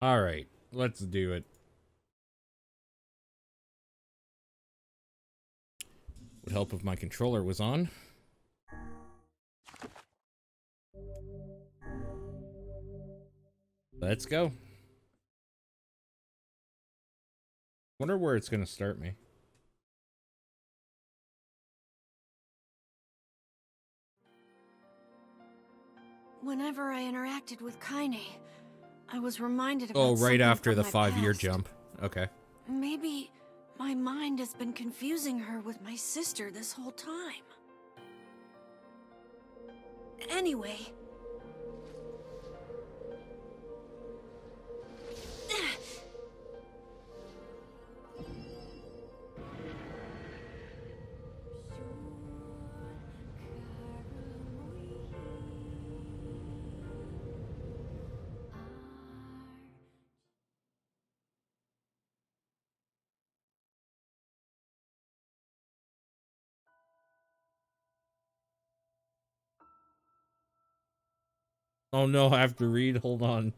Alright, let's do it. Would help if my controller was on. Let's go. Wonder where it's gonna start me. Whenever I interacted with Kaine, I was reminded about Oh, right something after from the my 5-year past. jump. Okay. Maybe my mind has been confusing her with my sister this whole time. Anyway. Oh no, I have to read. Hold on.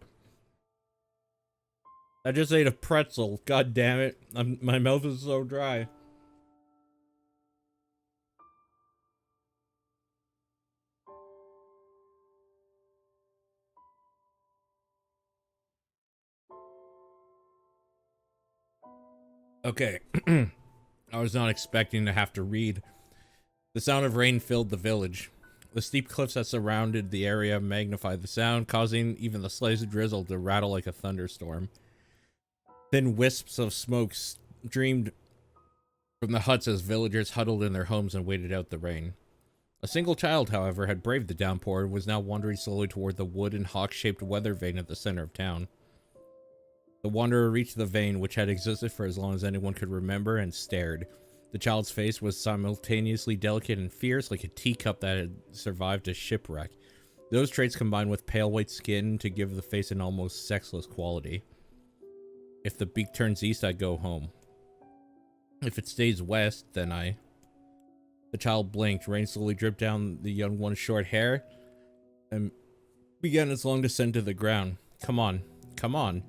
I just ate a pretzel. God damn it. My mouth is so dry. Okay. I was not expecting to have to read. The sound of rain filled the village. The steep cliffs that surrounded the area magnified the sound, causing even the slightest drizzle to rattle like a thunderstorm. Thin wisps of smoke streamed from the huts as villagers huddled in their homes and waited out the rain. A single child, however, had braved the downpour and was now wandering slowly toward the wood and hawk-shaped weather vane at the center of town. The wanderer reached the vein, which had existed for as long as anyone could remember, and stared. The child's face was simultaneously delicate and fierce, like a teacup that had survived a shipwreck. Those traits combined with pale white skin to give the face an almost sexless quality. If the beak turns east, I go home. If it stays west, then I... The child blinked. Rain slowly dripped down the young one's short hair and began its long descent to the ground. Come on. Come on.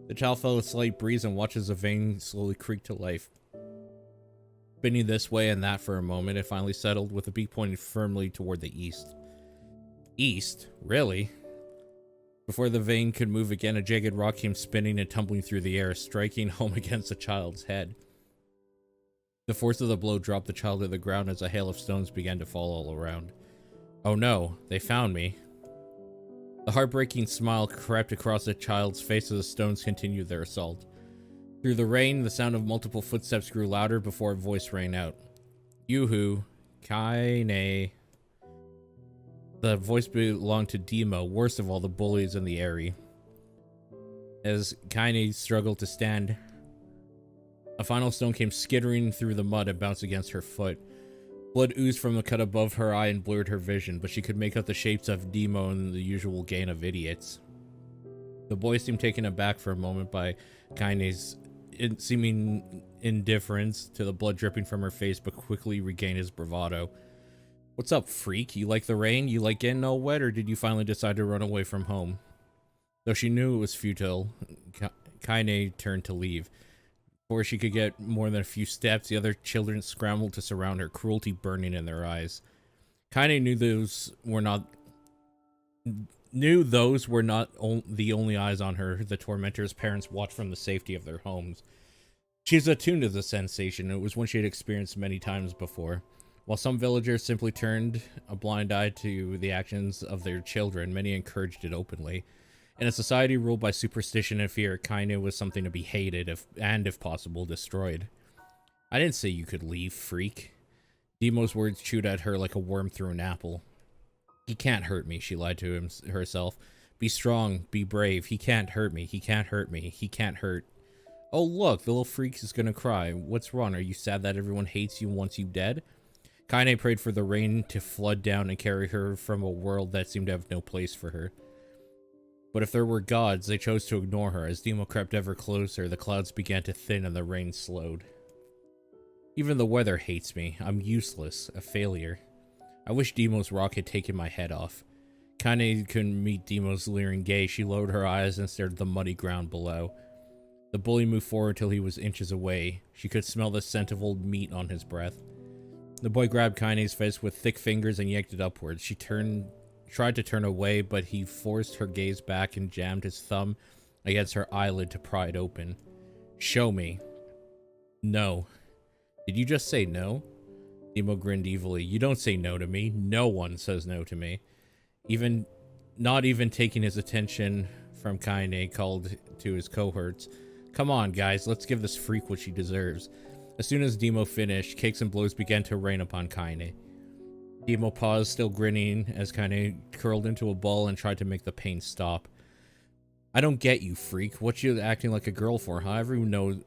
The child felt a slight breeze and watched as the vein slowly creaked to life. Spinning this way and that for a moment, it finally settled with the beak pointing firmly toward the east. East? Really? Before the vein could move again, a jagged rock came spinning and tumbling through the air, striking home against the child's head. The force of the blow dropped the child to the ground as a hail of stones began to fall all around. Oh no, they found me. The heartbreaking smile crept across the child's face as the stones continued their assault. Through the rain, the sound of multiple footsteps grew louder before a voice rang out. Yoo-hoo, Kaine. The voice belonged to Demo, worst of all the bullies in the area. As Kaine struggled to stand, a final stone came skittering through the mud and bounced against her foot. Blood oozed from the cut above her eye and blurred her vision, but she could make out the shapes of Demo and the usual gang of idiots. The boy seemed taken aback for a moment by Kaine's seeming indifference to the blood dripping from her face, but quickly regained his bravado. What's up, freak? You like the rain? You like getting all wet, or did you finally decide to run away from home? Though she knew it was futile, Kaine turned to leave. Before she could get more than a few steps, the other children scrambled to surround her, cruelty burning in their eyes. Kaine knew those were not the only eyes on her. The tormentor's parents watched from the safety of their homes. She was attuned to the sensation. It was one she had experienced many times before. While some villagers simply turned a blind eye to the actions of their children, many encouraged it openly. In a society ruled by superstition and fear, Kaine was something to be hated if possible, destroyed. I didn't say you could leave, freak. Demo's words chewed at her like a worm through an apple. He can't hurt me, she lied to herself. Be strong, be brave. He can't hurt me, he can't hurt me, he can't hurt. Oh look, the little freak is gonna cry. What's wrong? Are you sad that everyone hates you and wants you dead? Kaine prayed for the rain to flood down and carry her from a world that seemed to have no place for her. But if there were gods, they chose to ignore her. As Demo crept ever closer, the clouds began to thin and the rain slowed. Even the weather hates me. I'm useless, a failure. I wish Demo's rock had taken my head off. Kaine couldn't meet Demo's leering gaze. She lowered her eyes and stared at the muddy ground below. The bully moved forward till he was inches away. She could smell the scent of old meat on his breath. The boy grabbed Kaine's face with thick fingers and yanked it upwards. She tried to turn away, but he forced her gaze back and jammed his thumb against her eyelid to pry it open. Show me. No. Did you just say no? Demo grinned evilly. You don't say no to me. No one says no to me. Not even taking his attention from Kaine, called to his cohorts. Come on, guys, let's give this freak what she deserves. As soon as Demo finished, kicks and blows began to rain upon Kaine. Demo paused, still grinning, as Kaine curled into a ball and tried to make the pain stop. I don't get you, freak. What you acting like a girl for, huh?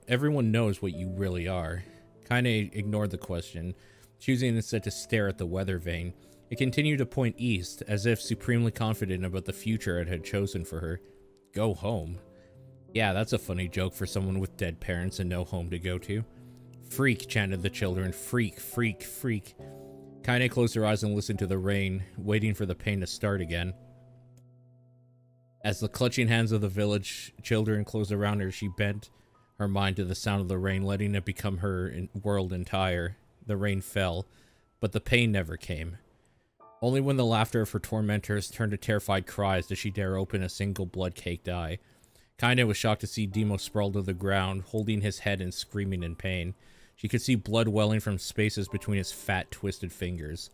Everyone knows what you really are. Kaine ignored the question, choosing instead to stare at the weather vane. It continued to point east, as if supremely confident about the future it had chosen for her. Go home? Yeah, that's a funny joke for someone with dead parents and no home to go to. Freak, chanted the children. Freak, freak, freak. Kaine closed her eyes and listened to the rain, waiting for the pain to start again. As the clutching hands of the village children closed around her, she bent her mind to the sound of the rain, letting it become her world entire. The rain fell, but the pain never came. Only when the laughter of her tormentors turned to terrified cries did she dare open a single blood-caked eye. Kaine was shocked to see Demo sprawled to the ground, holding his head and screaming in pain. She could see blood welling from spaces between his fat, twisted fingers.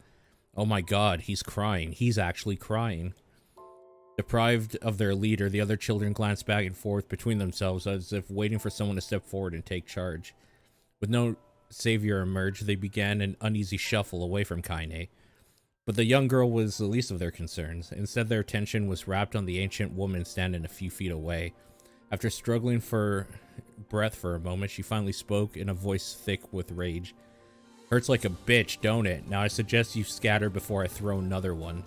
Oh my god, he's crying. He's actually crying. Deprived of their leader, the other children glanced back and forth between themselves as if waiting for someone to step forward and take charge. With no savior emerge, they began an uneasy shuffle away from Kaine. But the young girl was the least of their concerns. Instead, their attention was wrapped on the ancient woman standing a few feet away. After struggling for breath for a moment, she finally spoke in a voice thick with rage. Hurts like a bitch, don't it? Now I suggest you scatter before I throw another one.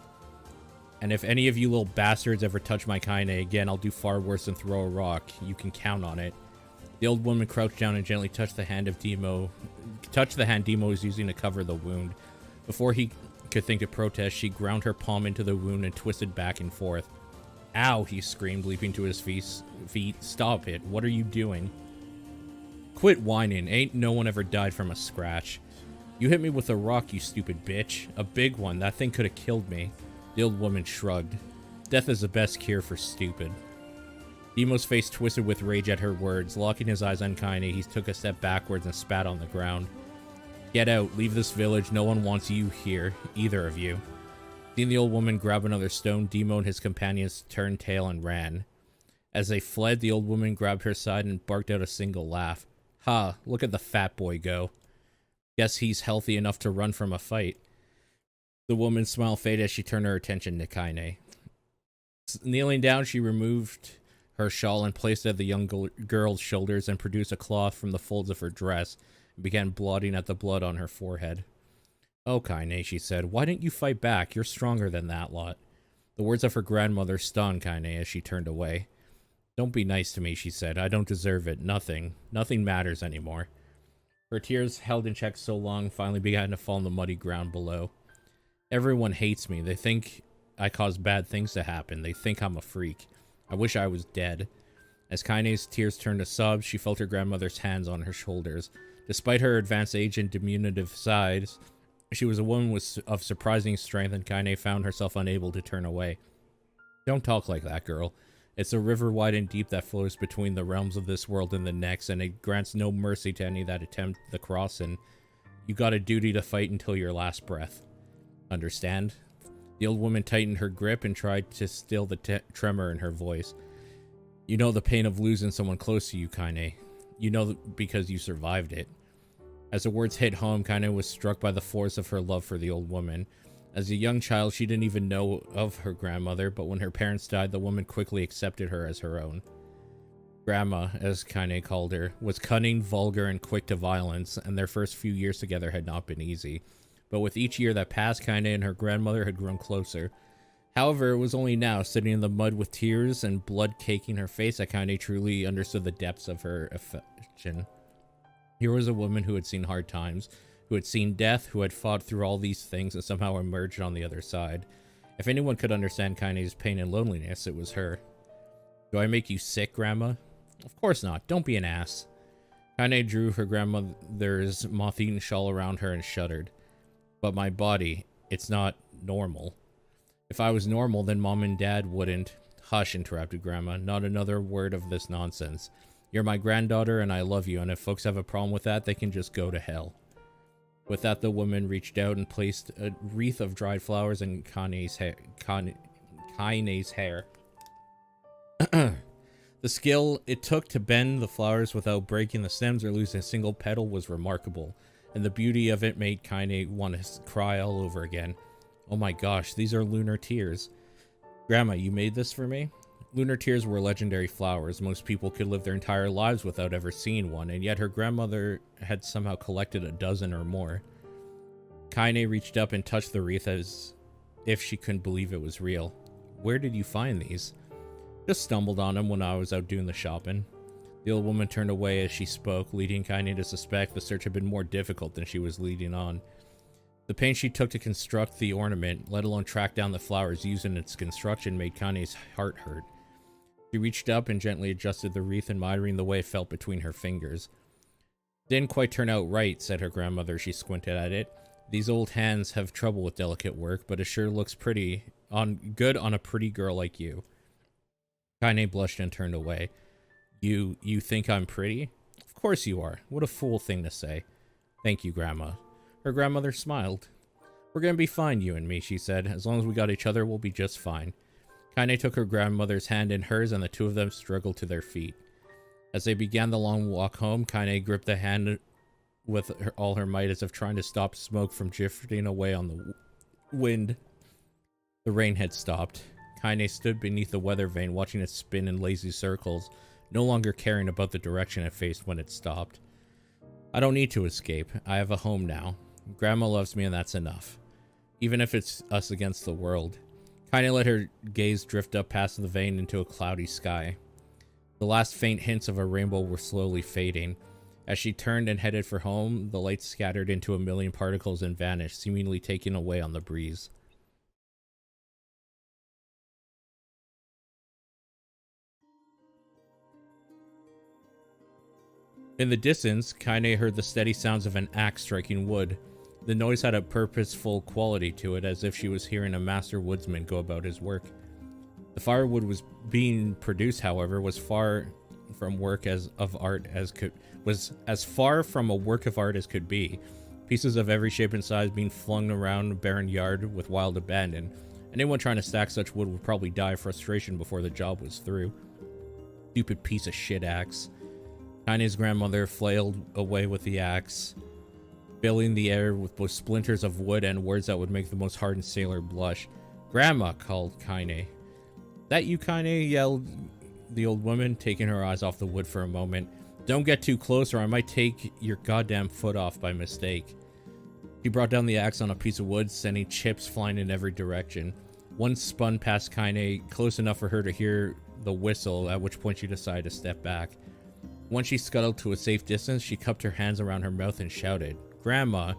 And if any of you little bastards ever touch my Kaine again, I'll do far worse than throw a rock. You can count on it. The old woman crouched down and gently touched the hand Demo was using to cover the wound. Before he could think to protest, she ground her palm into the wound and twisted back and forth. Ow, he screamed, leaping to his feet. Stop it. What are you doing? Quit whining. Ain't no one ever died from a scratch. You hit me with a rock, you stupid bitch. A big one. That thing could have killed me. The old woman shrugged. Death is the best cure for stupid. Demo's face twisted with rage at her words. Locking his eyes on Kaine, he took a step backwards and spat on the ground. Get out. Leave this village. No one wants you here. Either of you. Seeing the old woman grab another stone, Demo and his companions turned tail and ran. As they fled, the old woman grabbed her side and barked out a single laugh. Ha, look at the fat boy go. Guess he's healthy enough to run from a fight. The woman's smile faded as she turned her attention to Kaine. Kneeling down, she removed her shawl and placed it at the young girl's shoulders and produced a cloth from the folds of her dress and began blotting at the blood on her forehead. Oh, Kaine, she said, why didn't you fight back? You're stronger than that lot. The words of her grandmother stung Kaine as she turned away. Don't be nice to me, she said. I don't deserve it. Nothing matters anymore. Her tears, held in check so long, finally began to fall on the muddy ground below. Everyone hates me. They think I cause bad things to happen. They think I'm a freak. I wish I was dead. As Kaine's tears turned to sobs, she felt her grandmother's hands on her shoulders. Despite her advanced age and diminutive size, she was a woman of surprising strength, and Kaine found herself unable to turn away. Don't talk like that, girl. It's a river wide and deep that flows between the realms of this world and the next, and it grants no mercy to any that attempt the crossing. You got a duty to fight until your last breath. Understand? The old woman tightened her grip and tried to still the tremor in her voice. You know the pain of losing someone close to you, Kaine. You know because you survived it. As the words hit home, Kaine was struck by the force of her love for the old woman. As a young child, she didn't even know of her grandmother, but when her parents died, the woman quickly accepted her as her own. Grandma, as Kaine called her, was cunning, vulgar, and quick to violence, and their first few years together had not been easy. But with each year that passed, Kaine and her grandmother had grown closer. However, it was only now, sitting in the mud with tears and blood caking her face, that Kaine truly understood the depths of her affection. Here was a woman who had seen hard times, who had seen death, who had fought through all these things and somehow emerged on the other side. If anyone could understand Kaine's pain and loneliness, it was her. Do I make you sick, Grandma? Of course not. Don't be an ass. Kaine drew her grandmother's moth-eaten shawl around her and shuddered. But my body, it's not normal. If I was normal, then Mom and Dad wouldn't. Hush, interrupted Grandma. Not another word of this nonsense. You're my granddaughter and I love you, and if folks have a problem with that, they can just go to hell. With that, the woman reached out and placed a wreath of dried flowers in Kaine's hair. The skill it took to bend the flowers without breaking the stems or losing a single petal was remarkable, and the beauty of it made Kaine want to cry all over again. Oh my gosh, these are lunar tears. Grandma, you made this for me? Lunar tears were legendary flowers. Most people could live their entire lives without ever seeing one, and yet her grandmother had somehow collected a dozen or more. Kaine reached up and touched the wreath as if she couldn't believe it was real. Where did you find these? Just stumbled on them when I was out doing the shopping. The old woman turned away as she spoke, leading Kaine to suspect the search had been more difficult than she was leading on. The pains she took to construct the ornament, let alone track down the flowers used in its construction, made Kaine's heart hurt. She reached up and gently adjusted the wreath, admiring the way it felt between her fingers. Didn't quite turn out right, said her grandmother. She squinted at it. These old hands have trouble with delicate work, but it sure looks good on a pretty girl like you. Kaine blushed and turned away. You think I'm pretty? Of course you are. What a fool thing to say. Thank you, Grandma. Her grandmother smiled. We're gonna be fine, you and me, she said. As long as we got each other, we'll be just fine. Kaine took her grandmother's hand in hers, and the two of them struggled to their feet. As they began the long walk home, Kaine gripped the hand with all her might, as if trying to stop smoke from drifting away on the wind. The rain had stopped. Kaine stood beneath the weather vane, watching it spin in lazy circles, no longer caring about the direction it faced when it stopped. I don't need to escape. I have a home now. Grandma loves me, and that's enough. Even if it's us against the world. Kaine let her gaze drift up past the vane into a cloudy sky. The last faint hints of a rainbow were slowly fading. As she turned and headed for home, the light scattered into a million particles and vanished, seemingly taken away on the breeze. In the distance, Kaine heard the steady sounds of an axe striking wood. The noise had a purposeful quality to it, as if she was hearing a master woodsman go about his work. The firewood was being produced, however, was as far from a work of art as could be. Pieces of every shape and size being flung around a barren yard with wild abandon. Anyone trying to stack such wood would probably die of frustration before the job was through. Stupid piece of shit axe. Kaine's grandmother flailed away with the axe, filling the air with both splinters of wood and words that would make the most hardened sailor blush. Grandma, called Kaine. That you, Kaine? Yelled the old woman, taking her eyes off the wood for a moment. Don't get too close or I might take your goddamn foot off by mistake. She brought down the axe on a piece of wood, sending chips flying in every direction. One spun past Kaine, close enough for her to hear the whistle, at which point she decided to step back. Once she scuttled to a safe distance, she cupped her hands around her mouth and shouted, Grandma,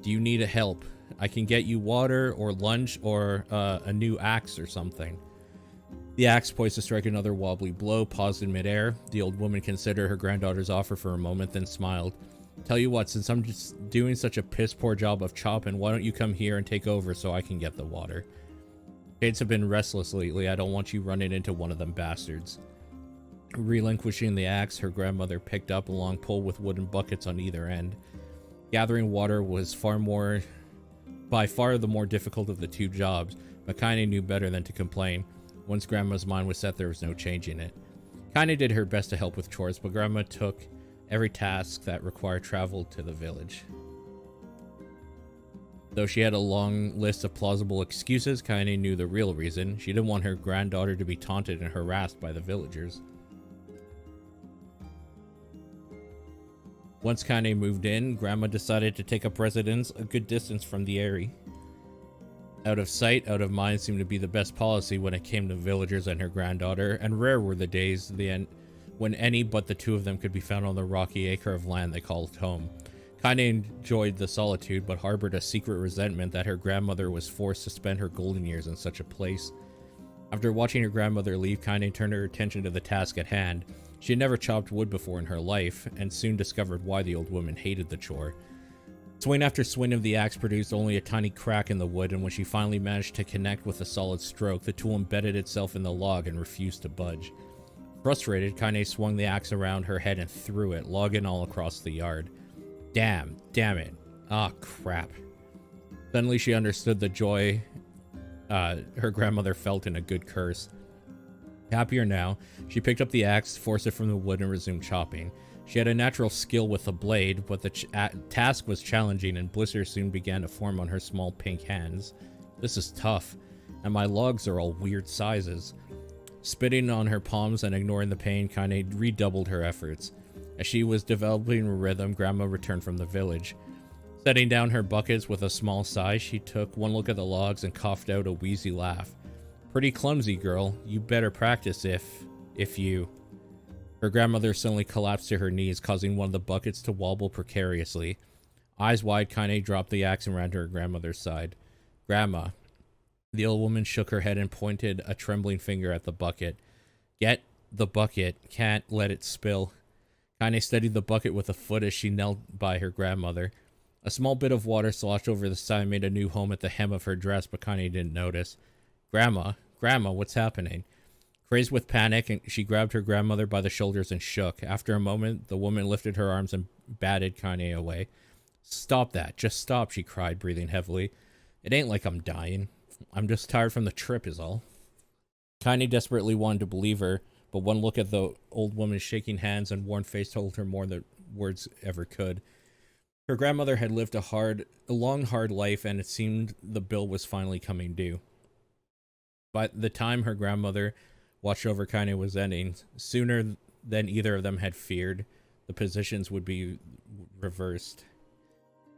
do you need help? I can get you water or lunch or a new axe or something. The axe, poised to strike another wobbly blow, paused in midair. The old woman considered her granddaughter's offer for a moment, then smiled. Tell you what, since I'm just doing such a piss-poor job of chopping, why don't you come here and take over so I can get the water? Kids have been restless lately. I don't want you running into one of them bastards. Relinquishing the axe, her grandmother picked up a long pole with wooden buckets on either end. Gathering water was by far the more difficult of the two jobs, but Kaine knew better than to complain. Once Grandma's mind was set, there was no changing it. Kaine did her best to help with chores, but Grandma took every task that required travel to the village. Though she had a long list of plausible excuses, Kaine knew the real reason. She didn't want her granddaughter to be taunted and harassed by the villagers. Once Kaine moved in, Grandma decided to take up residence a good distance from the Eyrie. Out of sight, out of mind seemed to be the best policy when it came to villagers and her granddaughter, and rare were the days when any but the two of them could be found on the rocky acre of land they called home. Kaine enjoyed the solitude, but harbored a secret resentment that her grandmother was forced to spend her golden years in such a place. After watching her grandmother leave, Kaine turned her attention to the task at hand. She had never chopped wood before in her life, and soon discovered why the old woman hated the chore. Swing after swing of the axe produced only a tiny crack in the wood, and when she finally managed to connect with a solid stroke, the tool embedded itself in the log and refused to budge. Frustrated, Kaine swung the axe around her head and threw it, logging all across the yard. Damn it. Ah, crap. Suddenly she understood the joy her grandmother felt in a good curse. Happier now, she picked up the axe, forced it from the wood, and resumed chopping. She had a natural skill with the blade, but the task was challenging, and blisters soon began to form on her small pink hands. This is tough, and my logs are all weird sizes. Spitting on her palms and ignoring the pain, Kaine redoubled her efforts. As she was developing a rhythm, Grandma returned from the village. Setting down her buckets with a small sigh, she took one look at the logs and coughed out a wheezy laugh. Pretty clumsy, girl. You better practice if you... Her grandmother suddenly collapsed to her knees, causing one of the buckets to wobble precariously. Eyes wide, Kaine dropped the axe and ran to her grandmother's side. Grandma. The old woman shook her head and pointed a trembling finger at the bucket. Get the bucket. Can't let it spill. Kaine steadied the bucket with a foot as she knelt by her grandmother. A small bit of water sloshed over the side and made a new home at the hem of her dress, but Kaine didn't notice. Grandma, what's happening? Crazed with panic, she grabbed her grandmother by the shoulders and shook. After a moment, the woman lifted her arms and batted Kaine away. Stop that. Just stop, she cried, breathing heavily. It ain't like I'm dying. I'm just tired from the trip is all. Kaine desperately wanted to believe her, but one look at the old woman's shaking hands and worn face told her more than words ever could. Her grandmother had lived a long, hard life, and it seemed the bill was finally coming due. By the time her grandmother watched over Kaine was ending, sooner than either of them had feared, the positions would be reversed.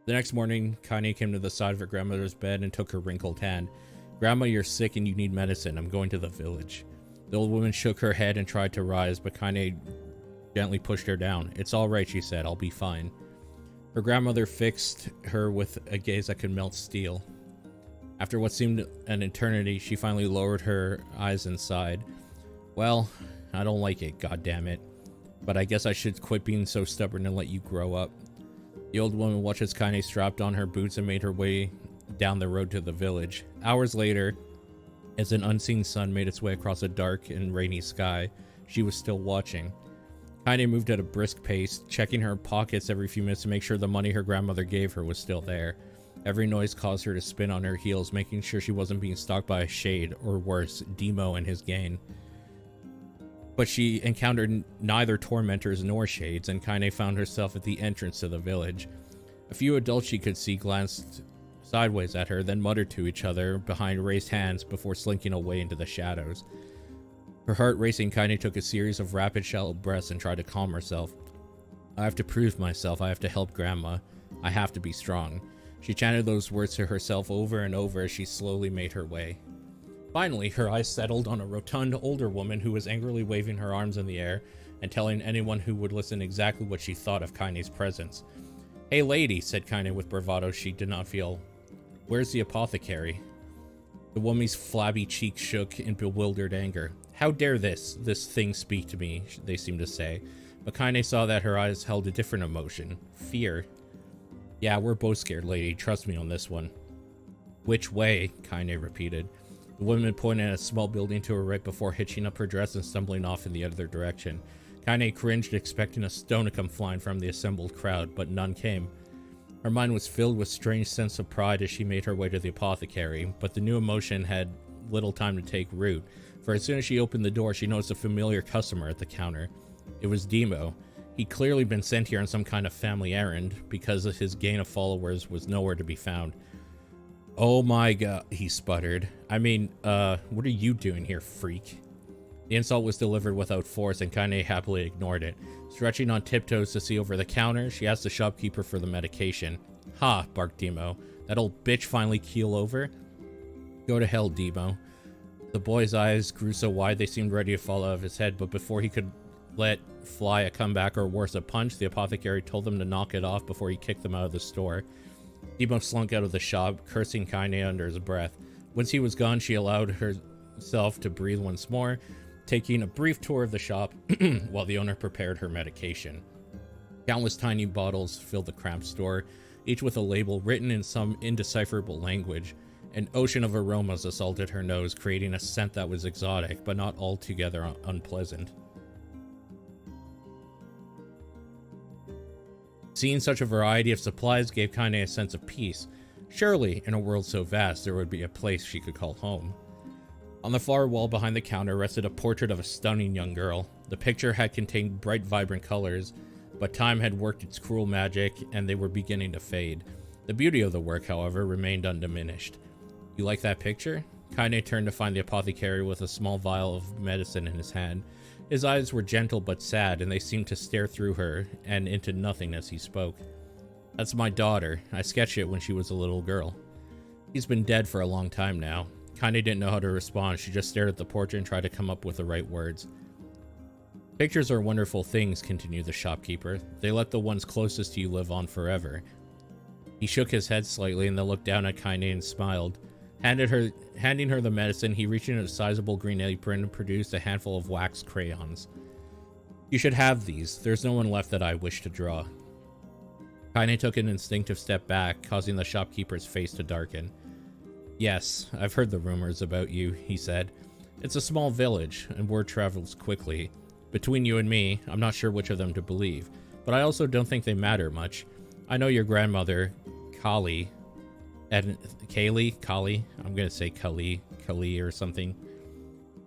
The next morning, Kaine came to the side of her grandmother's bed and took her wrinkled hand. Grandma, you're sick and you need medicine. I'm going to the village. The old woman shook her head and tried to rise, but Kaine gently pushed her down. It's all right, she said. I'll be fine. Her grandmother fixed her with a gaze that could melt steel. After what seemed an eternity, she finally lowered her eyes and sighed. Well, I don't like it, goddammit. But I guess I should quit being so stubborn and let you grow up. The old woman watched as Kaine strapped on her boots and made her way down the road to the village. Hours later, as an unseen sun made its way across a dark and rainy sky, she was still watching. Kaine moved at a brisk pace, checking her pockets every few minutes to make sure the money her grandmother gave her was still there. Every noise caused her to spin on her heels, making sure she wasn't being stalked by a shade, or worse, Demo and his gang. But she encountered neither tormentors nor shades, and Kaine found herself at the entrance to the village. A few adults she could see glanced sideways at her, then muttered to each other behind raised hands before slinking away into the shadows. Her heart racing, Kaine took a series of rapid, shallow breaths and tried to calm herself. I have to prove myself. I have to help Grandma. I have to be strong. She chanted those words to herself over and over as she slowly made her way. Finally, her eyes settled on a rotund older woman who was angrily waving her arms in the air and telling anyone who would listen exactly what she thought of Kaine's presence. Hey lady, said Kaine with bravado she did not feel. Where's the apothecary? The woman's flabby cheeks shook in bewildered anger. How dare this thing speak to me, they seemed to say. But Kaine saw that her eyes held a different emotion. Fear. Yeah, we're both scared, lady. Trust me on this one. Which way? Kaine repeated. The woman pointed at a small building to her right before hitching up her dress and stumbling off in the other direction. Kaine cringed, expecting a stone to come flying from the assembled crowd, but none came. Her mind was filled with a strange sense of pride as she made her way to the apothecary, but the new emotion had little time to take root, for as soon as she opened the door, she noticed a familiar customer at the counter. It was Demo. He'd clearly been sent here on some kind of family errand, because his gang of followers was nowhere to be found. Oh my god, he sputtered. I mean, what are you doing here, freak? The insult was delivered without force, and Kaine happily ignored it. Stretching on tiptoes to see over the counter, she asked the shopkeeper for the medication. Ha, barked Demo. That old bitch finally keel over? Go to hell, Demo. The boy's eyes grew so wide they seemed ready to fall out of his head, but before he could let fly a comeback or worse, a punch, the apothecary told them to knock it off before he kicked them out of the store. Debo slunk out of the shop, cursing Kaine under his breath. Once he was gone, she allowed herself to breathe once more, taking a brief tour of the shop while the owner prepared her medication. Countless tiny bottles filled the cramped store, each with a label written in some indecipherable language. An ocean of aromas assaulted her nose, creating a scent that was exotic, but not altogether unpleasant. Seeing such a variety of supplies gave Kaine a sense of peace. Surely, in a world so vast, there would be a place she could call home. On the far wall behind the counter rested a portrait of a stunning young girl. The picture had contained bright, vibrant colors, but time had worked its cruel magic, and they were beginning to fade. The beauty of the work, however, remained undiminished. You like that picture? Kaine turned to find the apothecary with a small vial of medicine in his hand. His eyes were gentle but sad, and they seemed to stare through her and into nothing as he spoke. That's my daughter. I sketched it when she was a little girl. He's been dead for a long time now. Kaine didn't know how to respond. She just stared at the portrait and tried to come up with the right words. Pictures are wonderful things, continued the shopkeeper. They let the ones closest to you live on forever. He shook his head slightly and then looked down at Kaine and smiled. Handing her the medicine, he reached into a sizable green apron and produced a handful of wax crayons. You should have these. There's no one left that I wish to draw. Kaine took an instinctive step back, causing the shopkeeper's face to darken. Yes, I've heard the rumors about you, he said. It's a small village, and word travels quickly. Between you and me, I'm not sure which of them to believe, but I also don't think they matter much. I know your grandmother, Kali, I'm gonna say Kali or something.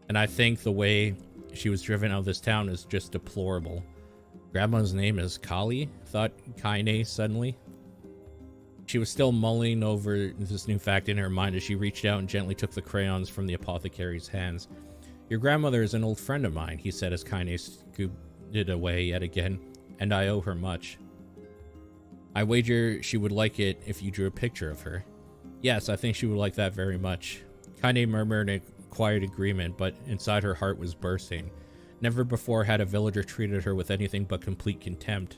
And I think the way she was driven out of this town is just deplorable. Grandma's name is Kali, thought Kaine suddenly. She was still mulling over this new fact in her mind as she reached out and gently took the crayons from the apothecary's hands. Your grandmother is an old friend of mine, he said as Kaine scooped it away yet again, and I owe her much. I wager she would like it if you drew a picture of her. Yes, I think she would like that very much. Kaine murmured in quiet agreement, but inside her heart was bursting. Never before had a villager treated her with anything but complete contempt.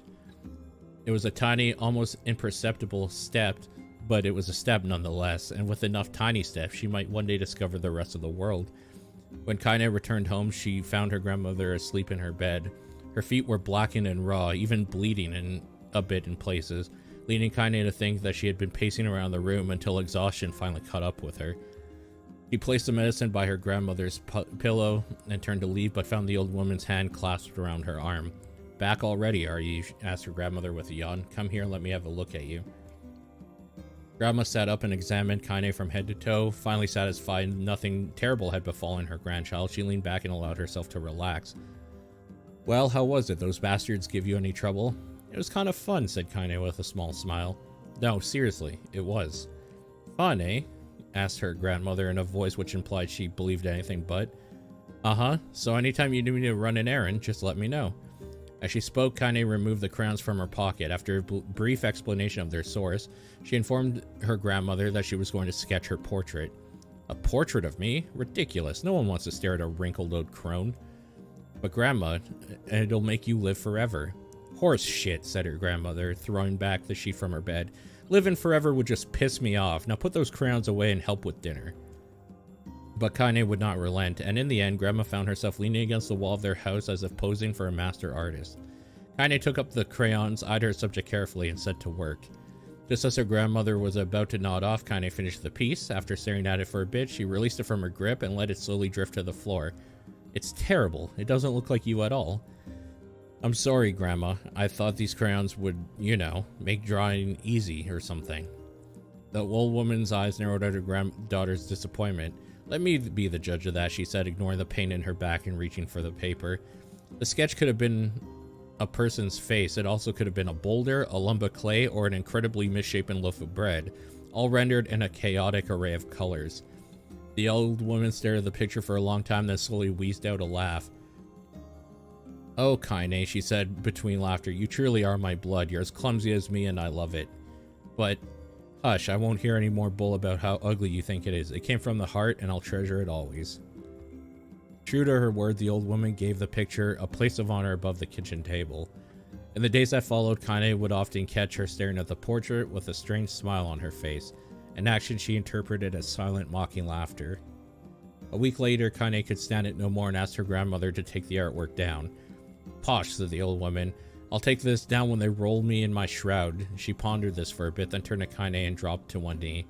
It was a tiny, almost imperceptible step, but it was a step nonetheless, and with enough tiny steps, she might one day discover the rest of the world. When Kaine returned home, she found her grandmother asleep in her bed. Her feet were blackened and raw, even bleeding a bit in places, leading Kaine to think that she had been pacing around the room until exhaustion finally caught up with her. She placed the medicine by her grandmother's pillow and turned to leave, but found the old woman's hand clasped around her arm. Back already, are you? Asked her grandmother with a yawn. Come here and let me have a look at you. Grandma sat up and examined Kaine from head to toe. Finally satisfied nothing terrible had befallen her grandchild, she leaned back and allowed herself to relax. Well, how was it? Those bastards give you any trouble? It was kind of fun, said Kaine with a small smile. No, seriously, it was. Fun, eh? Asked her grandmother in a voice which implied she believed anything but. Uh-huh, so anytime you need me to run an errand, just let me know. As she spoke, Kaine removed the crayons from her pocket. After a brief explanation of their source, she informed her grandmother that she was going to sketch her portrait. A portrait of me? Ridiculous. No one wants to stare at a wrinkled old crone. But Grandma, it'll make you live forever. Horse shit, said her grandmother, throwing back the sheet from her bed. Living forever would just piss me off. Now put those crayons away and help with dinner. But Kaine would not relent, and in the end, Grandma found herself leaning against the wall of their house as if posing for a master artist. Kaine took up the crayons, eyed her subject carefully, and set to work. Just as her grandmother was about to nod off, Kaine finished the piece. After staring at it for a bit, she released it from her grip and let it slowly drift to the floor. It's terrible. It doesn't look like you at all. I'm sorry, Grandma. I thought these crayons would, you know, make drawing easy or something. The old woman's eyes narrowed at her granddaughter's disappointment. Let me be the judge of that, she said, ignoring the pain in her back and reaching for the paper. The sketch could have been a person's face. It also could have been a boulder, a lump of clay, or an incredibly misshapen loaf of bread, all rendered in a chaotic array of colors. The old woman stared at the picture for a long time, then slowly wheezed out a laugh. Oh, Kaine, she said between laughter, you truly are my blood. You're as clumsy as me, and I love it. But hush, I won't hear any more bull about how ugly you think it is. It came from the heart, and I'll treasure it always. True to her word, the old woman gave the picture a place of honor above the kitchen table. In the days that followed, Kaine would often catch her staring at the portrait with a strange smile on her face, an action she interpreted as silent, mocking laughter. A week later, Kaine could stand it no more and asked her grandmother to take the artwork down. "Posh," said the old woman. "I'll take this down when they roll me in my shroud." She pondered this for a bit, then turned to Kaine and dropped to one knee.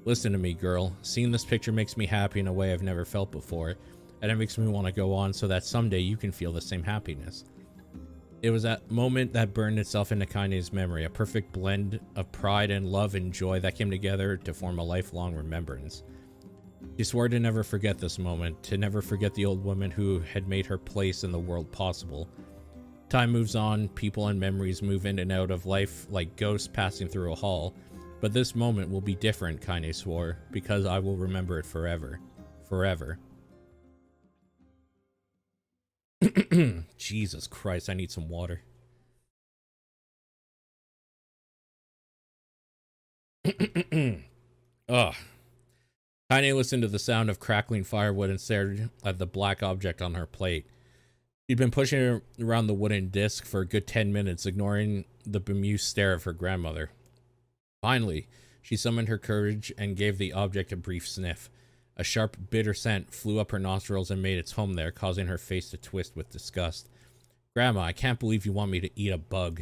"Listen to me, girl. Seeing this picture makes me happy in a way I've never felt before, and it makes me want to go on so that someday you can feel the same happiness." It was that moment that burned itself into Kaine's memory, a perfect blend of pride and love and joy that came together to form a lifelong remembrance. She swore to never forget this moment, to never forget the old woman who had made her place in the world possible. Time moves on, people and memories move in and out of life like ghosts passing through a hall, but this moment will be different, Kaine swore, because I will remember it forever. Forever. Jesus Christ, I need some water. Ugh. Kaine listened to the sound of crackling firewood and stared at the black object on her plate. She'd been pushing around the wooden disc for a good 10 minutes, ignoring the bemused stare of her grandmother. Finally, she summoned her courage and gave the object a brief sniff. A sharp, bitter scent flew up her nostrils and made its home there, causing her face to twist with disgust. "Grandma, I can't believe you want me to eat a bug."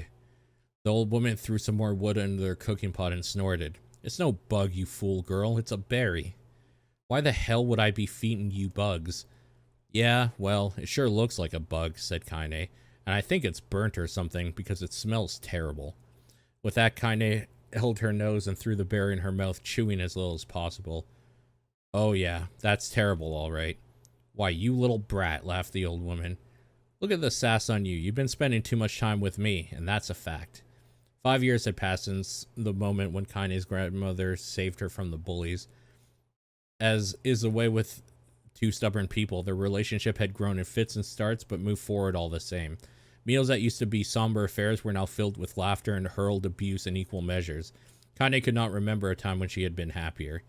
The old woman threw some more wood into their cooking pot and snorted. "It's no bug, you fool girl. It's a berry." "Why the hell would I be feeding you bugs?" "Yeah, well, it sure looks like a bug," said Kaine, "and I think it's burnt or something because it smells terrible." With that, Kaine held her nose and threw the berry in her mouth, chewing as little as possible. "Oh yeah, that's terrible, all right." "Why, you little brat," laughed the old woman. "Look at the sass on you. You've been spending too much time with me, and that's a fact." 5 years had passed since the moment when Kaine's grandmother saved her from the bullies. As is the way with two stubborn people, their relationship had grown in fits and starts, but moved forward all the same. Meals that used to be somber affairs were now filled with laughter and hurled abuse in equal measures. Kaine could not remember a time when she had been happier.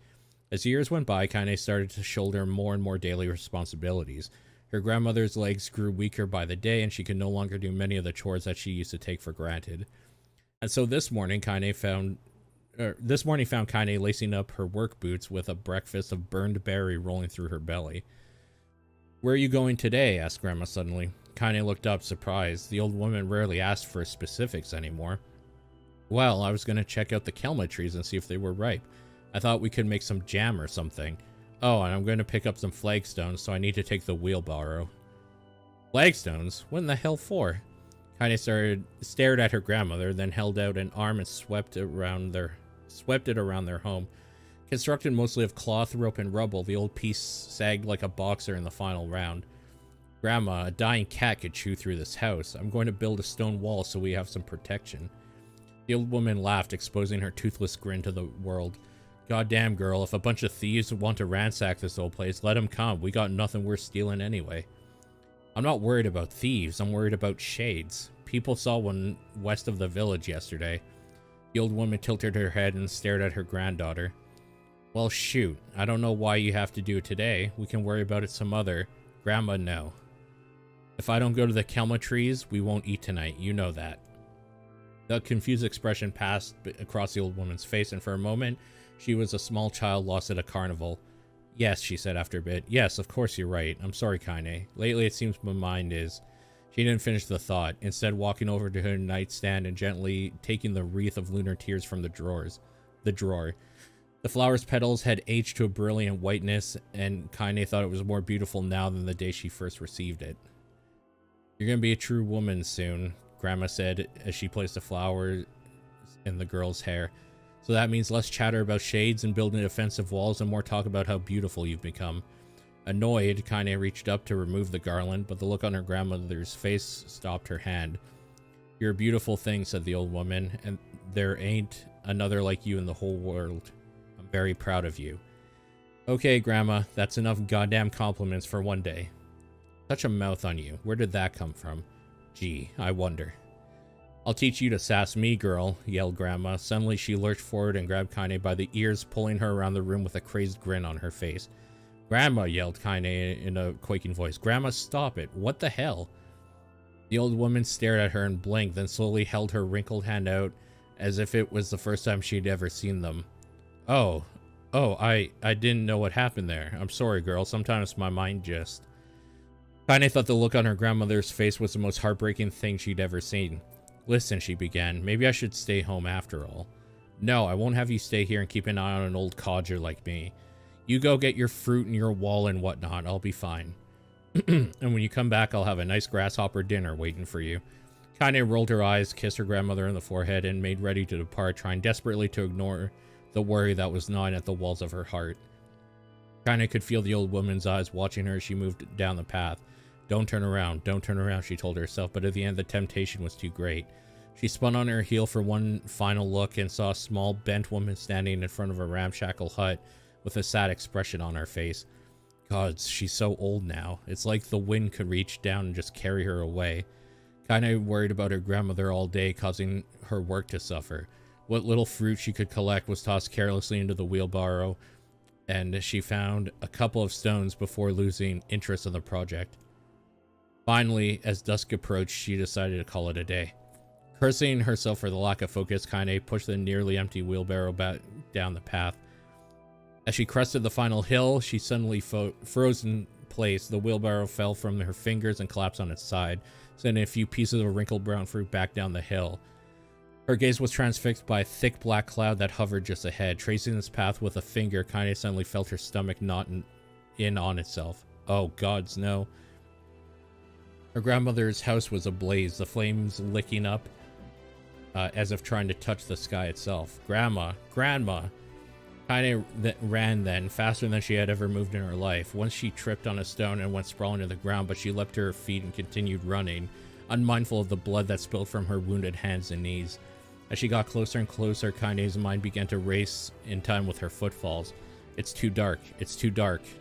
As years went by, Kaine started to shoulder more and more daily responsibilities. Her grandmother's legs grew weaker by the day, and she could no longer do many of the chores that she used to take for granted. And so this morning found Kaine lacing up her work boots with a breakfast of burned berry rolling through her belly. "Where are you going today?" asked Grandma suddenly. Kaine looked up, surprised. The old woman rarely asked for specifics anymore. "Well, I was going to check out the kelma trees and see if they were ripe. I thought we could make some jam or something. Oh, and I'm going to pick up some flagstones, so I need to take the wheelbarrow." "Flagstones? What in the hell for?" Kaine stared at her grandmother, then held out an arm and swept it around their home. Constructed mostly of cloth, rope, and rubble, the old piece sagged like a boxer in the final round. "Grandma, a dying cat could chew through this house. I'm going to build a stone wall so we have some protection." The old woman laughed, exposing her toothless grin to the world. "Goddamn, girl, if a bunch of thieves want to ransack this old place, let them come. We got nothing worth stealing anyway." "I'm not worried about thieves. I'm worried about shades. People saw one west of the village yesterday." The old woman tilted her head and stared at her granddaughter. "Well, shoot. I don't know why you have to do it today. We can worry about it some other." "Grandma, no. If I don't go to the kelma trees, we won't eat tonight. You know that." The confused expression passed across the old woman's face, and for a moment, she was a small child lost at a carnival. "Yes," she said after a bit. "Yes, of course you're right. I'm sorry, Kaine. Lately it seems my mind is..." She didn't finish the thought, instead walking over to her nightstand and gently taking the wreath of lunar tears from the drawer. The flower's petals had aged to a brilliant whiteness, and Kaine thought it was more beautiful now than the day she first received it. "You're gonna be a true woman soon," Grandma said as she placed the flower in the girl's hair. "So that means less chatter about shades and building defensive walls and more talk about how beautiful you've become." Annoyed, Kaine reached up to remove the garland, but the look on her grandmother's face stopped her hand. "You're a beautiful thing," said the old woman, "and there ain't another like you in the whole world. I'm very proud of you." "Okay, Grandma, that's enough goddamn compliments for one day." "Such a mouth on you. Where did that come from? Gee, I wonder." "I'll teach you to sass me, girl," yelled Grandma. Suddenly she lurched forward and grabbed Kaine by the ears, pulling her around the room with a crazed grin on her face. Grandma, yelled Kaine in a quaking voice. Grandma, stop it. What the hell? The old woman stared at her and blinked, then slowly held her wrinkled hand out as if it was the first time she'd ever seen them. Oh, I didn't know what happened there. I'm sorry, girl. Sometimes my mind just... Kaine thought the look on her grandmother's face was the most heartbreaking thing she'd ever seen. Listen, she began. Maybe I should stay home after all. No, I won't have you stay here and keep an eye on an old codger like me. You go get your fruit and your wall and whatnot. I'll be fine. And when you come back, I'll have a nice grasshopper dinner waiting for you. Kaine rolled her eyes, kissed her grandmother in the forehead, and made ready to depart, trying desperately to ignore the worry that was gnawing at the walls of her heart. Kaine could feel the old woman's eyes watching her as she moved down the path. Don't turn around, she told herself, but at the end the temptation was too great. She spun on her heel for one final look and saw a small, bent woman standing in front of a ramshackle hut with a sad expression on her face. God, she's so old now. It's like the wind could reach down and just carry her away. Kaine worried about her grandmother all day, causing her work to suffer. What little fruit she could collect was tossed carelessly into the wheelbarrow, and she found a couple of stones before losing interest in the project. Finally, as dusk approached, she decided to call it a day. Cursing herself for the lack of focus, Kaine pushed the nearly empty wheelbarrow back down the path. As she crested the final hill, she suddenly froze in place. The wheelbarrow fell from her fingers and collapsed on its side, sending a few pieces of wrinkled brown fruit back down the hill. Her gaze was transfixed by a thick black cloud that hovered just ahead. Tracing its path with a finger, Kaine suddenly felt her stomach knot in on itself. Oh, gods, no. Her grandmother's house was ablaze, the flames licking up as if trying to touch the sky itself. Grandma! Kaine ran then, faster than she had ever moved in her life. Once she tripped on a stone and went sprawling to the ground, but she leapt to her feet and continued running, unmindful of the blood that spilled from her wounded hands and knees. As she got closer and closer, Kaine's mind began to race in time with her footfalls. It's too dark.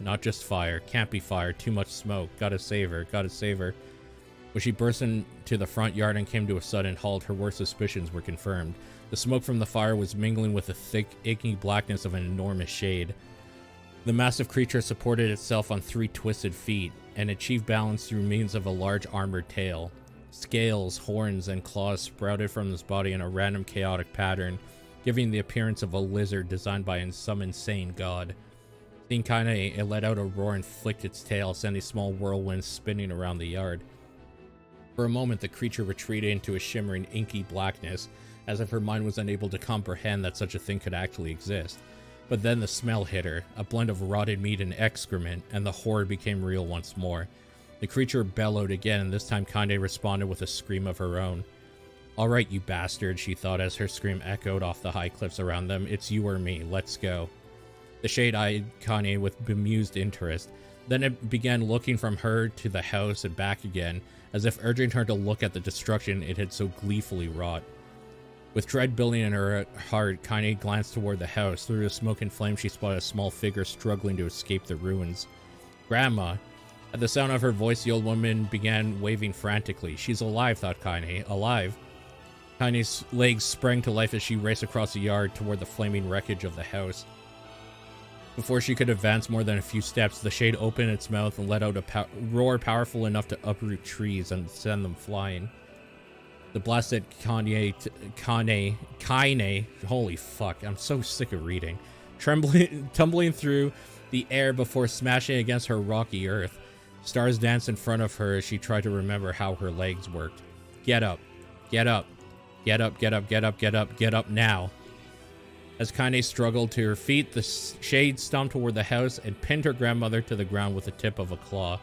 Not just fire. Can't be fire. Too much smoke. Gotta save her. When she burst into the front yard and came to a sudden halt, her worst suspicions were confirmed. The smoke from the fire was mingling with the thick, inky blackness of an enormous shade. The massive creature supported itself on 3 twisted feet and achieved balance through means of a large armored tail. Scales, horns, and claws sprouted from its body in a random chaotic pattern, giving the appearance of a lizard designed by some insane god. Seeing Kaine, it let out a roar and flicked its tail, sending small whirlwinds spinning around the yard. For a moment, the creature retreated into a shimmering, inky blackness, as if her mind was unable to comprehend that such a thing could actually exist. But then the smell hit her, a blend of rotted meat and excrement, and the horror became real once more. The creature bellowed again, and this time Kaine responded with a scream of her own. All right, you bastard, she thought as her scream echoed off the high cliffs around them. It's you or me, let's go. The shade eyed Kaine with bemused interest. Then it began looking from her to the house and back again, as if urging her to look at the destruction it had so gleefully wrought. With dread building in her heart, Kaine glanced toward the house. Through the smoke and flame, she spotted a small figure struggling to escape the ruins. Grandma! At the sound of her voice, the old woman began waving frantically. She's alive, thought Kaine. Alive? Kaine's legs sprang to life as she raced across the yard toward the flaming wreckage of the house. Before she could advance more than a few steps, the shade opened its mouth and let out a roar powerful enough to uproot trees and send them flying. The blasted Kaine, holy fuck, I'm so sick of reading, tumbling through the air before smashing against her rocky earth. Stars danced in front of her as she tried to remember how her legs worked. Get up now. As Kaine struggled to her feet, the shade stomped toward the house and pinned her grandmother to the ground with the tip of a claw.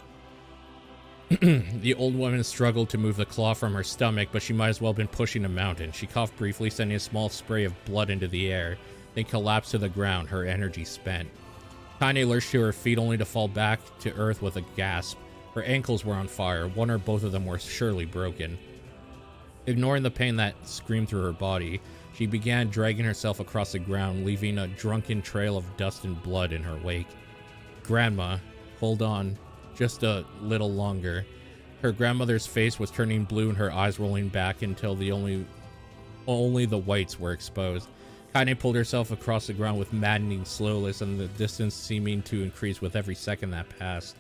The old woman struggled to move the claw from her stomach, but she might as well have been pushing a mountain. She coughed briefly, sending a small spray of blood into the air, then collapsed to the ground, her energy spent. Kaine lurched to her feet only to fall back to earth with a gasp. Her ankles were on fire. One or both of them were surely broken. Ignoring the pain that screamed through her body, she began dragging herself across the ground, leaving a drunken trail of dust and blood in her wake. Grandma, hold on, just a little longer. Her grandmother's face was turning blue and her eyes rolling back until only the whites were exposed. Kaine pulled herself across the ground with maddening slowness, and the distance seeming to increase with every second that passed.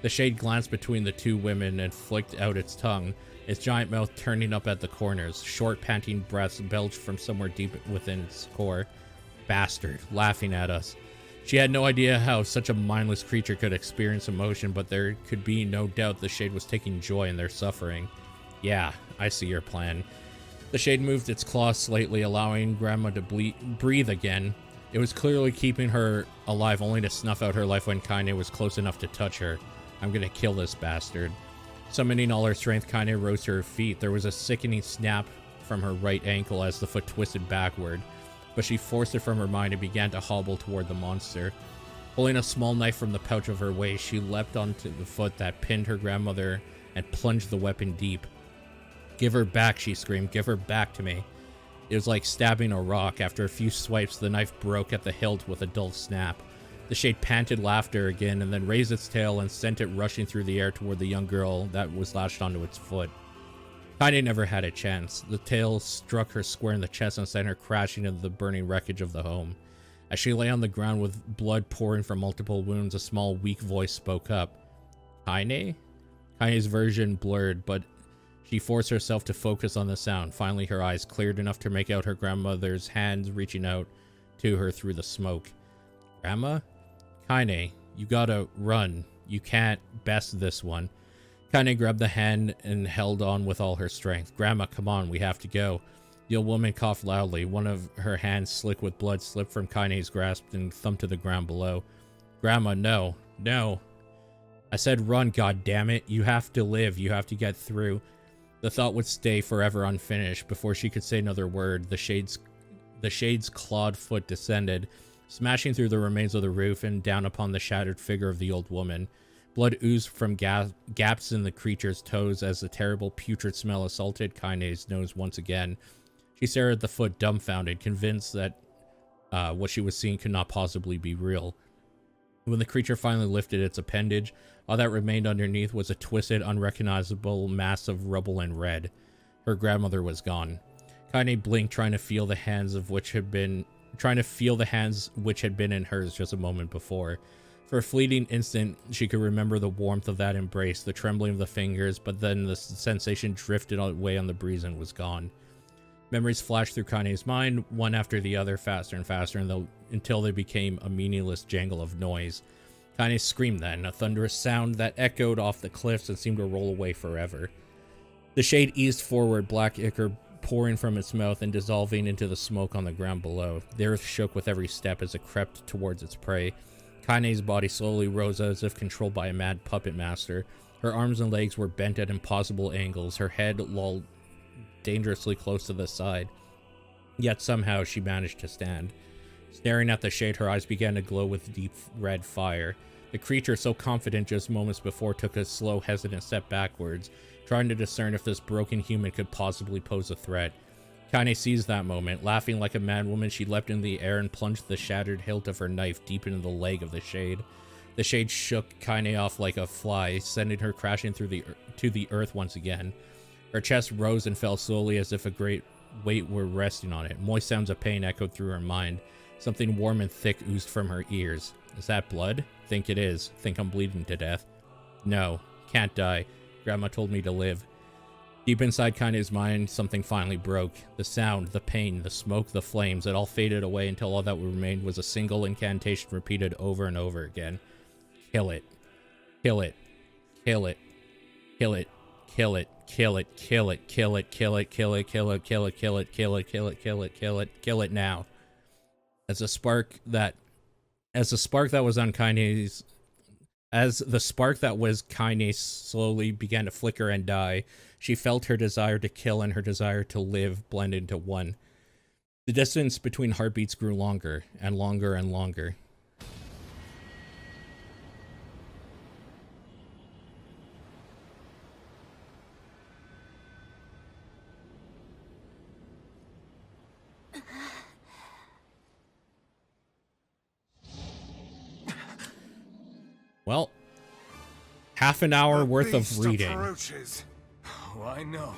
The shade glanced between the two women and flicked out its tongue, its giant mouth turning up at the corners. Short, panting breaths belched from somewhere deep within its core. Bastard, laughing at us. She had no idea how such a mindless creature could experience emotion, but there could be no doubt the shade was taking joy in their suffering. Yeah, I see your plan. The shade moved its claws slightly, allowing Grandma to breathe again. It was clearly keeping her alive, only to snuff out her life when Kaine was close enough to touch her. I'm gonna kill this bastard. Summoning all her strength, Kaine rose to her feet. There was a sickening snap from her right ankle as the foot twisted backward, but she forced it from her mind and began to hobble toward the monster. Pulling a small knife from the pouch of her waist, she leapt onto the foot that pinned her grandmother and plunged the weapon deep. Give her back, she screamed. Give her back to me. It was like stabbing a rock. After a few swipes, the knife broke at the hilt with a dull snap. The shade panted laughter again and then raised its tail and sent it rushing through the air toward the young girl that was lashed onto its foot. Kaine never had a chance. The tail struck her square in the chest and sent her crashing into the burning wreckage of the home. As she lay on the ground with blood pouring from multiple wounds, a small, weak voice spoke up. Kaine? Kaine's version blurred, but she forced herself to focus on the sound. Finally, her eyes cleared enough to make out her grandmother's hands reaching out to her through the smoke. Grandma? Kaine, you gotta run. You can't best this one. Kaine grabbed the hand and held on with all her strength. Grandma, come on, we have to go. The old woman coughed loudly. One of her hands, slick with blood, slipped from Kaine's grasp and thumped to the ground below. Grandma, no. No. I said run, goddammit. You have to live. You have to get through. The thought would stay forever unfinished. Before she could say another word, the shade's clawed foot descended, smashing through the remains of the roof and down upon the shattered figure of the old woman. Blood oozed from gaps in the creature's toes as the terrible putrid smell assaulted Kaine's nose once again. She stared at the foot dumbfounded, convinced that what she was seeing could not possibly be real. When the creature finally lifted its appendage, all that remained underneath was a twisted, unrecognizable mass of rubble and red. Her grandmother was gone. Kaine blinked, trying to feel the hands which had been in hers just a moment before. For a fleeting instant, she could remember the warmth of that embrace, the trembling of the fingers, but then the sensation drifted away on the breeze and was gone. Memories flashed through Kaine's mind, one after the other, faster and faster, until they became a meaningless jangle of noise. Kaine screamed then, a thunderous sound that echoed off the cliffs and seemed to roll away forever. The shade eased forward, black ichor pouring from its mouth and dissolving into the smoke on the ground below. The earth shook with every step as it crept towards its prey. Kaine's body slowly rose as if controlled by a mad puppet master. Her arms and legs were bent at impossible angles, her head lolled dangerously close to the side. Yet somehow she managed to stand. Staring at the shade, her eyes began to glow with deep red fire. The creature, so confident just moments before, took a slow, hesitant step backwards, trying to discern if this broken human could possibly pose a threat. Kaine seized that moment. Laughing like a madwoman, she leapt into the air and plunged the shattered hilt of her knife deep into the leg of the shade. The shade shook Kaine off like a fly, sending her crashing to the earth once again. Her chest rose and fell slowly as if a great weight were resting on it. Moist sounds of pain echoed through her mind. Something warm and thick oozed from her ears. Is that blood? Think it is. Think I'm bleeding to death. No, can't die. Grandma told me to live. Deep inside Kaine's mind, something finally broke. The sound, the pain, the smoke, the flames, it all faded away until all that remained was a single incantation repeated over and over again. Kill it. Kill it. Kill it. Kill it. Kill it. Kill it. Kill it. Kill it. Kill it. Kill it. Kill it. Kill it. Kill it. Kill it. Kill it. Kill it. Kill it. Kill it now. As the spark that was Kaine's slowly began to flicker and die, she felt her desire to kill and her desire to live blend into one. The distance between heartbeats grew longer and longer and longer. Well, half an hour worth of reading. Approaches. Oh, I know.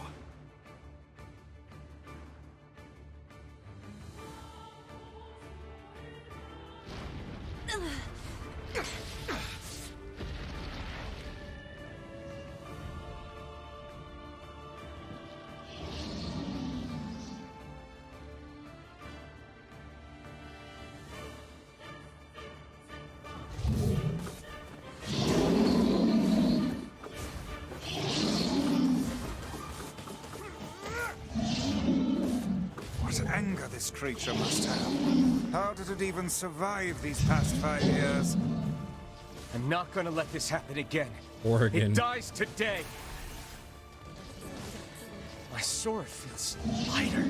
What anger this creature must have. How did it even survive these past 5 years? I'm not gonna let this happen again. Oregon. It dies today. My sword feels lighter.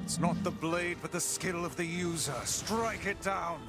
It's not the blade, but the skill of the user. Strike it down.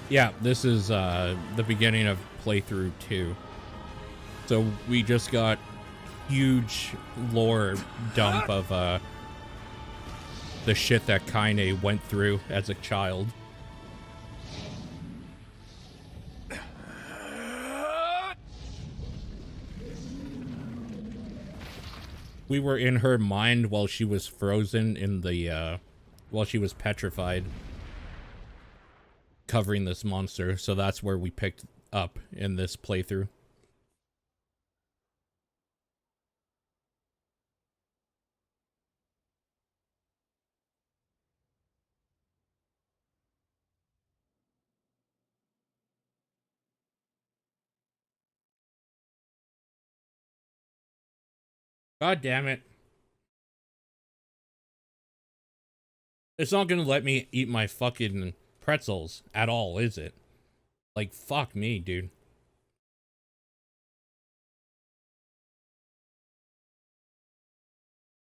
Yeah, this is the beginning of playthrough 2. So we just got huge lore dump of the shit that Kaine went through as a child. We were in her mind while she was frozen in the while she was petrified, covering this monster, so that's where we picked up in this playthrough. God damn it. It's not gonna let me eat my fucking pretzels at all, is it? Like, fuck me, dude.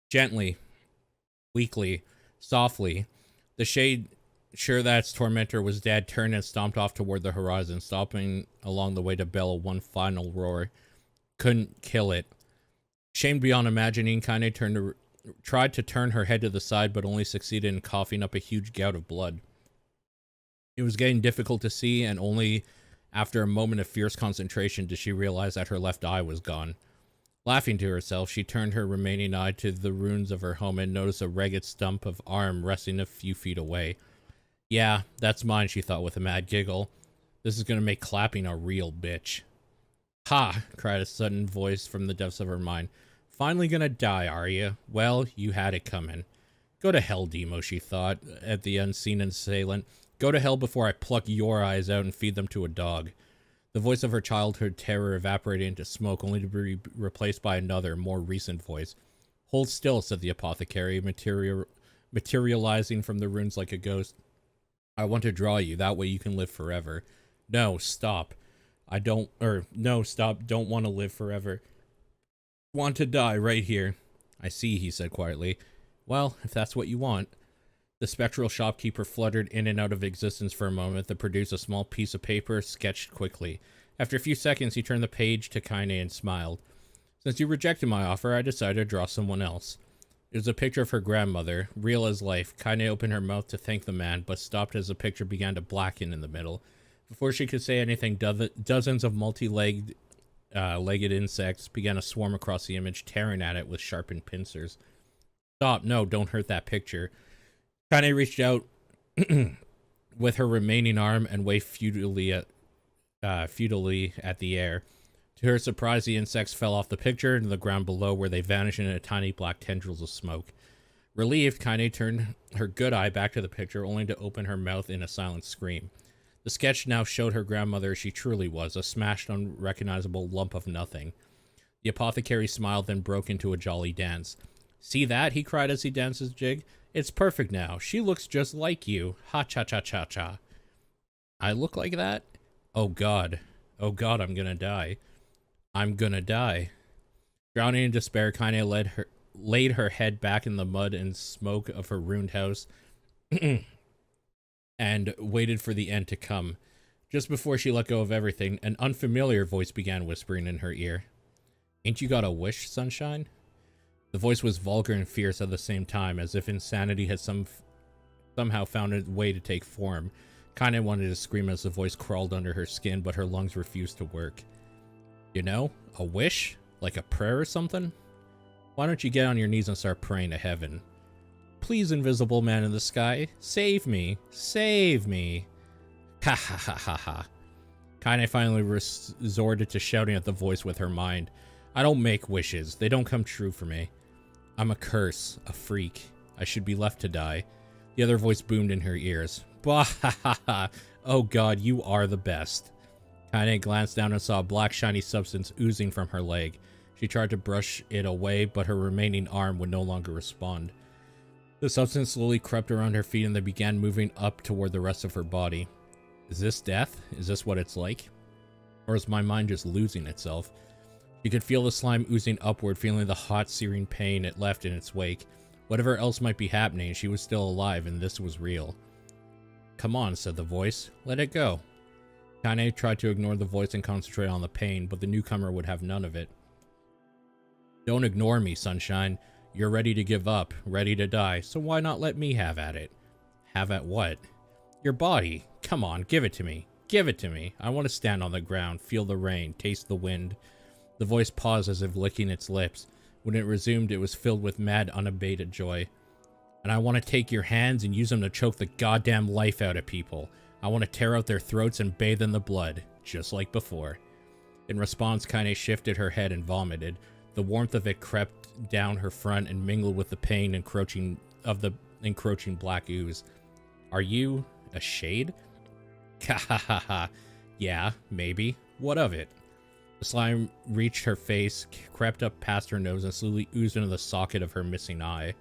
Gently, weakly, softly, the shade, sure that its tormentor was dead, turned and stomped off toward the horizon, stopping along the way to bellow one final roar. Couldn't kill it. Shamed beyond imagining, Kaine tried to turn her head to the side, but only succeeded in coughing up a huge gout of blood. It was getting difficult to see, and only after a moment of fierce concentration did she realize that her left eye was gone. Laughing to herself, she turned her remaining eye to the ruins of her home and noticed a ragged stump of arm resting a few feet away. Yeah, that's mine, she thought with a mad giggle. This is gonna make clapping a real bitch. Ha! Cried a sudden voice from the depths of her mind. Finally gonna die, are you? Well, you had it coming. Go to hell, Demo, she thought, at the unseen assailant. Go to hell before I pluck your eyes out and feed them to a dog. The voice of her childhood terror evaporated into smoke, only to be replaced by another, more recent voice. Hold still, said the apothecary, materializing from the ruins like a ghost. I want to draw you, that way you can live forever. No, stop. Don't want to live forever. Want to die right here. I see, he said quietly. Well, if that's what you want. The spectral shopkeeper fluttered in and out of existence for a moment, then produced a small piece of paper, sketched quickly. After a few seconds, he turned the page to Kaine and smiled. Since you rejected my offer, I decided to draw someone else. It was a picture of her grandmother, real as life. Kaine opened her mouth to thank the man, but stopped as the picture began to blacken in the middle. Before she could say anything, dozens of multi-legged insects began to swarm across the image, tearing at it with sharpened pincers. Stop, no, don't hurt that picture. Kaine reached out with her remaining arm and waved futilely at the air. To her surprise, the insects fell off the picture into the ground below, where they vanished in tiny black tendrils of smoke. Relieved, Kaine turned her good eye back to the picture, only to open her mouth in a silent scream. The sketch now showed her grandmother as she truly was, a smashed, unrecognizable lump of nothing. The apothecary smiled, then broke into a jolly dance. See that? He cried as he danced his jig. It's perfect now. She looks just like you. Ha-cha-cha-cha-cha. I look like that? Oh God. Oh God, I'm gonna die. I'm gonna die. Drowning in despair, Kaine laid her head back in the mud and smoke of her ruined house and waited for the end to come. Just before she let go of everything, an unfamiliar voice began whispering in her ear. Ain't you got a wish, Sunshine? The voice was vulgar and fierce at the same time, as if insanity had somehow found a way to take form. Kinda wanted to scream as the voice crawled under her skin, but her lungs refused to work. You know, a wish? Like a prayer or something? Why don't you get on your knees and start praying to heaven? Please, invisible man in the sky, save me! Save me! Ha ha ha ha ha. Kaine finally resorted to shouting at the voice with her mind. I don't make wishes. They don't come true for me. I'm a curse, a freak. I should be left to die. The other voice boomed in her ears. Bah ha ha ha. Oh god, you are the best. Kaine glanced down and saw a black shiny substance oozing from her leg. She tried to brush it away, but her remaining arm would no longer respond. The substance slowly crept around her feet and then began moving up toward the rest of her body. Is this death? Is this what it's like? Or is my mind just losing itself? She could feel the slime oozing upward, feeling the hot, searing pain it left in its wake. Whatever else might be happening, she was still alive, and this was real. Come on, said the voice. Let it go. Kaine tried to ignore the voice and concentrate on the pain, but the newcomer would have none of it. Don't ignore me, Sunshine. You're ready to give up, ready to die, so why not let me have at it? Have at what? Your body. Come on, give it to me. Give it to me. I want to stand on the ground, feel the rain, taste the wind. The voice paused as if licking its lips. When it resumed, it was filled with mad, unabated joy. And I want to take your hands and use them to choke the goddamn life out of people. I want to tear out their throats and bathe in the blood, just like before. In response, Kaine shifted her head and vomited. The warmth of it crept down her front and mingled with the pain of the encroaching black ooze. Are you a shade? Ha ha ha ha. Yeah, maybe. What of it? The slime reached her face, crept up past her nose, and slowly oozed into the socket of her missing eye.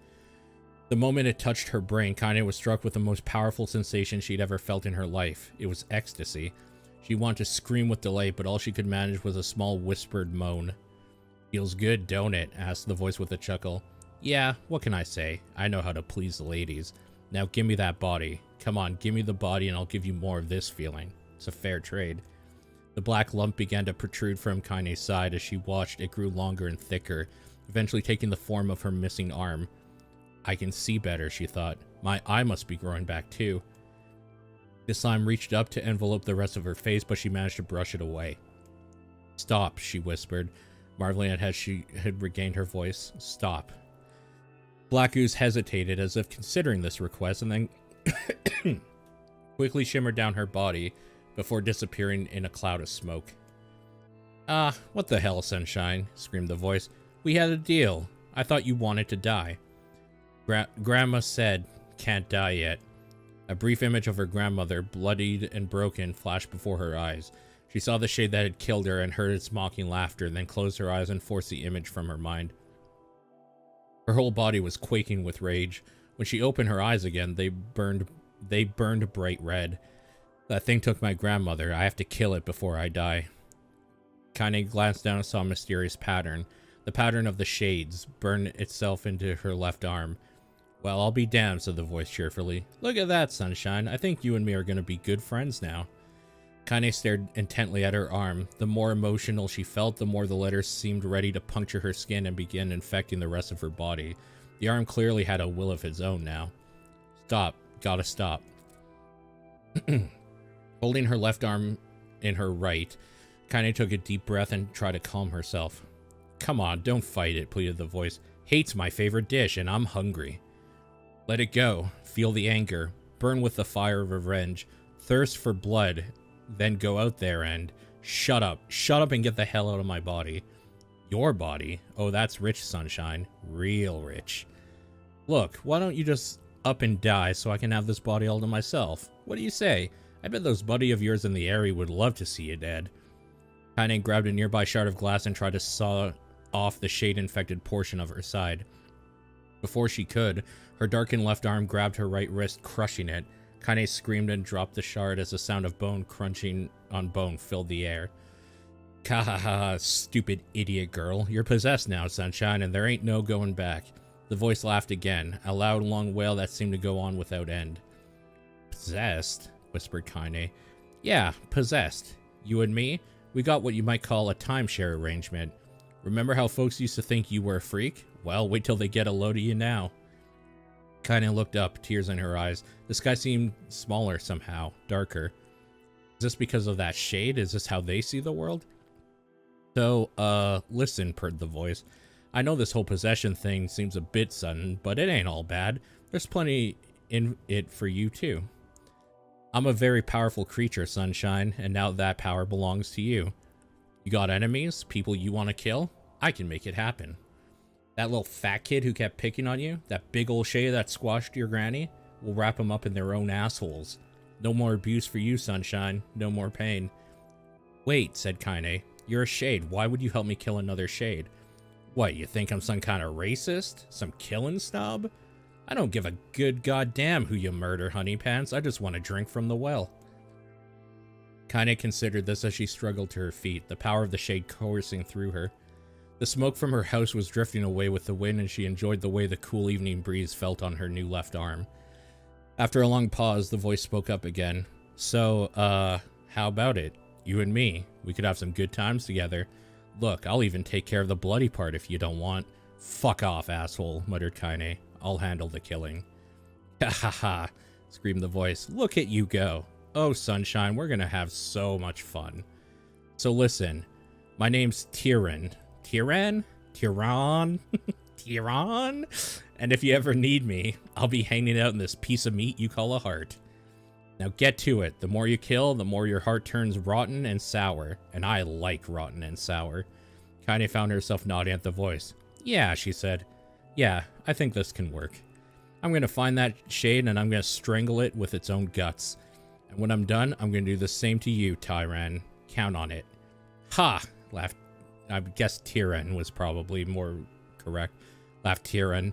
The moment it touched her brain, Kaine was struck with the most powerful sensation she'd ever felt in her life. It was ecstasy. She wanted to scream with delight, but all she could manage was a small whispered moan. Feels good, don't it? Asked the voice with a chuckle. Yeah, what can I say? I know how to please the ladies. Now give me that body. Come on, give me the body and I'll give you more of this feeling. It's a fair trade. The black lump began to protrude from Kaine's side. As she watched, it grew longer and thicker, eventually taking the form of her missing arm. I can see better, she thought. My eye must be growing back too. The slime reached up to envelope the rest of her face, but she managed to brush it away. Stop, she whispered, marveling at how she had regained her voice. Stop. Black Ooze hesitated as if considering this request, and then quickly shimmered down her body before disappearing in a cloud of smoke. Ah, what the hell, Sunshine, screamed the voice. We had a deal. I thought you wanted to die. Grandma said, can't die yet. A brief image of her grandmother, bloodied and broken, flashed before her eyes. She saw the shade that had killed her and heard its mocking laughter, then closed her eyes and forced the image from her mind. Her whole body was quaking with rage. When she opened her eyes again, they burned bright red. That thing took my grandmother. I have to kill it before I die. Kaine glanced down and saw a mysterious pattern. The pattern of the shades burned itself into her left arm. Well, I'll be damned, said the voice cheerfully. Look at that, Sunshine. I think you and me are going to be good friends now. Kaine stared intently at her arm. The more emotional she felt, the more the letters seemed ready to puncture her skin and begin infecting the rest of her body. The arm clearly had a will of its own now. Stop. Gotta stop. Holding her left arm in her right, Kaine took a deep breath and tried to calm herself. Come on, don't fight it, pleaded the voice. Hate's my favorite dish, and I'm hungry. Let it go. Feel the anger. Burn with the fire of revenge. Thirst for blood. Then go out there and... Shut up. Shut up and get the hell out of my body. Your body? Oh, that's rich, Sunshine. Real rich. Look, why don't you just up and die so I can have this body all to myself? What do you say? I bet those buddy of yours in the area would love to see you dead. Kaine grabbed a nearby shard of glass and tried to saw off the shade-infected portion of her side. Before she could, her darkened left arm grabbed her right wrist, crushing it. Kaine screamed and dropped the shard as the sound of bone crunching on bone filled the air. Kahaha, stupid idiot girl. You're possessed now, Sunshine, and there ain't no going back. The voice laughed again, a loud, long wail that seemed to go on without end. Possessed? Whispered Kaine. Yeah, possessed. You and me, we got what you might call a timeshare arrangement. Remember how folks used to think you were a freak? Well, wait till they get a load of you now. Kinda looked up, tears in her eyes. The sky seemed smaller somehow, darker. Is this because of that shade? Is this how they see the world? So, listen, purred the voice. I know this whole possession thing seems a bit sudden, but it ain't all bad. There's plenty in it for you, too. I'm a very powerful creature, Sunshine, and now that power belongs to you. You got enemies? People you want to kill? I can make it happen. That little fat kid who kept picking on you? That big old shade that squashed your granny? We'll wrap them up in their own assholes. No more abuse for you, Sunshine. No more pain. Wait, said Kaine. You're a shade. Why would you help me kill another shade? What, you think I'm some kind of racist? Some killing snob? I don't give a good goddamn who you murder, honey pants. I just want to drink from the well. Kaine considered this as she struggled to her feet, the power of the shade coursing through her. The smoke from her house was drifting away with the wind, and she enjoyed the way the cool evening breeze felt on her new left arm. After a long pause, the voice spoke up again. So, how about it? You and me. We could have some good times together. Look, I'll even take care of the bloody part if you don't want. Fuck off, asshole, muttered Kaine. I'll handle the killing. Ha ha ha, screamed the voice. Look at you go. Oh, Sunshine, we're gonna have so much fun. So listen, my name's Tyran. Tyran? Tyran? Tyran? And if you ever need me, I'll be hanging out in this piece of meat you call a heart. Now get to it. The more you kill, the more your heart turns rotten and sour. And I like rotten and sour. Kaine found herself nodding at the voice. Yeah, she said. Yeah, I think this can work. I'm going to find that shade and I'm going to strangle it with its own guts. And when I'm done, I'm going to do the same to you, Tyran. Count on it. Ha! Laughed. I guess Tyran was probably more correct. Laughed Tyran.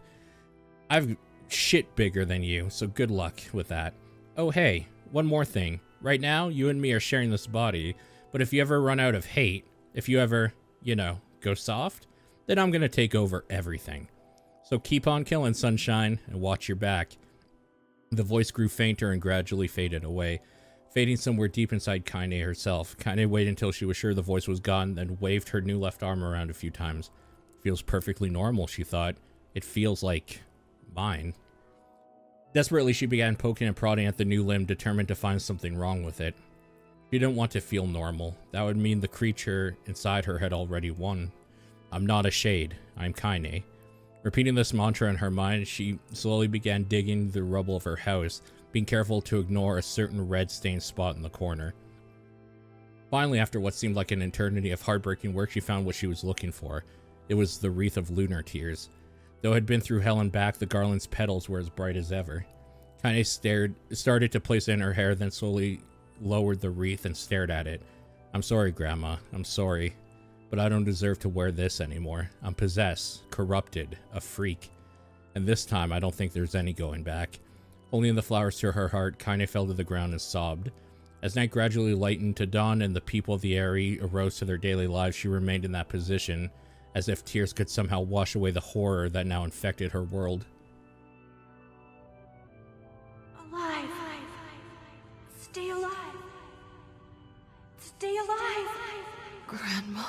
I've shit bigger than you, so good luck with that. Oh, hey, one more thing. Right now, you and me are sharing this body, but if you ever run out of hate, if you ever, you know, go soft, then I'm going to take over everything. So keep on killing, Sunshine, and watch your back. The voice grew fainter and gradually faded away, fading somewhere deep inside Kaine herself. Kaine waited until she was sure the voice was gone, then waved her new left arm around a few times. Feels perfectly normal, she thought. It feels like mine. Desperately, she began poking and prodding at the new limb, determined to find something wrong with it. She didn't want to feel normal. That would mean the creature inside her had already won. I'm not a shade. I'm Kaine. Repeating this mantra in her mind, she slowly began digging the rubble of her house, being careful to ignore a certain red-stained spot in the corner. Finally, after what seemed like an eternity of heartbreaking work, she found what she was looking for. It was the wreath of lunar tears. Though it had been through hell and back, the garland's petals were as bright as ever. Kaine started to place it in her hair, then slowly lowered the wreath and stared at it. I'm sorry, Grandma. I'm sorry. But I don't deserve to wear this anymore. I'm possessed, corrupted, a freak. And this time, I don't think there's any going back. Holding the flowers to her heart, Kaine fell to the ground and sobbed. As night gradually lightened to dawn and the people of the area arose to their daily lives, she remained in that position, as if tears could somehow wash away the horror that now infected her world. Alive. Stay alive. Stay alive. Grandma.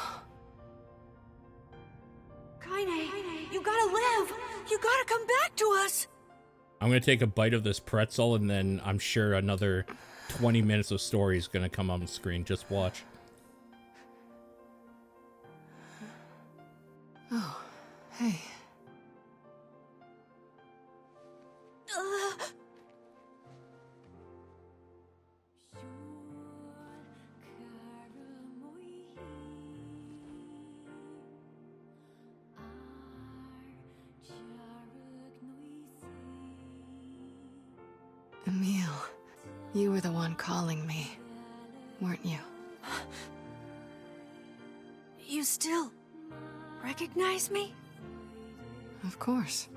Kaine, you gotta live. You gotta come back to us. I'm going to take a bite of this pretzel, and then I'm sure another 20 minutes of story is going to come on screen. Just watch. Oh, hey. Emil, you were the one calling me, weren't you? You still recognize me? Of course.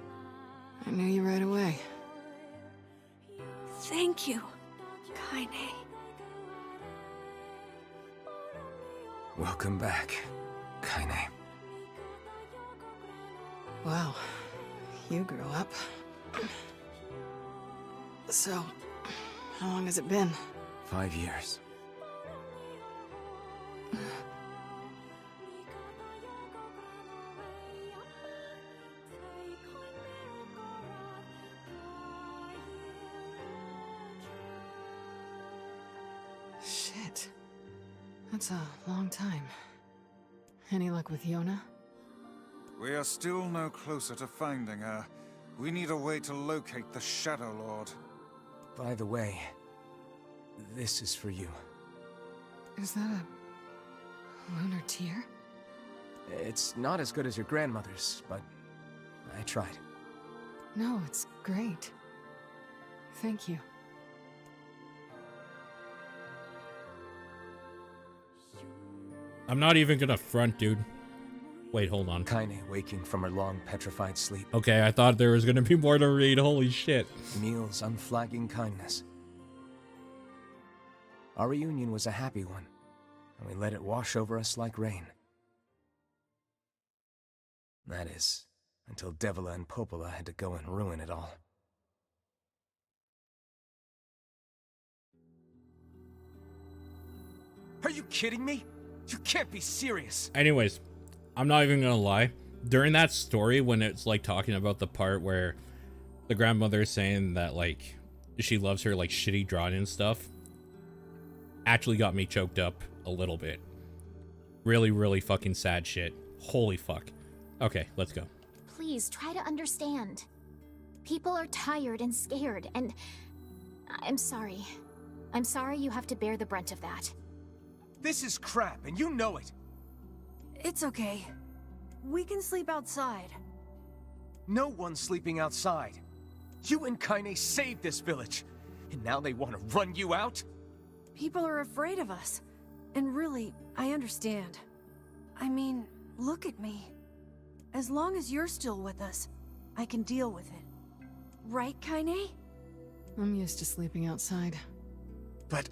I knew you right away. Thank you, Kaine. Welcome back, Kaine. Wow, you grew up. So, how long has it been? 5 years. Shit. That's a long time. Any luck with Yona? We are still no closer to finding her. We need a way to locate the Shadow Lord. By the way, this is for you. Is that a lunar tear? It's not as good as your grandmother's, but I tried. No, it's great. Thank you. I'm not even gonna front, dude. Wait, hold on. Kaine waking from her long petrified sleep. Okay, I thought there was gonna be more to read. Holy shit. Emil's unflagging kindness. Our reunion was a happy one, and we let it wash over us like rain. That is, until Devila and Popola had to go and ruin it all. Are you kidding me? You can't be serious. Anyways, I'm not even gonna lie. During that story, when it's like talking about the part where the grandmother is saying that like she loves her like shitty drawing and stuff, actually got me choked up a little bit. Really, really fucking sad shit. Holy fuck. Okay, let's go. Please try to understand. People are tired and scared, and I'm sorry. I'm sorry you have to bear the brunt of that. This is crap, and you know it. It's okay. We can sleep outside. No one's sleeping outside. You and Kaine saved this village, and now they want to run you out? People are afraid of us. And really, I understand. I mean, look at me. As long as you're still with us, I can deal with it. Right, Kaine? I'm used to sleeping outside. But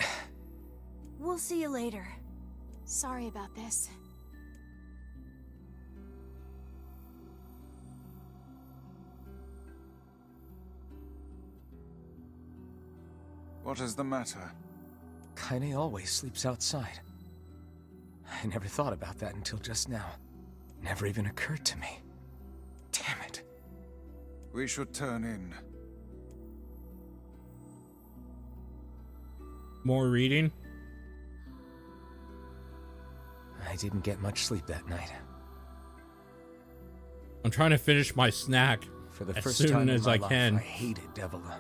We'll see you later. Sorry about this. What is the matter? Kaine always sleeps outside. I never thought about that until just now. Never even occurred to me. Damn it. We should turn in. More reading? I didn't get much sleep that night. I'm trying to finish my snack For the as first soon time in as my I life, can. I hated Devila.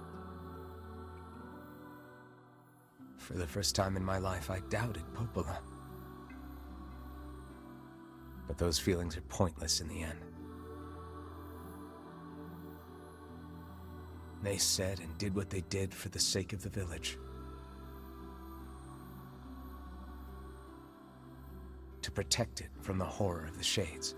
For the first time in my life, I doubted Popola. But those feelings are pointless in the end. They said and did what they did for the sake of the village. To protect it from the horror of the Shades.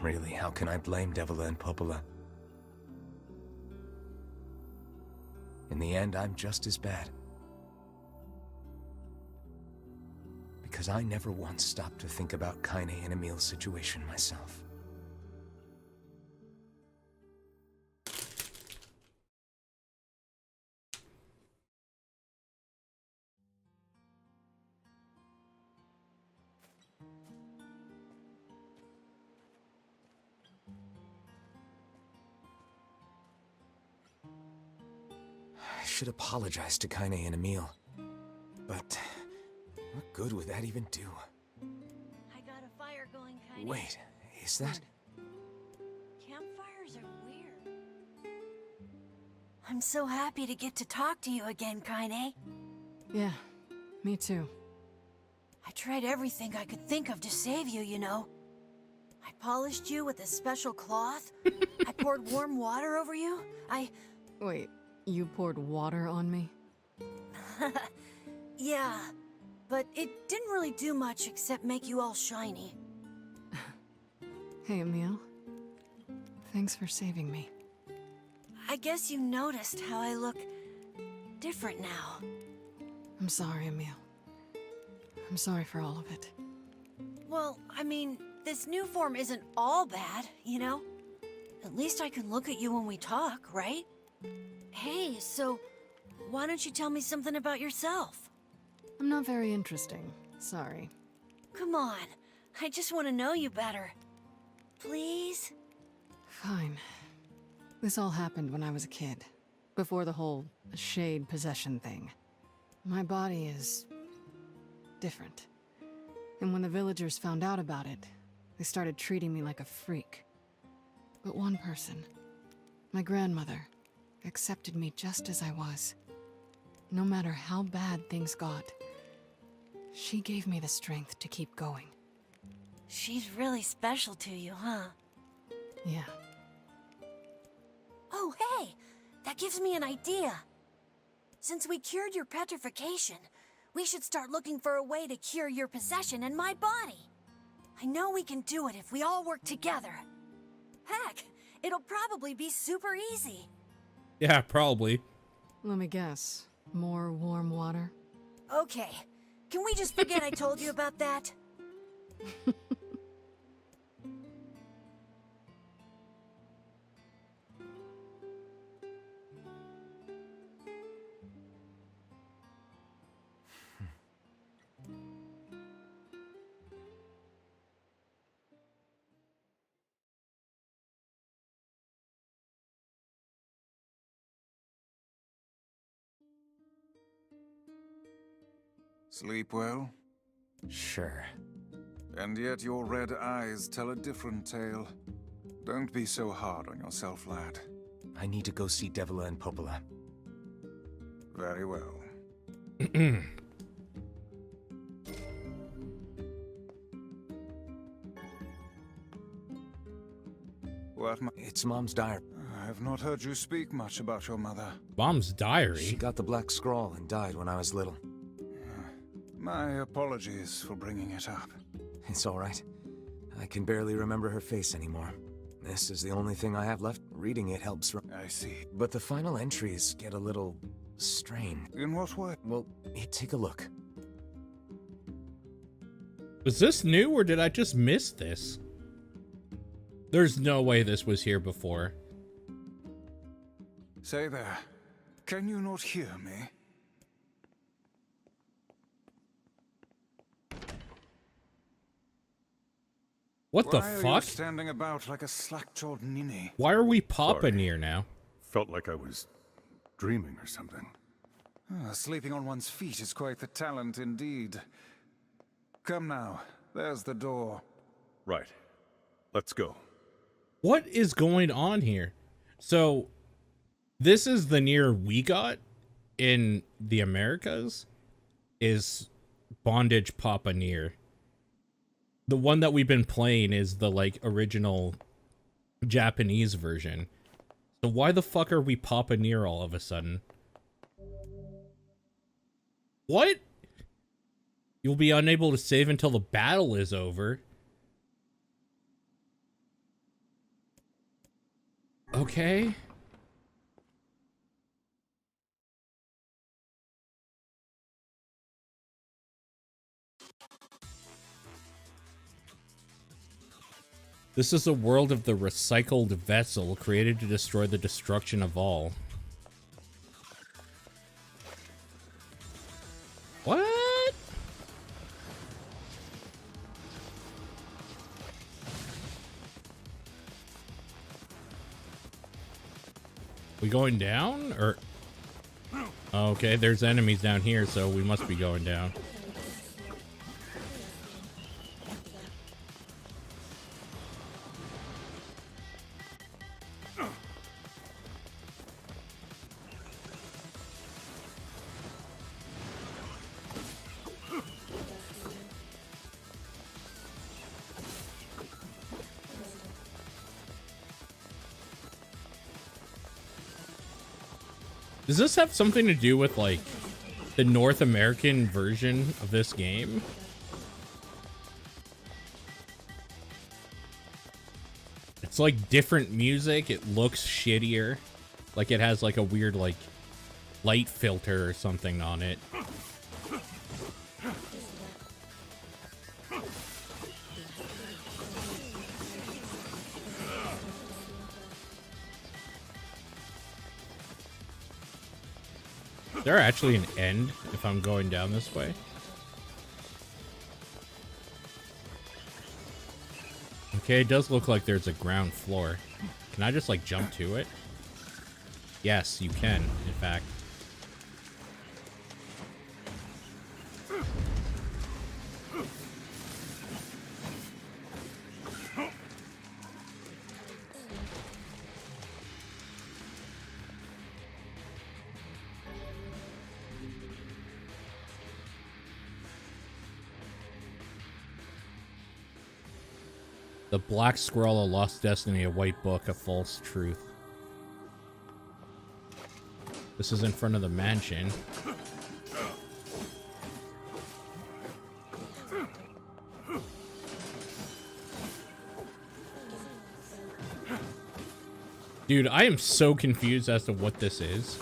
Really, how can I blame Devila and Popola? In the end, I'm just as bad. Because I never once stopped to think about Kaine and Emil's situation myself. I should apologize to Kaine and Emil. But what good would that even do? I got a fire going, Kaine. Wait, is that... Campfires are weird. I'm so happy to get to talk to you again, Kaine. Yeah, me too. I tried everything I could think of to save you, you know. I polished you with a special cloth. I poured warm water over you. Wait, you poured water on me? Yeah, but it didn't really do much except make you all shiny. Hey, Emil. Thanks for saving me. I guess you noticed how I look different now. I'm sorry, Emil. I'm sorry for all of it. Well, I mean, this new form isn't all bad, you know? At least I can look at you when we talk, right? Hey, so why don't you tell me something about yourself? I'm not very interesting. Sorry. Come on, I just want to know you better. Please? Fine. This all happened when I was a kid, before the whole shade possession thing. My body is different. And when the villagers found out about it, they started treating me like a freak. But one person, my grandmother, accepted me just as I was. No matter how bad things got, she gave me the strength to keep going. She's really special to you, huh? Yeah. Oh, hey! That gives me an idea. Since we cured your petrification, we should start looking for a way to cure your possession and my body. I know we can do it if we all work together. Heck, it'll probably be super easy. Yeah, probably. Let me guess. More warm water? Okay, can we just forget I told you about that? Sleep well? Sure. And yet your red eyes tell a different tale. Don't be so hard on yourself, lad. I need to go see Devila and Popola. Very well. It's Mom's diary. I've not heard you speak much about your mother. Mom's diary? She got the black scrawl and died when I was little. My apologies for bringing it up. It's all right. I can barely remember her face anymore. This is the only thing I have left. Reading it helps. I see. But the final entries get a little strained. In what way? Well, take a look. Was this new or did I just miss this? There's no way this was here before. Say there. Can you not hear me? What the Why are you fuck? standing about like a slack-jawed ninny? Why are we popping here now? Felt like I was dreaming or something. Sleeping on one's feet is quite the talent indeed. Come now, there's the door. Right. Let's go. What is going on here? So, this is the NieR we got in the Americas, is Bondage Papa NieR. The one that we've been playing is the, like, original Japanese version. So why the fuck are we Papa NieR all of a sudden? What? You'll be unable to save until the battle is over. Okay. This is a world of the recycled vessel created to destroy the destruction of all. What? We going down or? Okay, there's enemies down here, so we must be going down. Does this have something to do with, like, the North American version of this game? It's, like, different music. It looks shittier. Like, it has, like, a weird, like, light filter or something on it. Is there actually an end if I'm going down this way? Okay, it does look like there's a ground floor. Can I just, like, jump to it? Yes, you can, in fact. The Black Scroll, a Lost Destiny, a White Book, a False Truth. This is in front of the mansion. Dude, I am so confused as to what this is.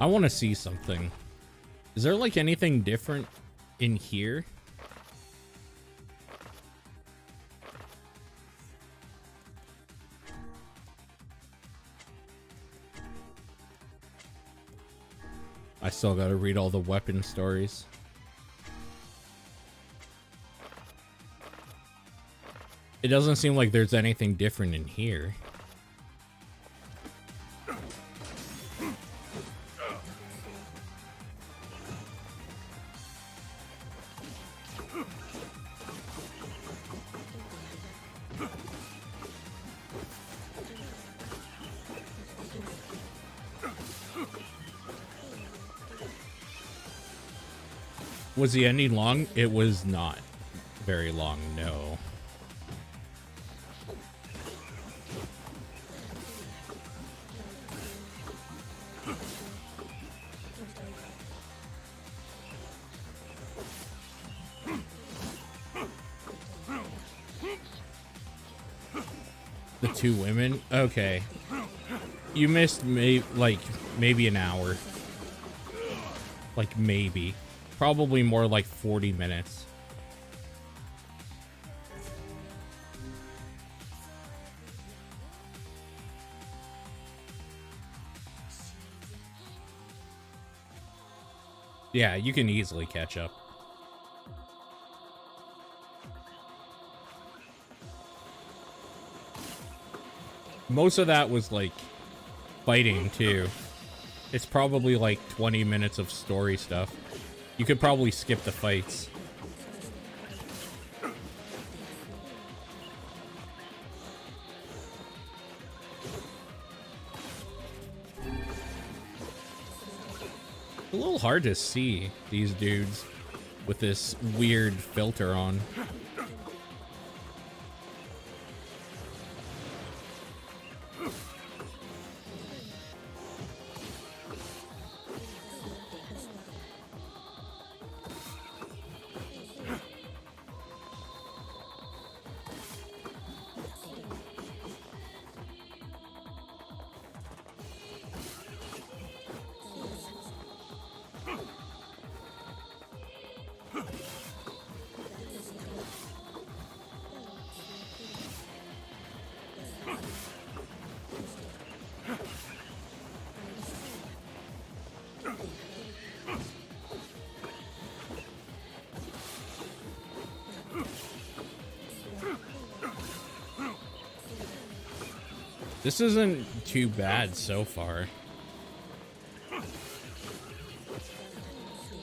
I want to see something. Is there like anything different in here? I still gotta read all the weapon stories. It doesn't seem like there's anything different in here. Was the ending long? It was not very long, no. The two women? Okay. You missed maybe an hour. Like maybe. Probably more like 40 minutes. Yeah, you can easily catch up. Most of that was like fighting too. It's probably like 20 minutes of story stuff. You could probably skip the fights. It's a little hard to see these dudes with this weird filter on. This isn't too bad so far.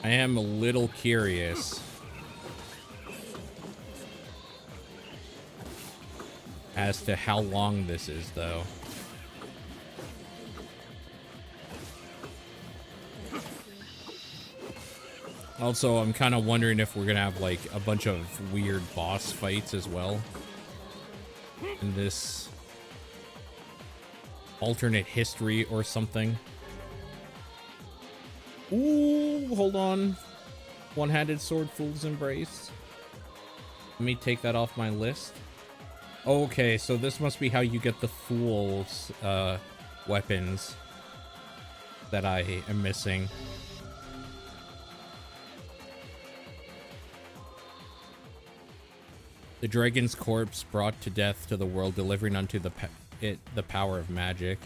I am a little curious as to how long this is, though. Also, I'm kind of wondering if we're gonna have like a bunch of weird boss fights as well in this alternate history or something. Ooh, hold on. One-handed sword, fool's embrace. Let me take that off my list. Okay, so this must be how you get the fool's weapons that I am missing. The dragon's corpse brought to death to the world, delivering unto the power of magic.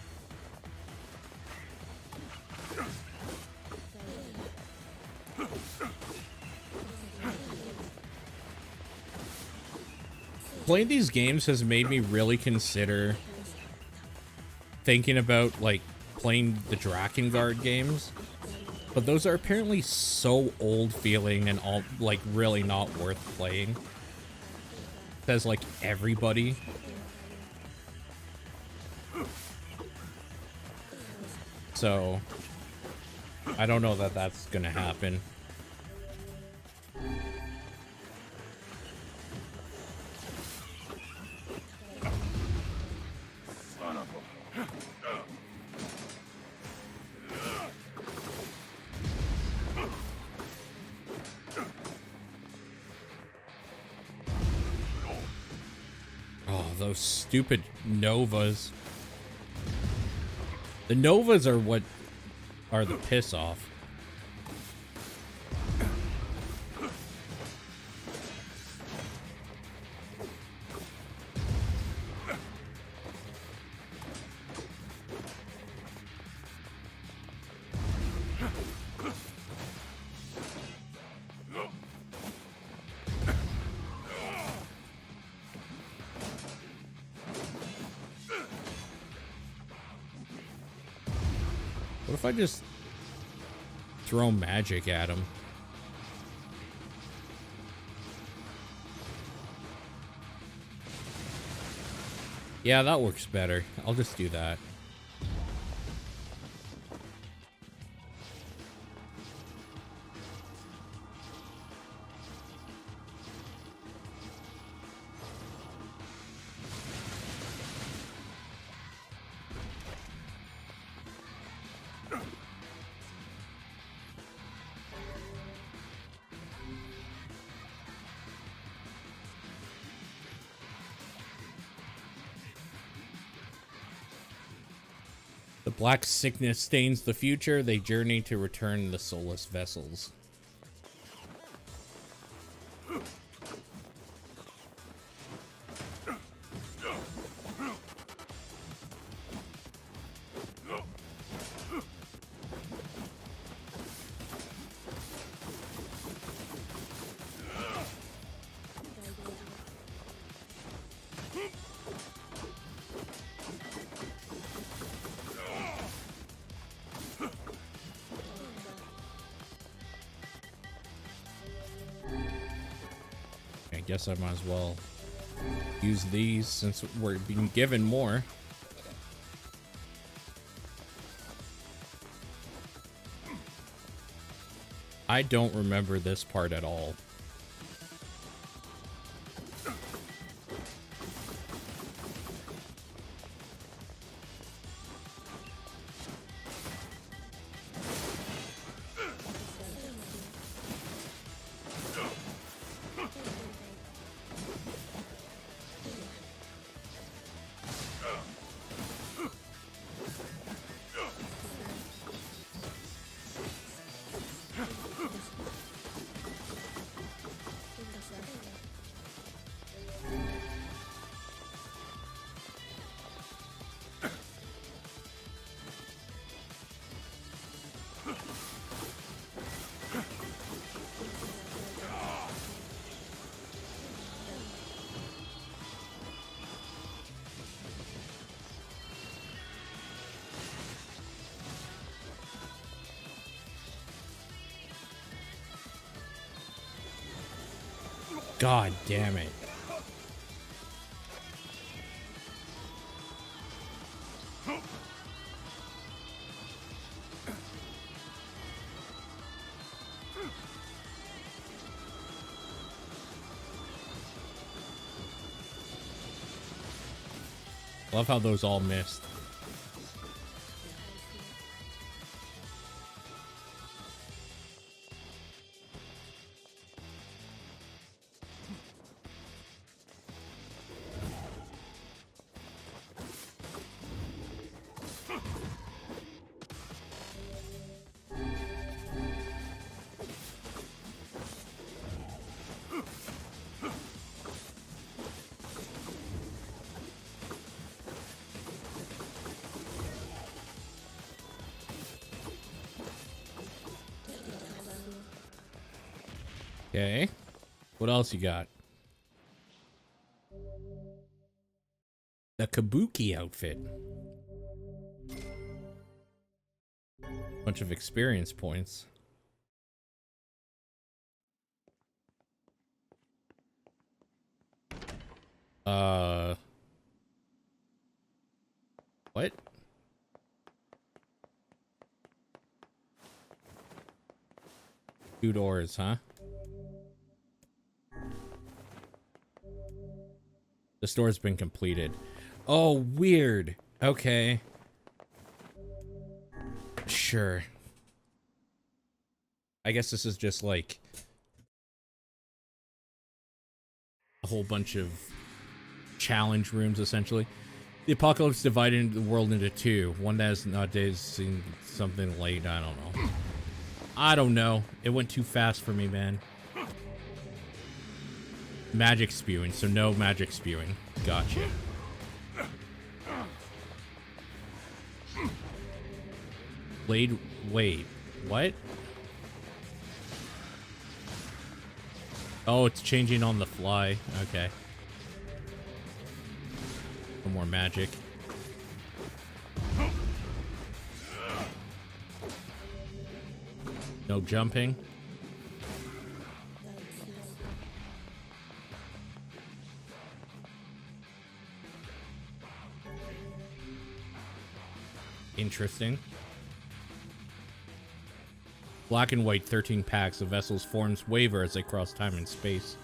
Playing these games has made me really consider thinking about like playing the Drakengard games, but those are apparently so old feeling and all like really not worth playing. Says like everybody. So I don't know that that's gonna happen. Those stupid Novas. The Novas are what are the piss off. What if I just throw magic at him? Yeah, that works better. I'll just do that. The black sickness stains the future. They journey to return the soulless vessels. I guess I might as well use these since we're being given more. I don't remember this part at all. God damn it. Love how those all missed. Okay. What else you got? The Kabuki outfit. Bunch of experience points. What? Two doors, huh? The store's been completed. Oh, weird. Okay. Sure. I guess this is just like a whole bunch of challenge rooms, essentially. The apocalypse divided the world into two. One that has nowadays seen something late. I don't know. I don't know. It went too fast for me, man. Magic spewing, so no magic spewing. Gotcha. Blade, wait, what? Oh, it's changing on the fly. Okay. No more magic. No jumping. Interesting. Black and white 13 packs of vessels forms waver as they cross time and space.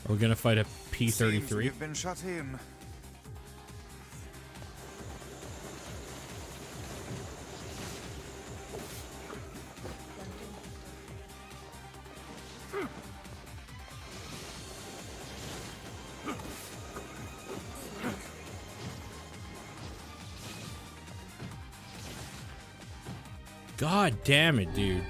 Are we gonna fight a P-33? You've been shut in. God damn it, dude.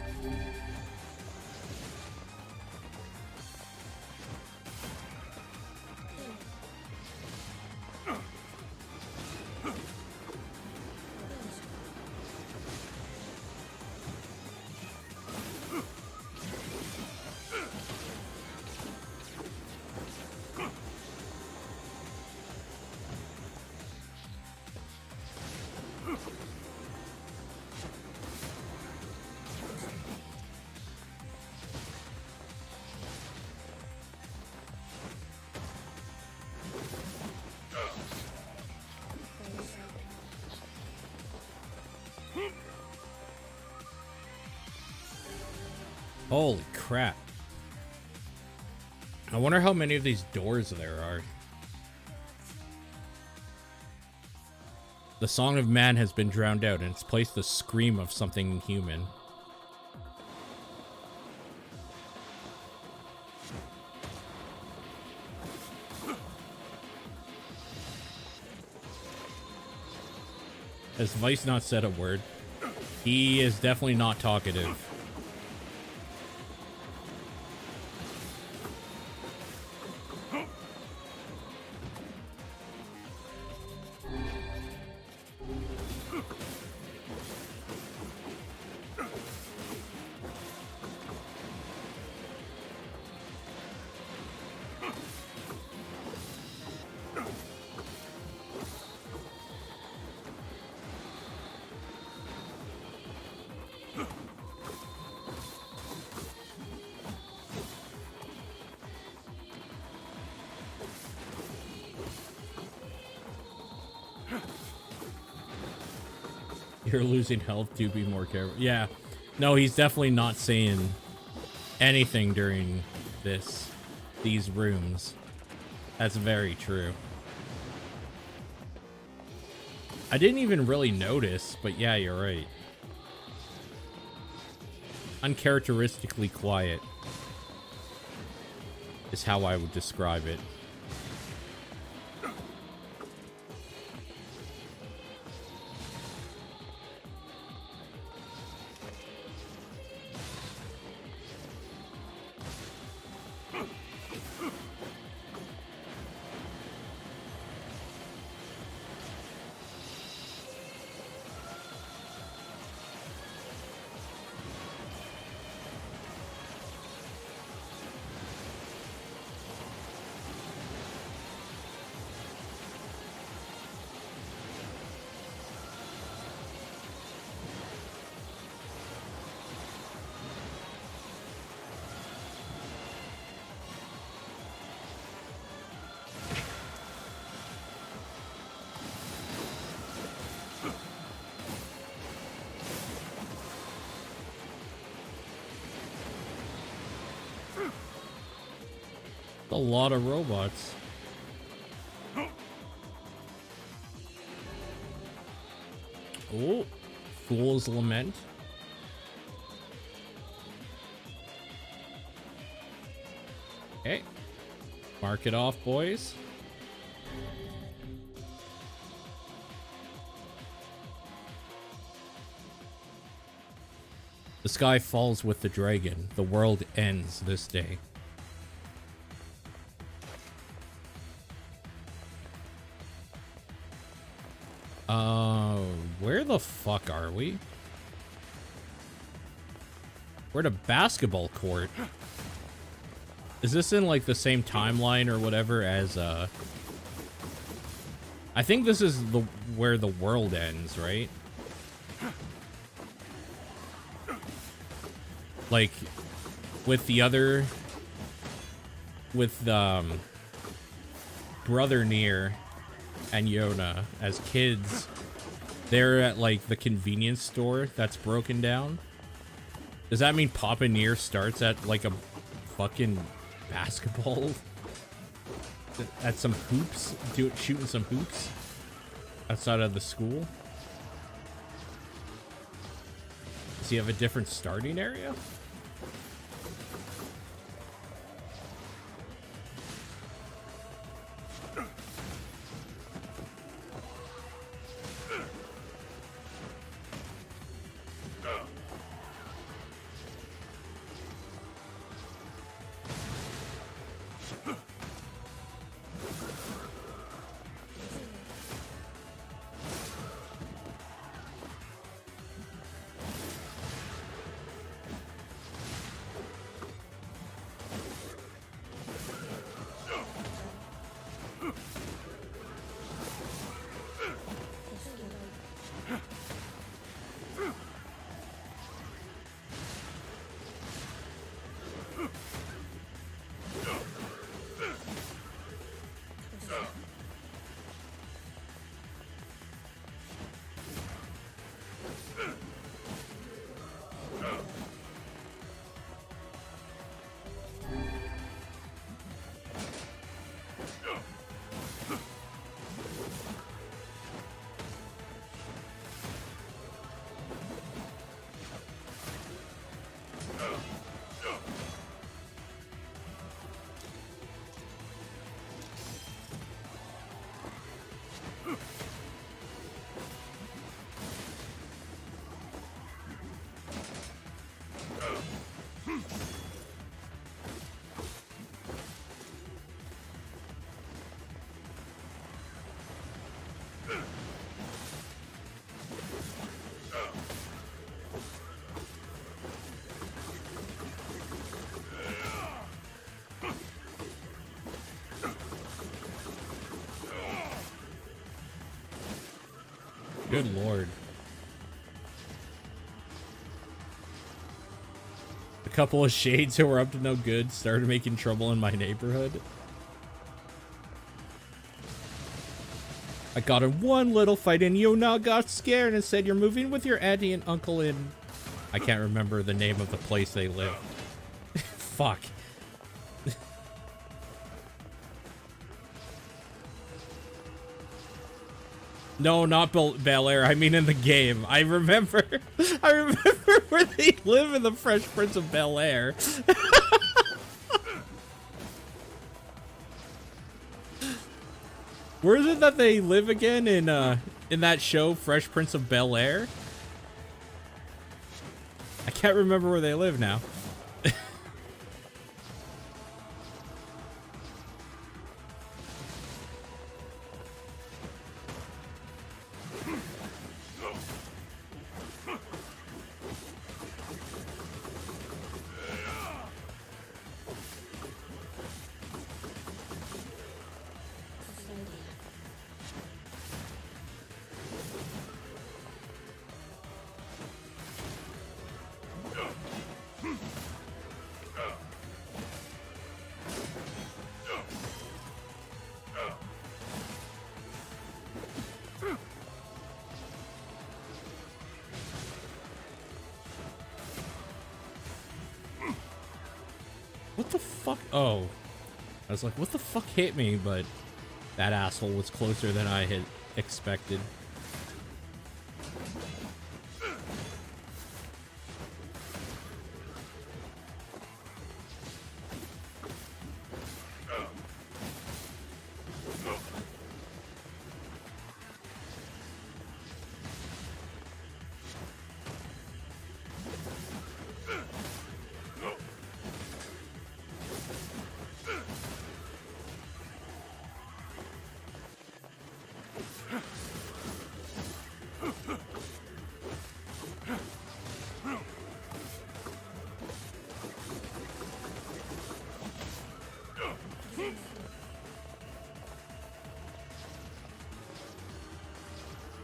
Holy crap. I wonder how many of these doors there are. The song of man has been drowned out, and its place the scream of something human. Has Vice not said a word? He is definitely not talkative. You're losing health, do be more careful. Yeah. No, he's definitely not saying anything during these rooms. That's very true. I didn't even really notice, but yeah, you're right. Uncharacteristically quiet is how I would describe it. A lot of robots. Oh, Fool's Lament. Okay. Mark it off, boys. The sky falls with the dragon. The world ends this day. Where the fuck are we? We're at a basketball court. Is this in like the same timeline or whatever as I think this is where the world ends, right? Like with the other brother NieR and Yona as kids, they're at like the convenience store that's broken down. Does that mean Papa NieR starts at like a fucking basketball at some hoops, shooting some hoops outside of the school? Does he have a different starting area? Good lord. A couple of shades who were up to no good started making trouble in my neighborhood. I got in one little fight and you now got scared and said you're moving with your auntie and uncle in... I can't remember the name of the place they live. Fuck. No, not Bel Air. I mean in the game. I remember where they live in the Fresh Prince of Bel Air. Where is it that they live again in that show, Fresh Prince of Bel Air? I can't remember where they live now. What the fuck? Oh. I was like, what the fuck hit me? But that asshole was closer than I had expected.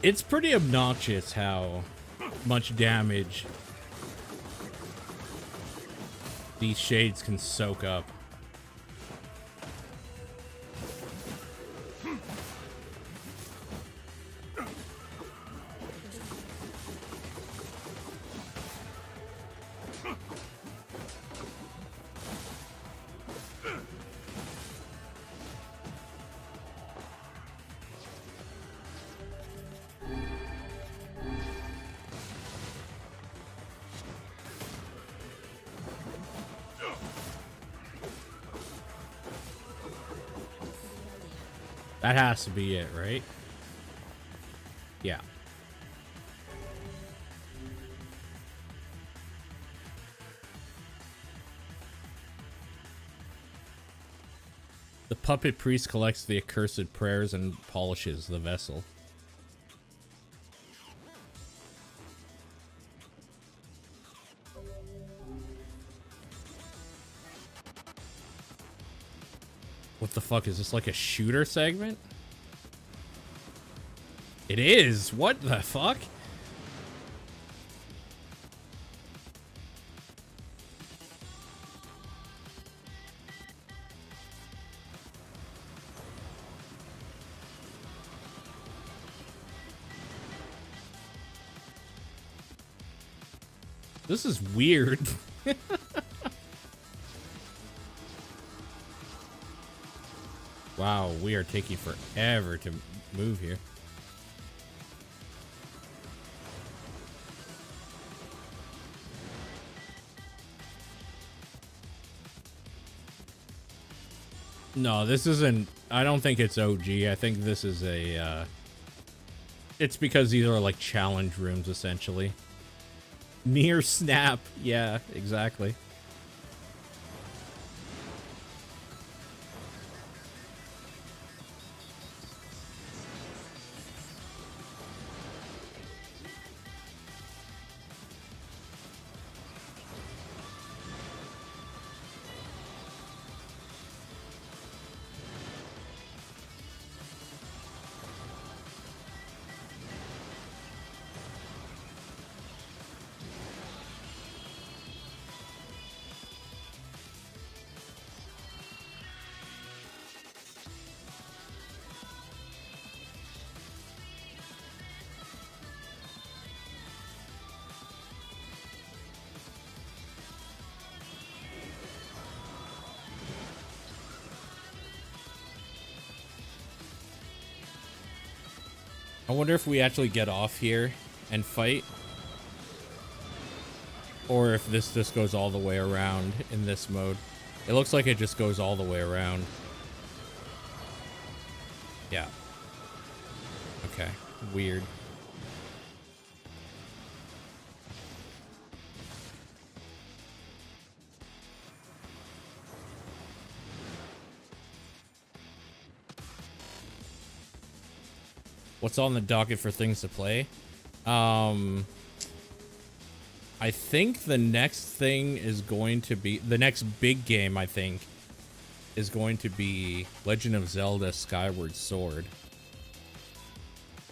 It's pretty obnoxious how much damage these shades can soak up. That has to be it, right? Yeah. The puppet priest collects the accursed prayers and polishes the vessel. What the fuck, is this like a shooter segment? It is! What the fuck? This is weird. Wow, we are taking forever to move here. No, this isn't. I don't think it's OG. I think this is a. It's because these are like challenge rooms essentially. NieR Snap. Yeah, exactly. I wonder if we actually get off here and fight. Or if this just goes all the way around in this mode. It looks like it just goes all the way around. Yeah. Okay. Weird. What's on the docket for things to play? I think the next thing is going to be the next big game, I think, is going to be Legend of Zelda Skyward Sword.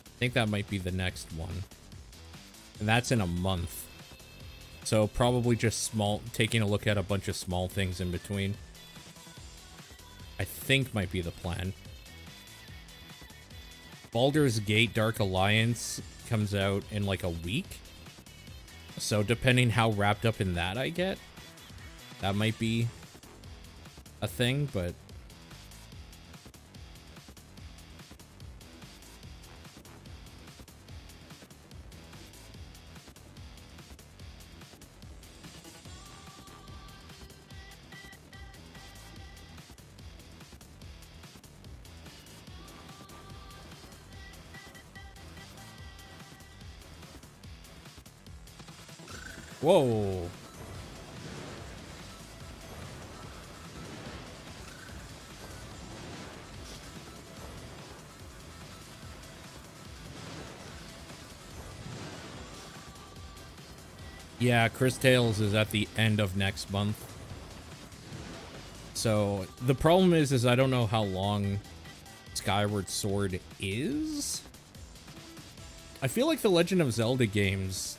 I think that might be the next one. And that's in a month. So probably just taking a look at a bunch of small things in between. I think might be the plan. Baldur's Gate Dark Alliance comes out in like a week. So depending how wrapped up in that I get, that might be a thing, but whoa. Yeah, Chris Tales is at the end of next month. So the problem is I don't know how long Skyward Sword is. I feel like the Legend of Zelda games,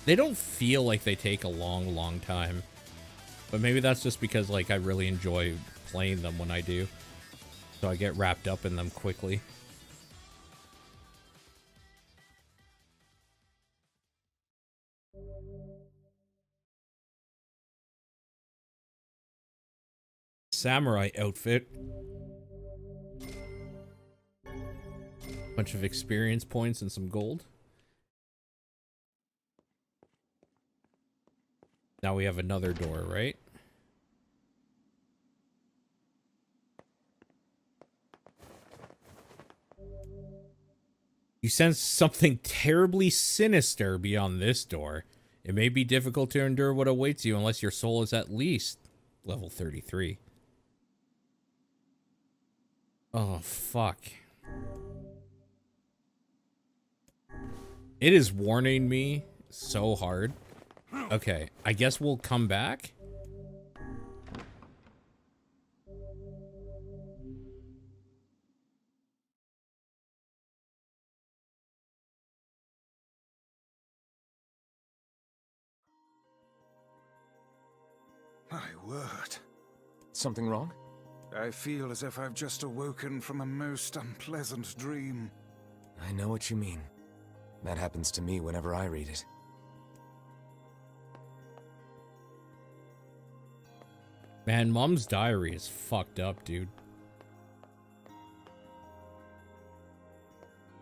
they don't feel like they take a long time. But maybe that's just because like I really enjoy playing them when I do. So I get wrapped up in them quickly. Samurai outfit. Bunch of experience points and some gold. Now we have another door, right? You sense something terribly sinister beyond this door. It may be difficult to endure what awaits you unless your soul is at least level 33. Oh, fuck. It is warning me so hard. Okay, I guess we'll come back. My word. Something wrong? I feel as if I've just awoken from a most unpleasant dream. I know what you mean. That happens to me whenever I read it. Man, Mom's diary is fucked up, dude.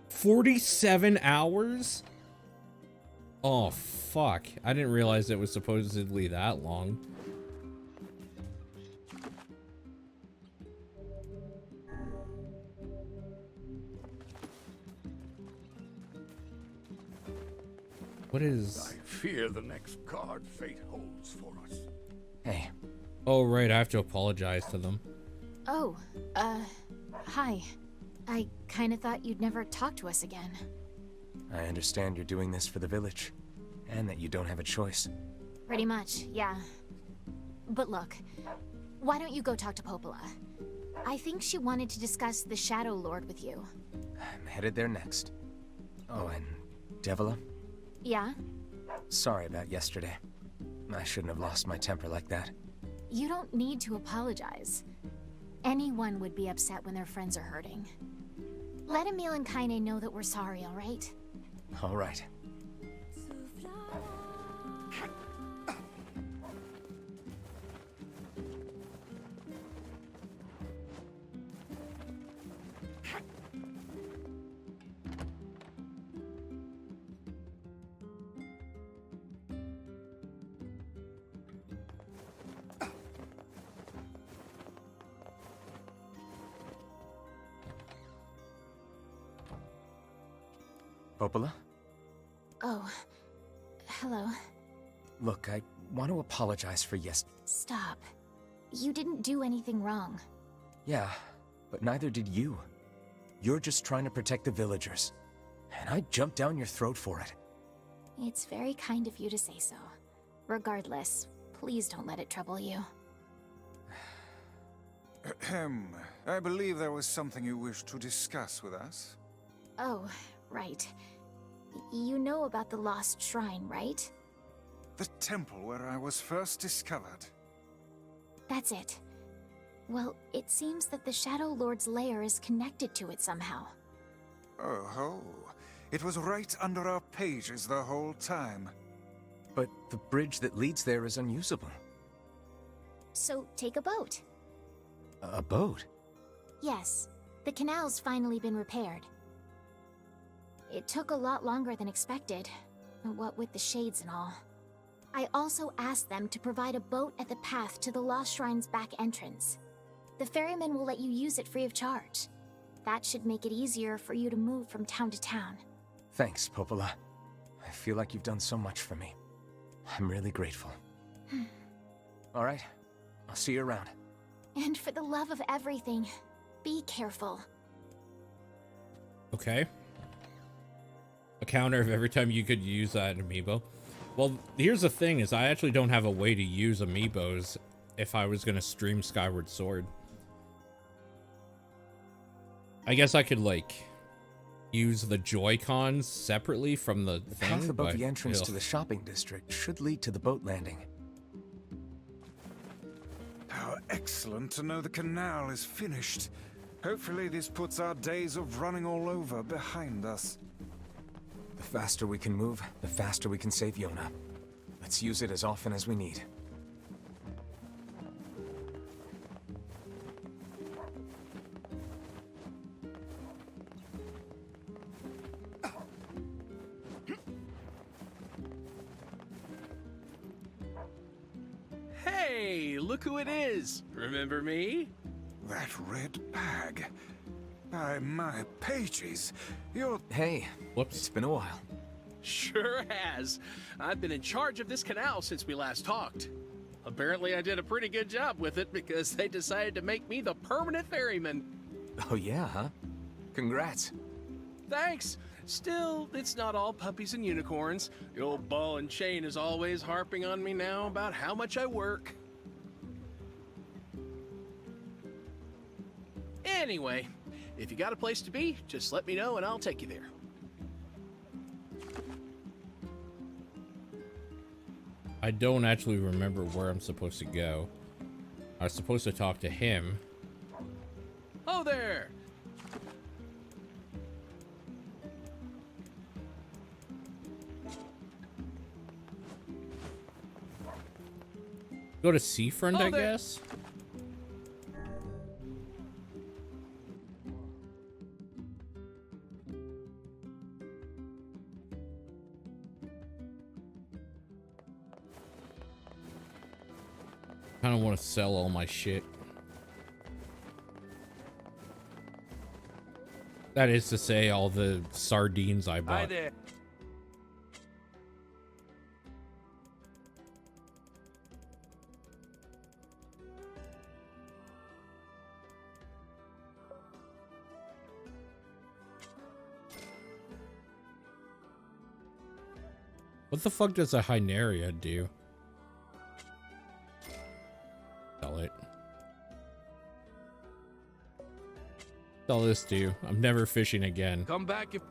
47 hours? Oh, fuck. I didn't realize it was supposedly that long. What is... I fear the next card fate holds for us. Hey. Oh, right. I have to apologize to them. Oh, hi. I kinda thought you'd never talk to us again. I understand you're doing this for the village, and that you don't have a choice. Pretty much, yeah. But look, why don't you go talk to Popola? I think she wanted to discuss the Shadow Lord with you. I'm headed there next. Oh, and Devila? Yeah? Sorry about yesterday. I shouldn't have lost my temper like that. You don't need to apologize. Anyone would be upset when their friends are hurting. Let Emil and Kaine know that we're sorry, alright? Alright. Popola? Oh, hello. Look, I want to apologize for Stop. You didn't do anything wrong. Yeah, but neither did you. You're just trying to protect the villagers. And I jumped down your throat for it. It's very kind of you to say so. Regardless, please don't let it trouble you. Ahem. I believe there was something you wished to discuss with us. Oh, right. You know about the lost shrine, right? The temple where I was first discovered. That's it. Well, it seems that the Shadow Lord's lair is connected to it somehow. Oh ho. It was right under our pages the whole time. But the bridge that leads there is unusable. So take a boat. A boat? Yes, the canal's finally been repaired. It took a lot longer than expected, what with the shades and all. I also asked them to provide a boat at the path to the Lost Shrine's back entrance. The ferryman will let you use it free of charge. That should make it easier for you to move from town to town. Thanks, Popola. I feel like you've done so much for me. I'm really grateful. All right, I'll see you around. And for the love of everything, be careful. Okay. A counter of every time you could use that amiibo. Well, here's the thing, is I actually don't have a way to use amiibos if I was going to stream Skyward Sword. I guess I could, like, use the Joy-Cons separately from the The thing, path above but, the entrance ugh. to the shopping district should lead to the boat landing. How excellent to know the canal is finished. Hopefully this puts our days of running all over behind us. The faster we can move, the faster we can save Yona. Let's use it as often as we need. Hey, look who it is. Remember me? That red bag. By my pages, you're... Hey, Whoops. it's been a while. Sure has. I've been in charge of this canal since we last talked. Apparently I did a pretty good job with it because they decided to make me the permanent ferryman. Oh yeah, huh? Congrats. Thanks. Still, it's not all puppies and unicorns. The old ball and chain is always harping on me now about how much I work. Anyway, if you got a place to be, just let me know and I'll take you there. I don't actually remember where I'm supposed to go. I was supposed to talk to him. Oh there! Go to Seafront, Oh, I there- guess? I don't want to sell all my shit. That is to say, all the sardines I Hi bought. there. What the fuck does a Hyneria do? Sell it. Sell this do. I'm never fishing again. Come back if...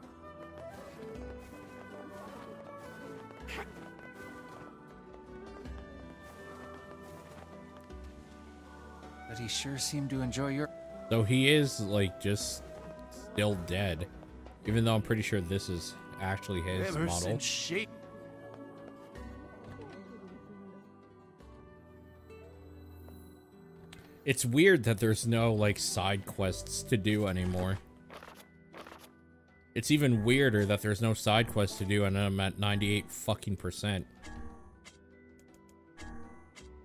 But he sure seemed to enjoy your... So he is, like, just still dead. Even though I'm pretty sure this is actually his Ever model. since she... It's weird that there's no, like, side quests to do anymore. It's even weirder that there's no side quests to do and I'm at 98 fucking %.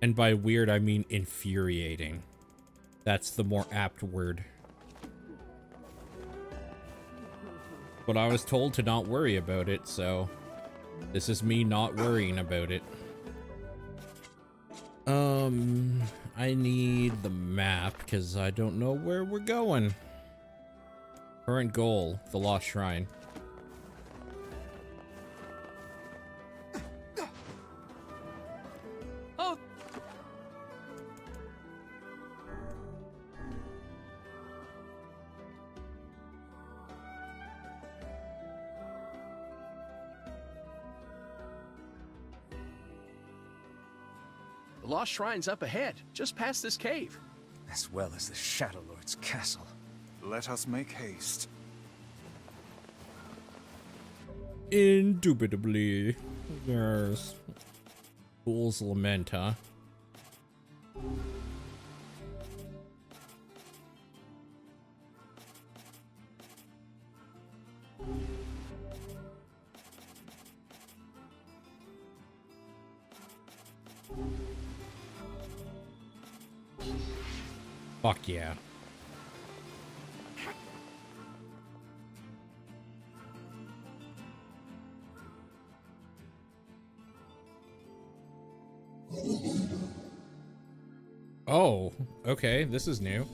And by weird, I mean infuriating. That's the more apt word. But I was told to not worry about it, so this is me not worrying about it. I need the map because I don't know where we're going. Current goal, the Lost Shrine. Oh, the Lost Shrine's up ahead, just past this cave. As well as the Shadow Lord's castle. Let us make haste. Indubitably. There's Fool's Lament, huh? Fuck yeah. Oh, okay, this is new.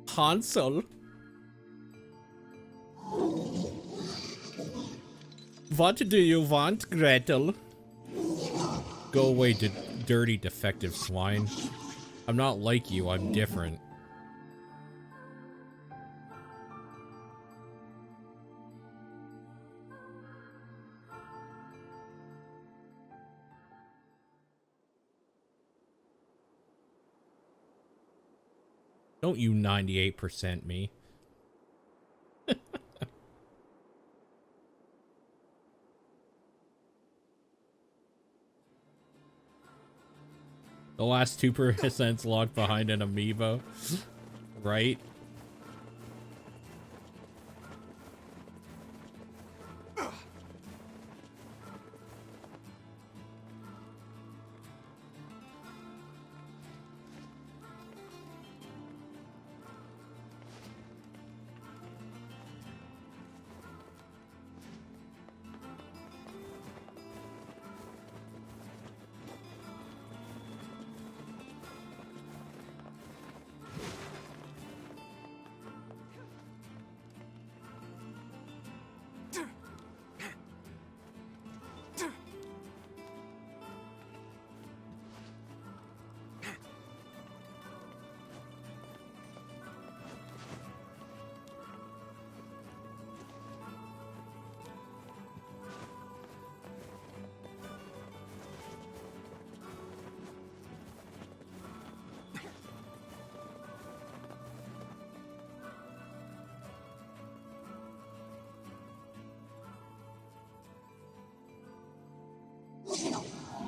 Hansel. What do you want, Gretel? Go away, dirty defective swine. I'm not like you, I'm different. Don't you 98% me. The last 2% locked behind an amiibo. Right?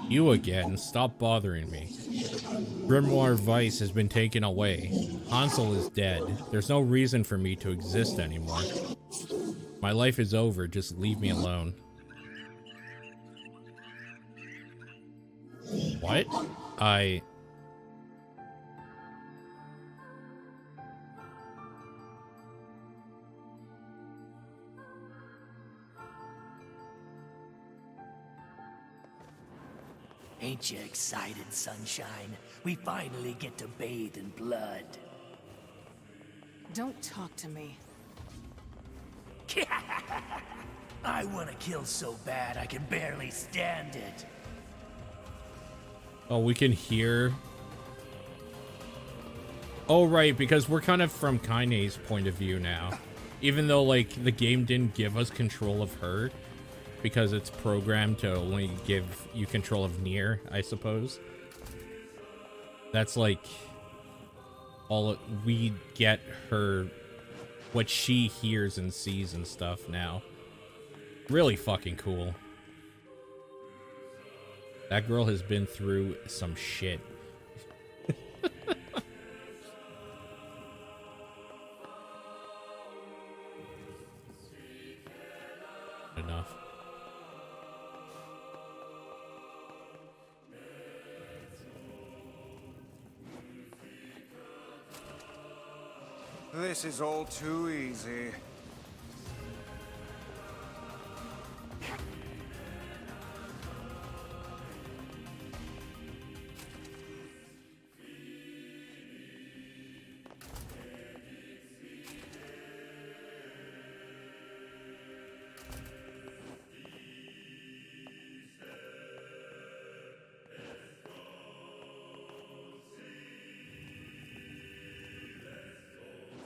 You again. Stop bothering me. Grimoire Vice has been taken away. Hansel is dead. There's no reason for me to exist anymore. My life is over. Just leave me alone. What? Ain't you excited, sunshine? We finally get to bathe in blood. Don't talk to me. I want to kill so bad I can barely stand it. Oh, we can hear. Oh, right, because we're kind of from Kaine's point of view now. Even though, like, the game didn't give us control of her. Because it's programmed to only give you control of NieR, I suppose. That's like all we get her, what she hears and sees and stuff now. Really fucking cool. That girl has been through some shit. Enough. This is all too easy.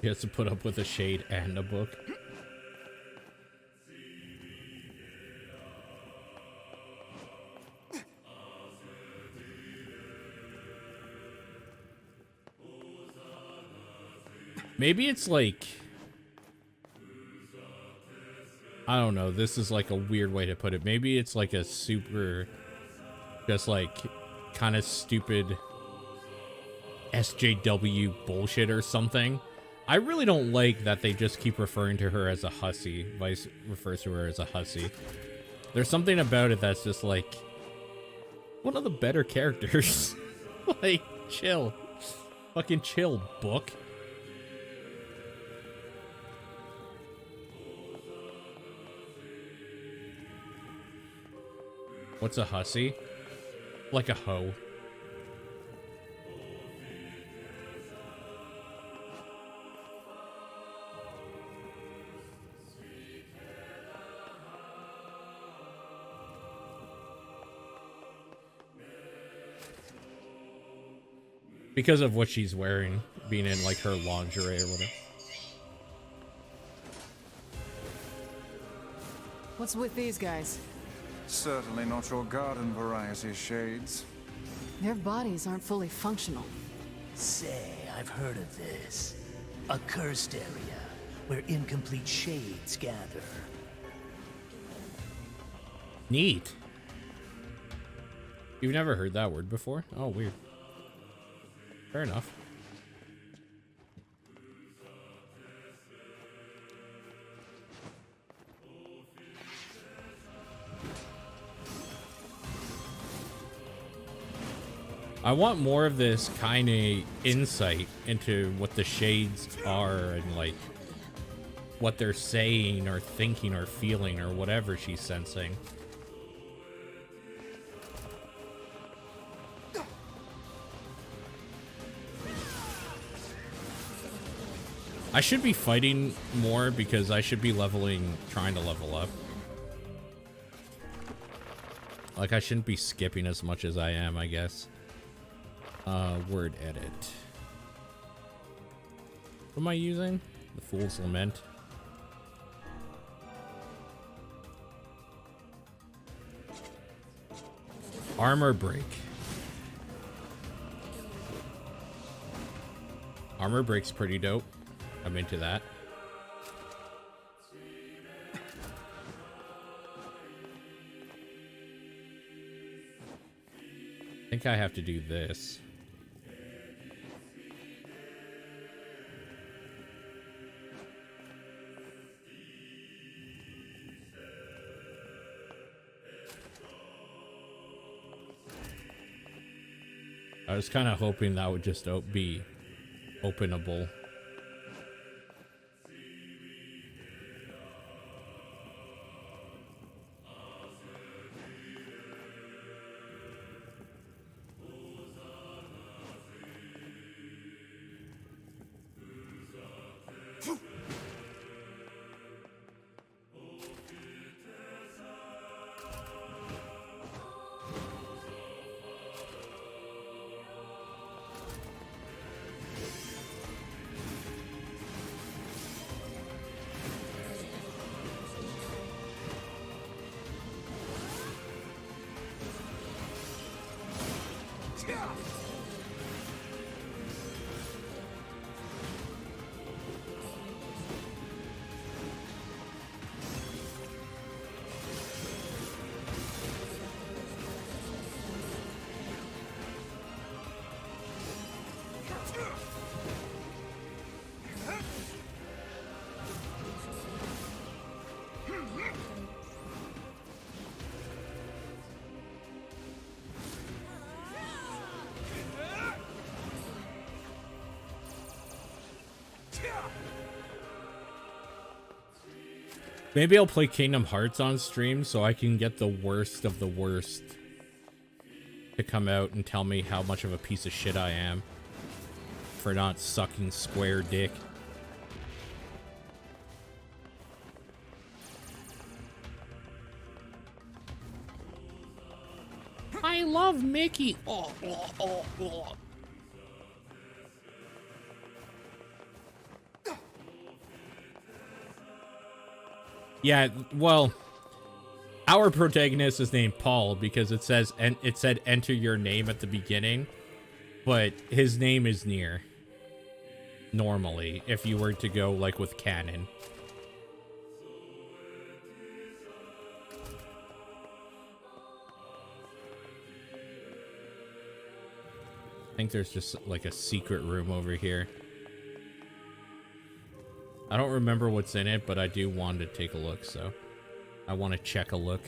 He has to put up with a shade and a book. Maybe it's like, I don't know, this is like a weird way to put it. Maybe it's like a super, just like, kind of stupid SJW bullshit or something. I really don't like that they just keep referring to her as a hussy. Vice refers to her as a hussy. There's something about it that's just like, one of the better characters. Like, chill. Fucking chill, book. What's a hussy? Like a hoe. Because of what she's wearing, being in like her lingerie or whatever. What's with these guys? Certainly not your garden variety shades. Their bodies aren't fully functional. Say, I've heard of this. A cursed area where incomplete shades gather. Neat. You've never heard that word before? Oh, weird. Fair enough. I want more of this kind of insight into what the shades are and like what they're saying or thinking or feeling or whatever she's sensing. I should be fighting more because I should be trying to level up. Like, I shouldn't be skipping as much as I am, I guess. Word edit. What am I using? The Fool's Lament. Armor break. Armor break's pretty dope. I'm into that. I think I have to do this. I was kind of hoping that would just be openable. Maybe I'll play Kingdom Hearts on stream so I can get the worst of the worst to come out and tell me how much of a piece of shit I am for not sucking square dick. I love Mickey. Oh, oh, oh, oh. Yeah, well, our protagonist is named Paul because it said enter your name at the beginning, but his name is NieR. Normally, if you were to go like with canon. I think there's just like a secret room over here. I don't remember what's in it, but I do want to take a look, so I want to check a look.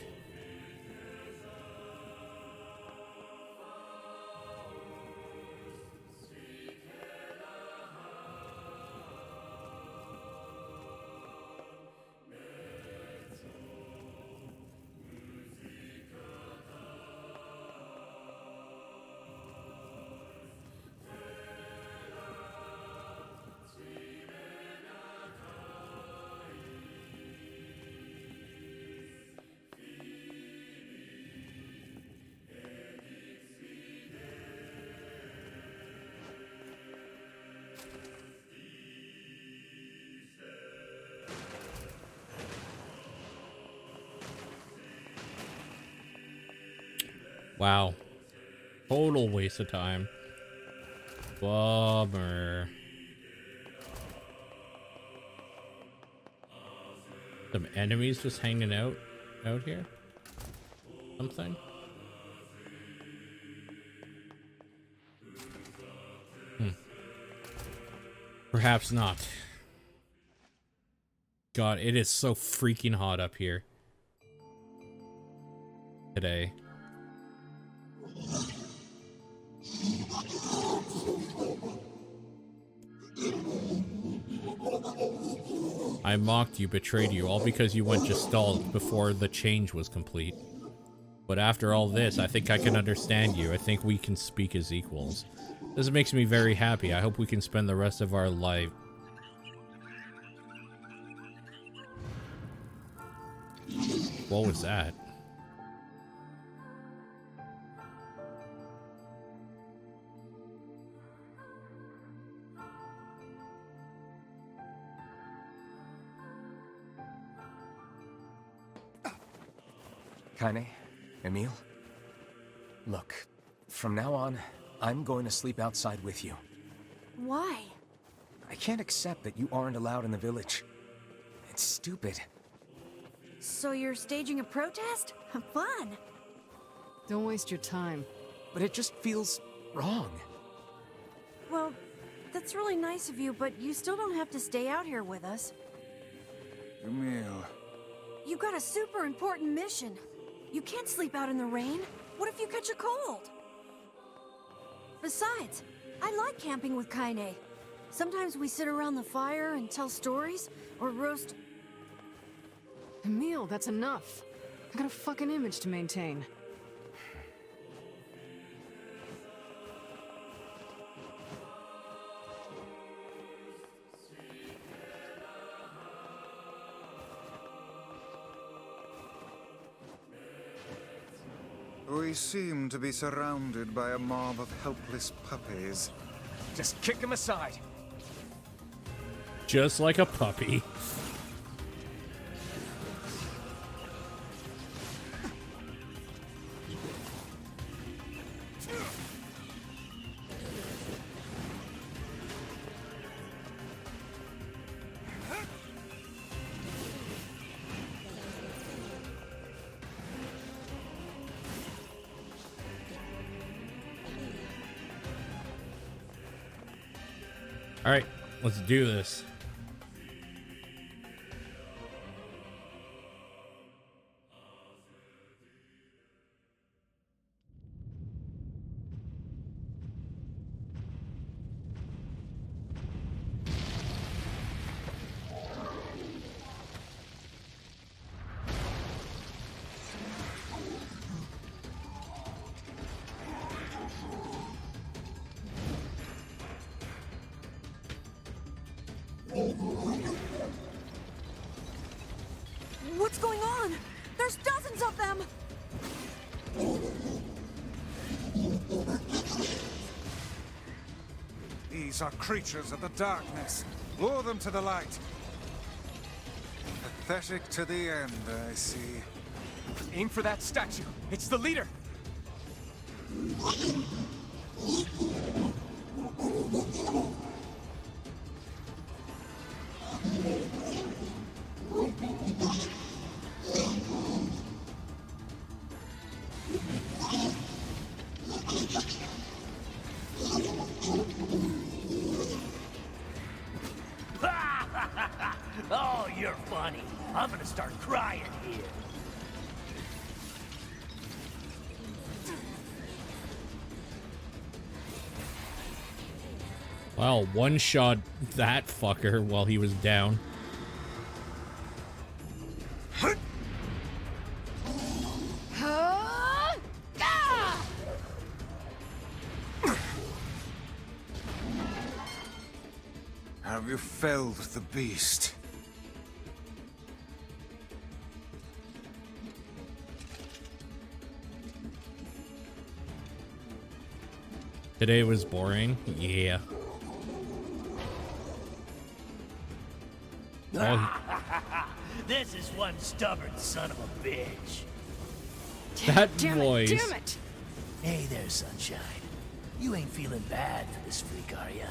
Wow. Total waste of time. Bummer. Some enemies just hanging out here? Something? Perhaps not. God, it is so freaking hot up here today. I mocked you, betrayed you, all because you went gestalt before the change was complete. But after all this, I think I can understand you. I think we can speak as equals. This makes me very happy. I hope we can spend the rest of our life. What was that? Kaine, Emile, look, from now on, I'm going to sleep outside with you. Why? I can't accept that you aren't allowed in the village. It's stupid. So you're staging a protest? Fun. Don't waste your time. But it just feels wrong. Well, that's really nice of you, but you still don't have to stay out here with us. Emile. You got a super important mission. You can't sleep out in the rain. What if you catch a cold? Besides, I like camping with Kaine. Sometimes we sit around the fire and tell stories, or roast... Emile, that's enough. I got a fucking image to maintain. We seem to be surrounded by a mob of helpless puppies. Just kick him aside. Just like a puppy. All right, let's do this. What's going on? There's dozens of them! These are creatures of the darkness. Lure them to the light. Pathetic to the end, I see. Aim for that statue. It's the leader. Oh, you're funny. I'm gonna start crying here. Well, one shot that fucker while he was down. Have you felled the beast? Today was boring. Yeah. This is one stubborn son of a bitch. That Damn voice. it, damn it! Hey there, Sunshine. You ain't feeling bad for this freak, are ya?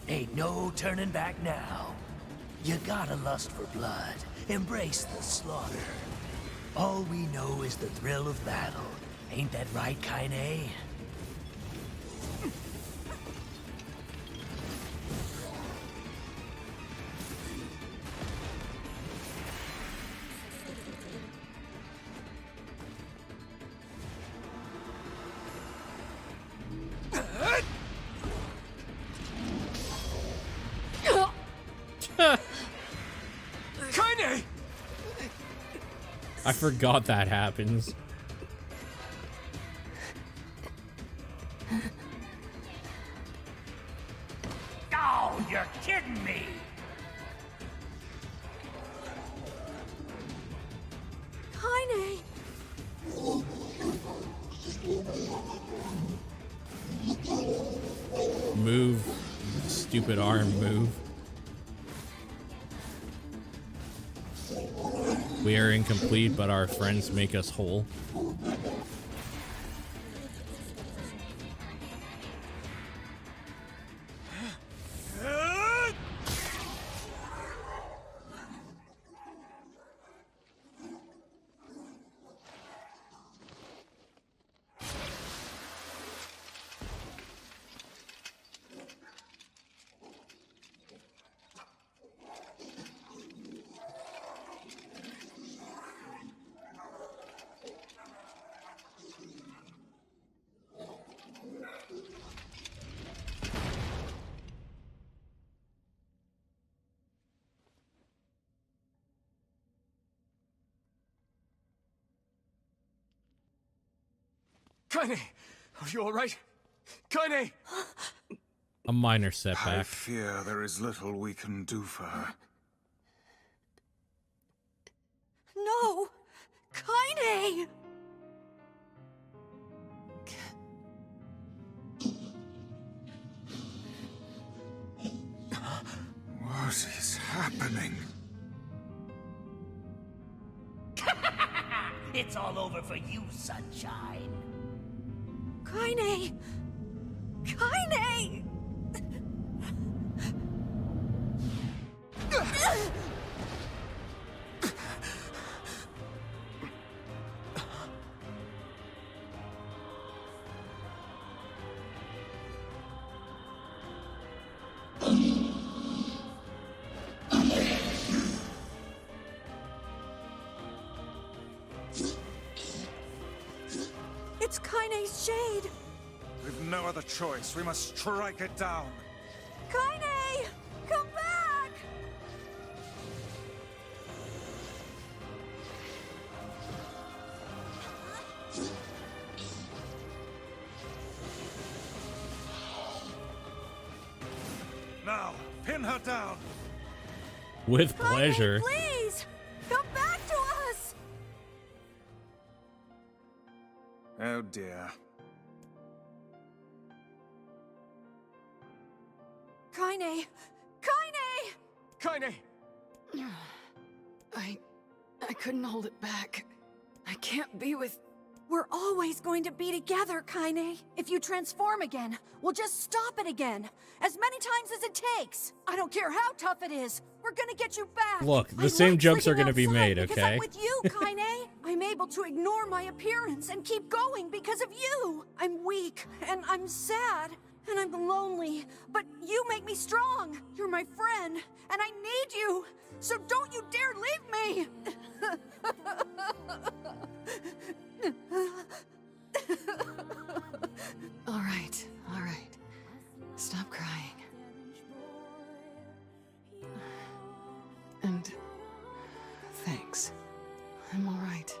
Ain't no turning back now. You got a lust for blood. Embrace the slaughter. All we know is the thrill of battle. Ain't that right, Kaine? Kaine! I forgot that happens. Oh, you're kidding me! Kaine! Move. Stupid arm move. We are incomplete, but our friends make us whole. Kaine! Are you alright? Kaine! A minor I setback. fear there is little we can do for her. No! Kaine! What is happening? It's all over for you, Sunshine. Kaine! Kaine! It's Kaine's shade! We've no other choice. We must strike it down. Kaine! Come back! Now, pin her down. With pleasure. Kaine, please! Come back to us! Oh dear. Kaine! Kaine! Kaine! I couldn't hold it back. I can't be with... We're always going to be together, Kaine. If you transform again, we'll just stop it again. As many times as it takes. I don't care how tough it is. We're gonna get you back. Look, the I same like jokes are sleeping gonna be outside made, because okay? I'm with you, Kaine. I'm able to ignore my appearance and keep going because of you. I'm weak, and I'm sad, and I'm lonely. But you make me strong. You're my friend, and I need you. So don't you dare leave me! All right. Stop crying. And thanks. I'm all right.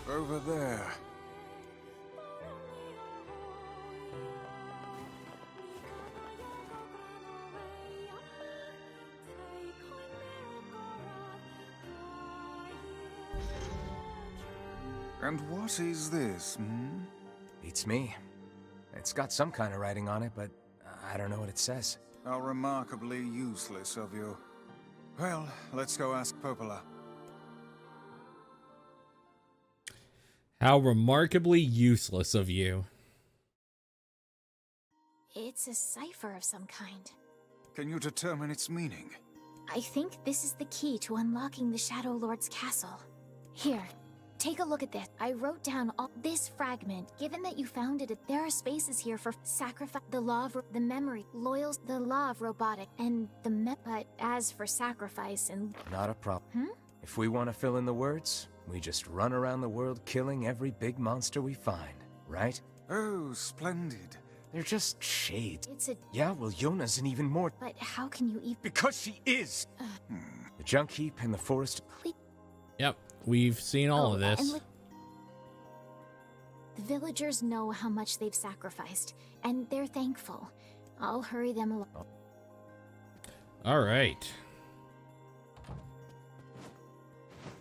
Over there. And what is this, hmm? Beats me. It's got some kind of writing on it, but I don't know what it says. How remarkably useless of you. Well, let's go ask Popola. How remarkably useless of you. It's a cipher of some kind. Can you determine its meaning? I think this is the key to unlocking the Shadow Lord's castle. Here, take a look at this. I wrote down all this fragment. Given that you found it, there are spaces here for sacrifice, the law of the memory, loyals, the law of robotic, and the but as for sacrifice and... Not a problem. If we want to fill in the words, we just run around the world killing every big monster we find, right? Oh, splendid. They're just shades. It's a... Yeah, well, Yona's an even more... But how can you even... Because she is! The junk heap in the forest... Please. Yep, we've seen all of this. The villagers know how much they've sacrificed, and they're thankful. I'll hurry them along. All right.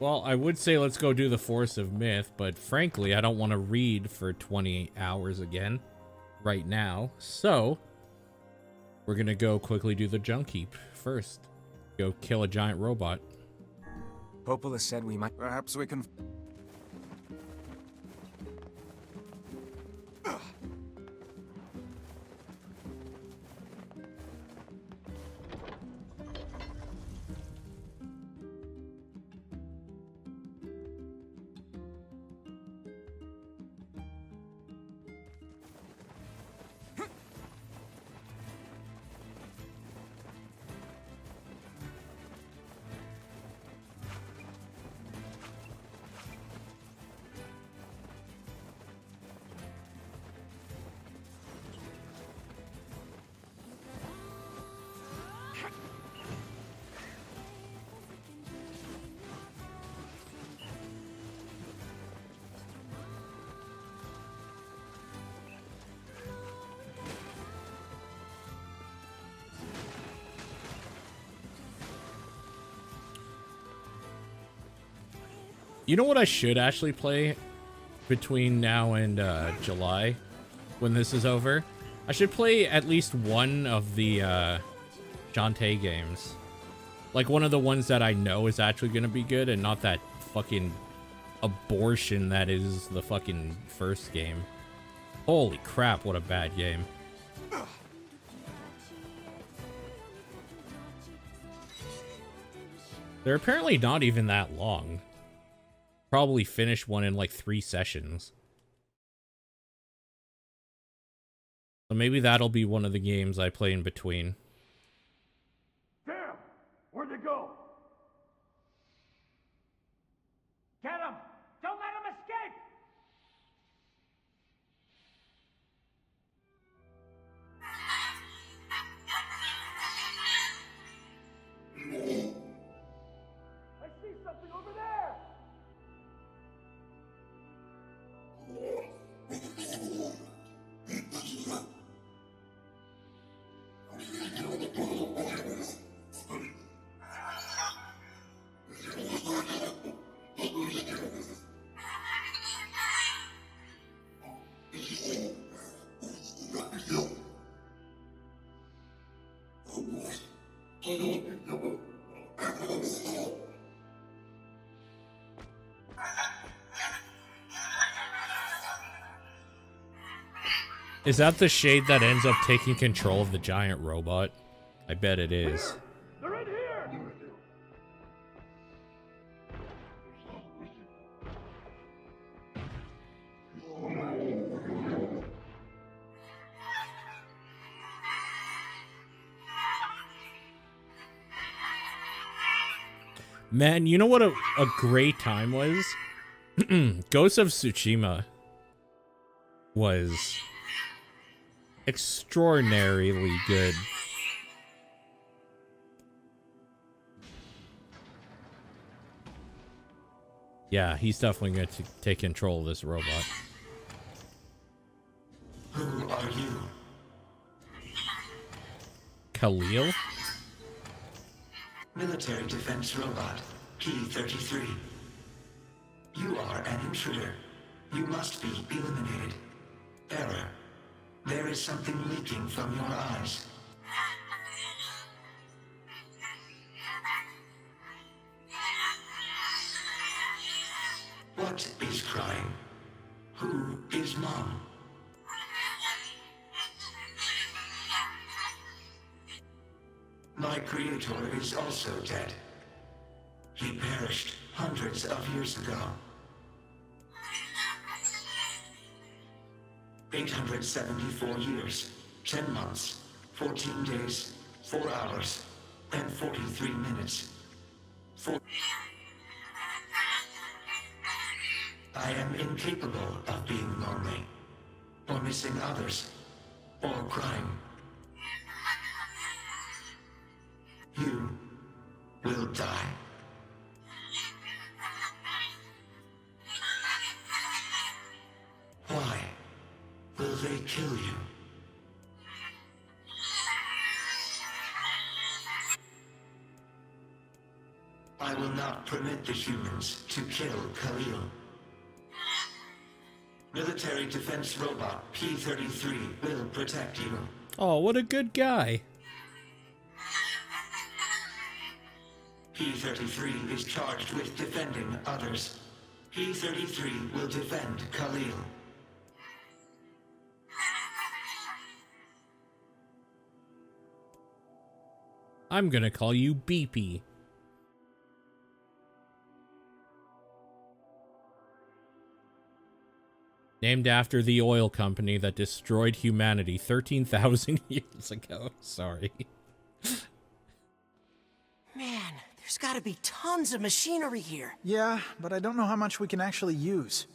Well, I would say let's go do the Force of Myth, but frankly, I don't want to read for 20 hours again right now. So, we're going to go quickly do the junk heap first. Go kill a giant robot. Popola said we might... Perhaps we can... You know what I should actually play between now and July, when this is over? I should play at least one of the Shantae games. Like one of the ones that I know is actually going to be good and not that fucking abortion that is the fucking first game. Holy crap, what a bad game. They're apparently not even that long. Probably finish one in like 3 sessions. So maybe that'll be one of the games I play in between. Damn! Where'd they go? Get him! Don't let him escape! I see something over there! Is that the shade that ends up taking control of the giant robot? I bet it is. They're in here! Man, you know what a great time was? Ghost of Tsushima was extraordinarily good. Yeah, he's definitely going to take control of this robot. Who are you? Khalil? Military defense robot, P-33. You are an intruder. You must be eliminated. Error. There is something leaking from your eyes. What is crying? Who is Mom? My creator is also dead. He perished hundreds of years ago. 874 years, 10 months, 14 days, 4 hours, and 43 minutes. I am incapable of being lonely, or missing others, or crying. You will die. Why will they kill you? I will not permit the humans to kill Khalil. Military defense robot P-33 will protect you. Oh, what a good guy. P-33 is charged with defending others. P-33 will defend Khalil. I'm gonna call you BP. Named after the oil company that destroyed humanity 13,000 years ago. Sorry. Man, there's gotta be tons of machinery here. Yeah, but I don't know how much we can actually use.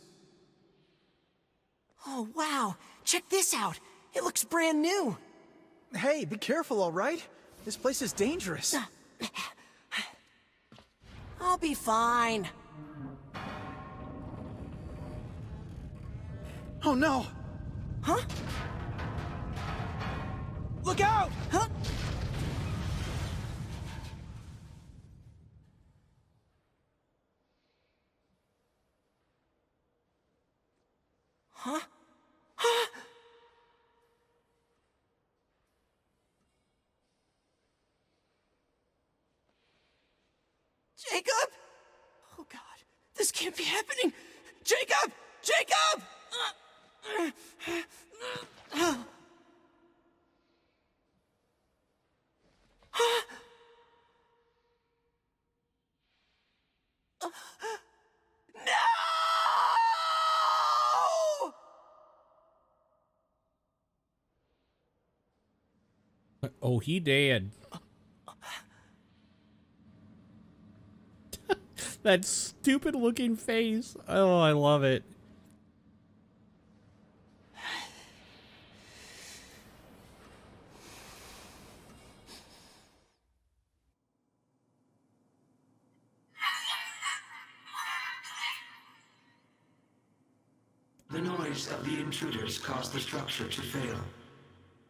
Oh, wow. Check this out. It looks brand new. Hey, be careful, all right? This place is dangerous. I'll be fine. Oh, no! Huh? Look out! Huh? Huh? Huh? Jacob? Oh God, this can't be happening. Jacob! Jacob! Oh, he did. That stupid looking face. Oh, I love it. The noise of the intruders caused the structure to fail.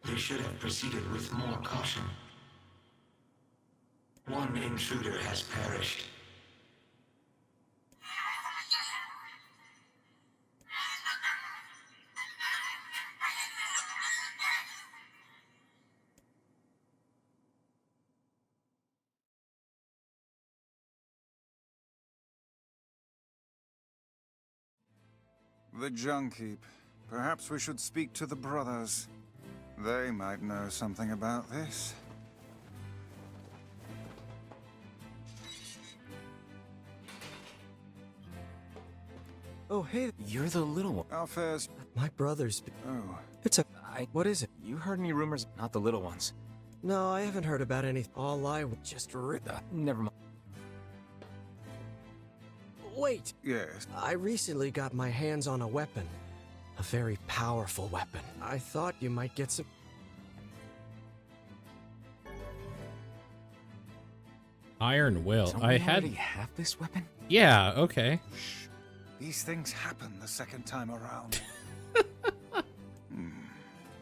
They should have proceeded with more caution. One intruder has perished. The junk heap. Perhaps we should speak to the brothers. They might know something about this. Oh, hey, You're the little one. Our fair's... my brother's... Oh. It's a... What is it? You heard any rumors? Not the little ones. No, I haven't heard about anything. All I just... Never mind. Wait! Yes? I recently got my hands on a weapon. A very powerful weapon. I thought you might get some... Iron Will. Don't I we had. already have this weapon? Yeah. Okay. Shh. These things happen the second time around.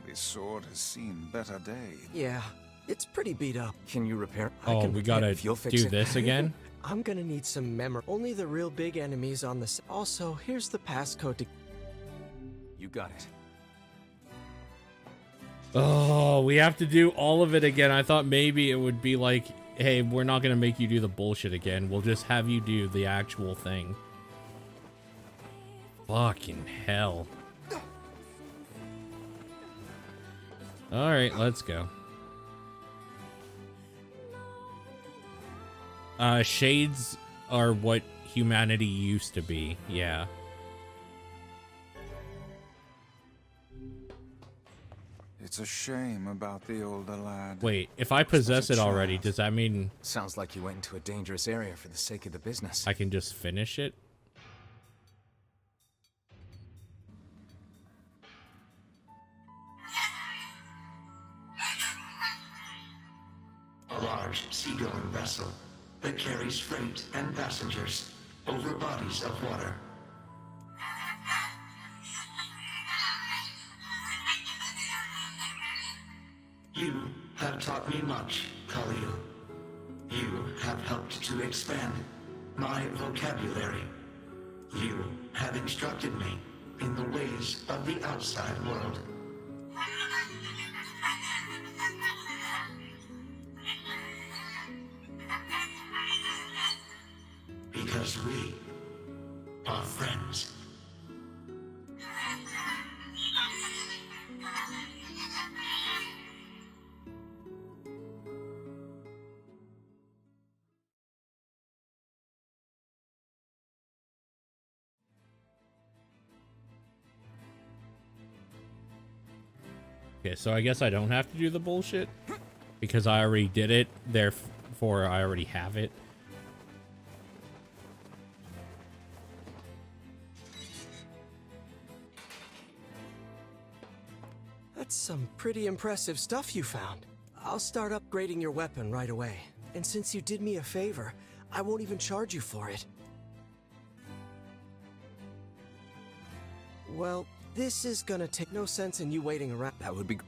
This sword has seen better days. Yeah, it's pretty beat up. Can you repair? Oh, we gotta if you'll fix do it. this again. I'm gonna need some memory. Only the real big enemies on the... Also, here's the passcode to... You got it. Oh, we have to do all of it again. I thought maybe it would be like, hey, we're not gonna make you do the bullshit again. We'll just have you do the actual thing. Fucking hell. Alright, let's go. Shades are what humanity used to be. Yeah. It's a shame about the older lad. Wait, if I possess it already, does that mean Sounds like you went into a dangerous area for the sake of the business. I can just finish it? A large seagoing vessel that carries freight and passengers over bodies of water. You have taught me much, Khalil. You have helped to expand my vocabulary. You have instructed me in the ways of the outside world. Because we are friends. Okay, so I guess I don't have to do the bullshit because I already did it, therefore I already have it. That's some pretty impressive stuff you found. I'll start upgrading your weapon right away. And since you did me a favor, I won't even charge you for it. Well, this is gonna take no sense in you waiting around. That would be...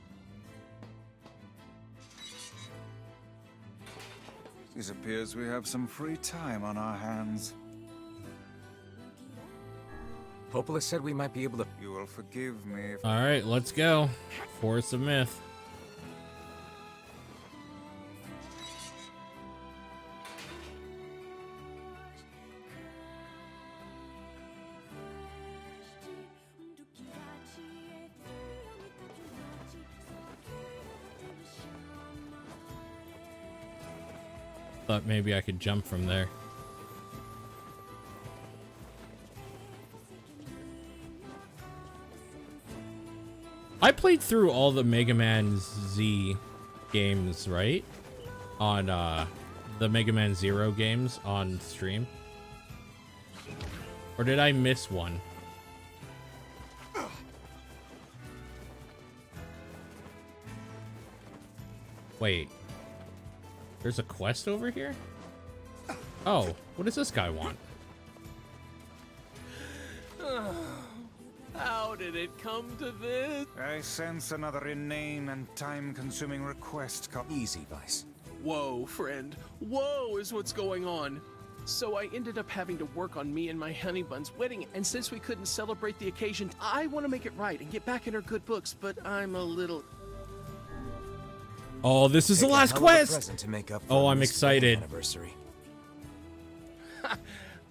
It appears we have some free time on our hands. Popola said we might be able to... You will forgive me if... Alright, let's go. Force of Myth. Thought maybe I could jump from there. I played through all the Mega Man Z games, right? On the Mega Man Zero games on stream. Or did I miss one? Wait. There's a quest over here? Oh, what does this guy want? How did it come to this? I sense another inane and time-consuming request. Easy, Vice. Whoa, friend. Whoa is what's going on. So I ended up having to work on me and my honey bun's wedding, and since we couldn't celebrate the occasion, I want to make it right and get back in her good books, but I'm a little... Oh, this is the last quest! To make up Oh, for I'm this excited. Anniversary.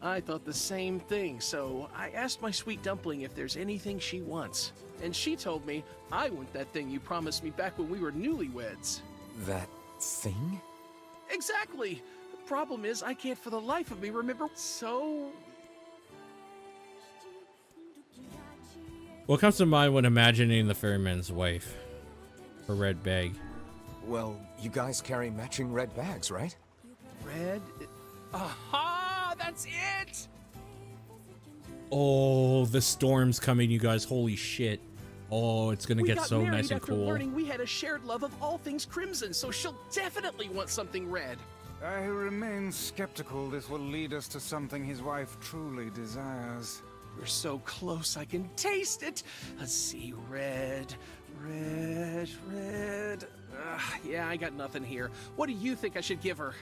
I thought the same thing, so I asked my sweet dumpling if there's anything she wants. And she told me I want that thing you promised me back when we were newlyweds. That thing? Exactly! The problem is I can't for the life of me remember, so... What comes to mind when imagining the ferryman's wife? Her red bag. Well, you guys carry matching red bags, right? Red? Aha! That's it! Oh, the storm's coming, you guys. Holy shit. Oh, it's gonna get so nice and cool. Learning we had a shared love of all things crimson, so she'll definitely want something red. I remain skeptical this will lead us to something his wife truly desires. We're so close, I can taste it. Let's see, red. Yeah, I got nothing here. What do you think I should give her?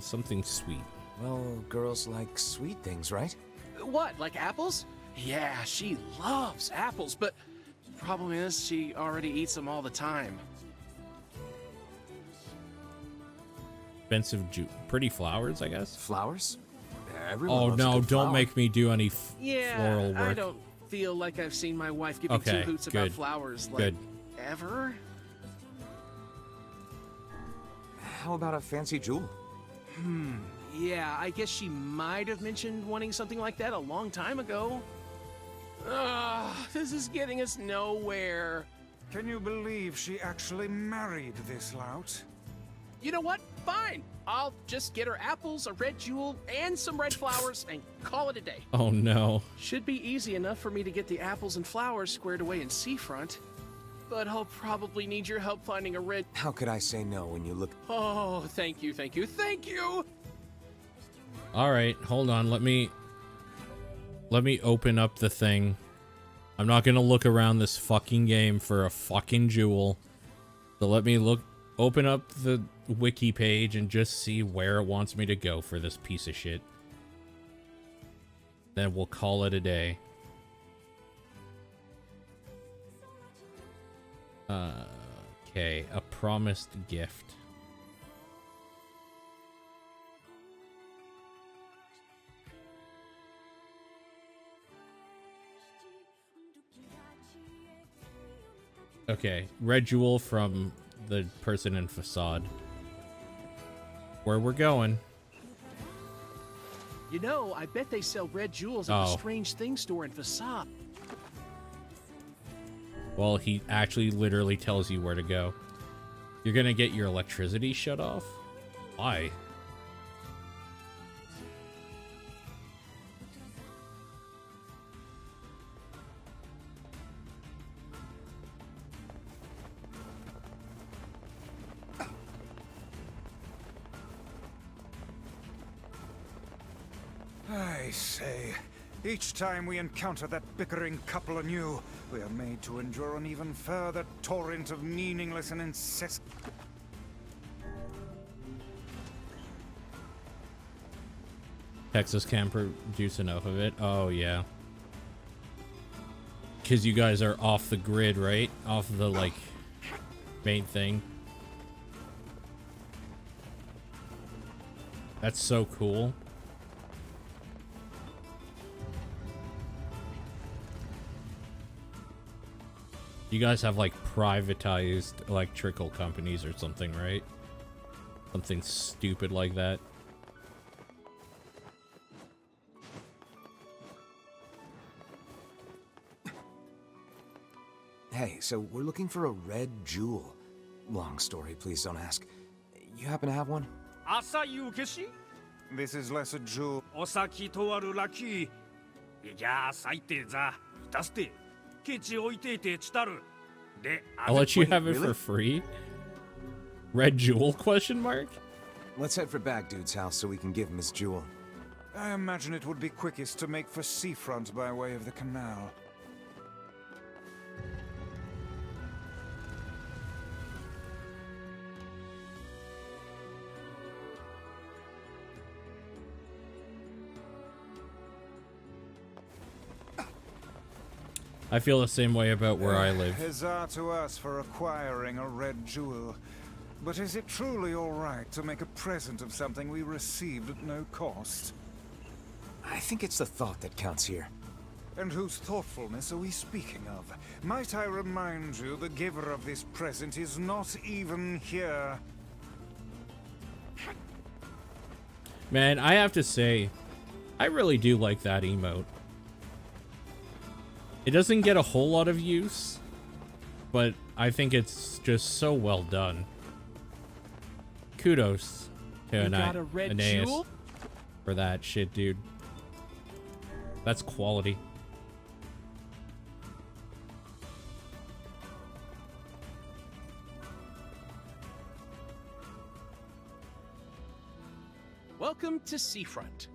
Something sweet. Well, girls like sweet things, right? What, like apples? Yeah, she loves apples, but the problem is she already eats them all the time. Expensive pretty flowers, I guess. Flowers? Oh no, don't make me do any floral work. I don't feel like I've seen my wife giving two hoots about flowers like ever. How about a fancy jewel? Yeah, I guess she might have mentioned wanting something like that a long time ago. This is getting us nowhere. Can you believe she actually married this lout? You know what? Fine. I'll just get her apples, a red jewel, and some red flowers, and call it a day. Oh no. Should be easy enough for me to get the apples and flowers squared away in Seafront. But I'll probably need your help finding a red... How could I say no when you look... Oh, thank you, thank you, thank you! Alright, hold on. Let me open up the thing. I'm not gonna look around this fucking game for a fucking jewel. So let me open up the wiki page and just see where it wants me to go for this piece of shit. Then we'll call it a day. Okay, a promised gift. Okay, red jewel from the person in Facade. Where we're going. You know, I bet they sell red jewels at the Strange Things store in Facade. Well, he actually literally tells you where to go. You're gonna get your electricity shut off? Why? I say, each time we encounter that bickering couple anew, we are made to endure an even further torrent of meaningless and incessant... Texas can't produce enough of it. Oh, yeah. Because you guys are off the grid, right? Off the, like, main thing. That's so cool. You guys have, like, privatized electrical companies or something, right? Something stupid like that. Hey, so we're looking for a red jewel. Long story, please don't ask. You happen to have one? This is less a jewel. I'll let you have it for free? Red jewel, question mark? Let's head for Bag Dude's house so we can give him his jewel. I imagine it would be quickest to make for Seafront by way of the canal. I feel the same way about where I live. Huzzah to us for acquiring a red jewel. But is it truly all right to make a present of something we received at no cost? I think it's the thought that counts here. And whose thoughtfulness are we speaking of? Might I remind you, the giver of this present is not even here. Man, I have to say, I really do like that emote. It doesn't get a whole lot of use, but I think it's just so well done. Kudos to Aeneas for that shit, dude. That's quality. Welcome to Seafront.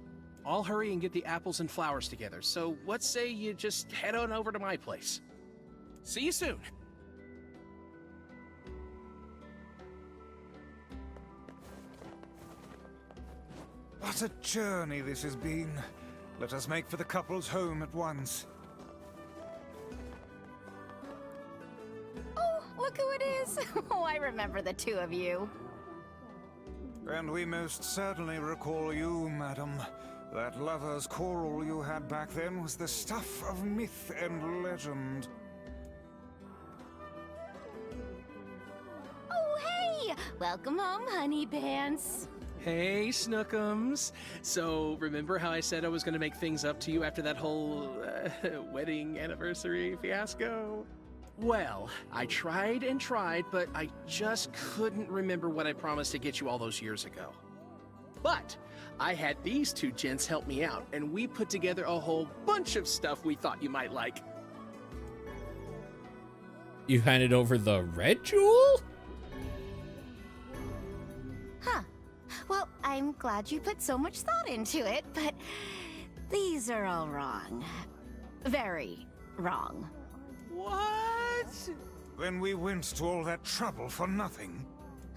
I'll hurry and get the apples and flowers together, so what say you just head on over to my place? See you soon. What a journey this has been. Let us make for the couple's home at once. Oh, look who it is! Oh, I remember the two of you. And we most certainly recall you, madam. That lover's quarrel you had back then was the stuff of myth and legend. Oh, hey! Welcome home, honey pants. Hey, Snookums. So, remember how I said I was going to make things up to you after that whole wedding anniversary fiasco? Well, I tried and tried, but I just couldn't remember what I promised to get you all those years ago. But I had these two gents help me out, and we put together a whole bunch of stuff we thought you might like. You handed over the red jewel? Huh. Well, I'm glad you put so much thought into it, but these are all wrong. Very wrong. What? Then we went to all that trouble for nothing.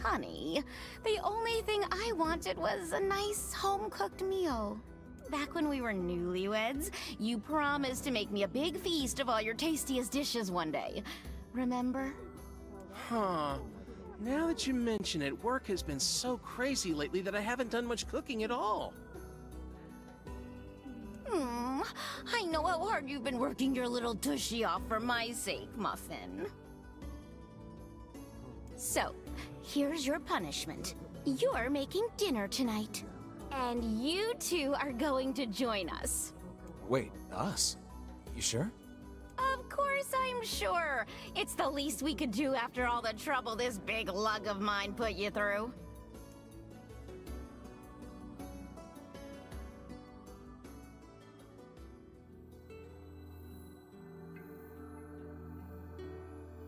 Honey, the only thing I wanted was a nice home-cooked meal. Back when we were newlyweds, you promised to make me a big feast of all your tastiest dishes one day. Remember? Huh. Now that you mention it, work has been so crazy lately that I haven't done much cooking at all. I know how hard you've been working your little tushy off for my sake, Muffin. So, here's your punishment. You're making dinner tonight. And you two are going to join us. Wait, us? You sure? Of course I'm sure. It's the least we could do after all the trouble this big lug of mine put you through.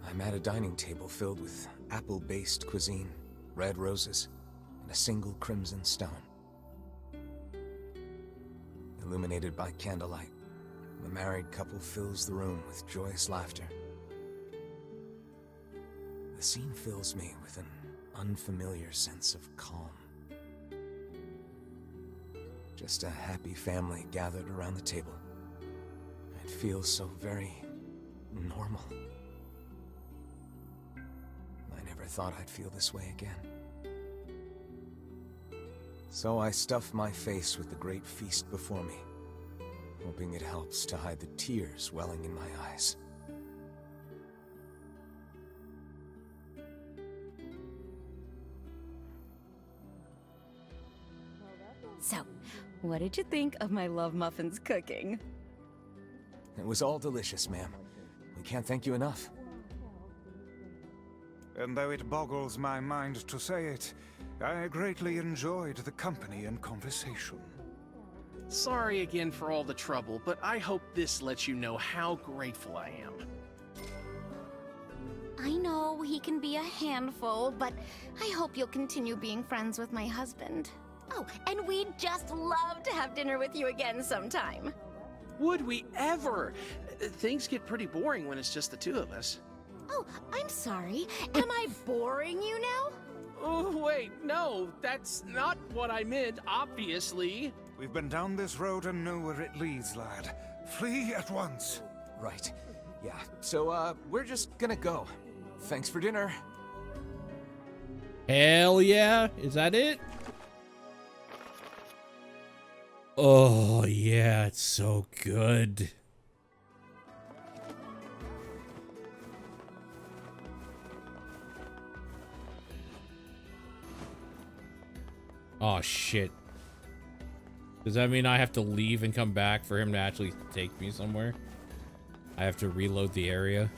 I'm at a dining table filled with apple-based cuisine, red roses, and a single crimson stone. Illuminated by candlelight, the married couple fills the room with joyous laughter. The scene fills me with an unfamiliar sense of calm. Just a happy family gathered around the table. It feels so very normal. I never thought I'd feel this way again. So I stuff my face with the great feast before me, hoping it helps to hide the tears welling in my eyes. So, what did you think of my Love Muffin's cooking? It was all delicious, ma'am. We can't thank you enough. And though it boggles my mind to say it, I greatly enjoyed the company and conversation. Sorry again for all the trouble, but I hope this lets you know how grateful I am. I know he can be a handful, but I hope you'll continue being friends with my husband. Oh, and we'd just love to have dinner with you again sometime. Would we ever? Things get pretty boring when it's just the two of us. Oh, I'm sorry. Am I boring you now? Oh, wait, no, that's not what I meant, obviously. We've been down this road and know where it leads, lad. Flee at once. Right. Yeah, so, we're just gonna go. Thanks for dinner. Hell yeah. Is that it? Oh, yeah, it's so good. Oh, shit. Does that mean I have to leave and come back for him to actually take me somewhere? I have to reload the area.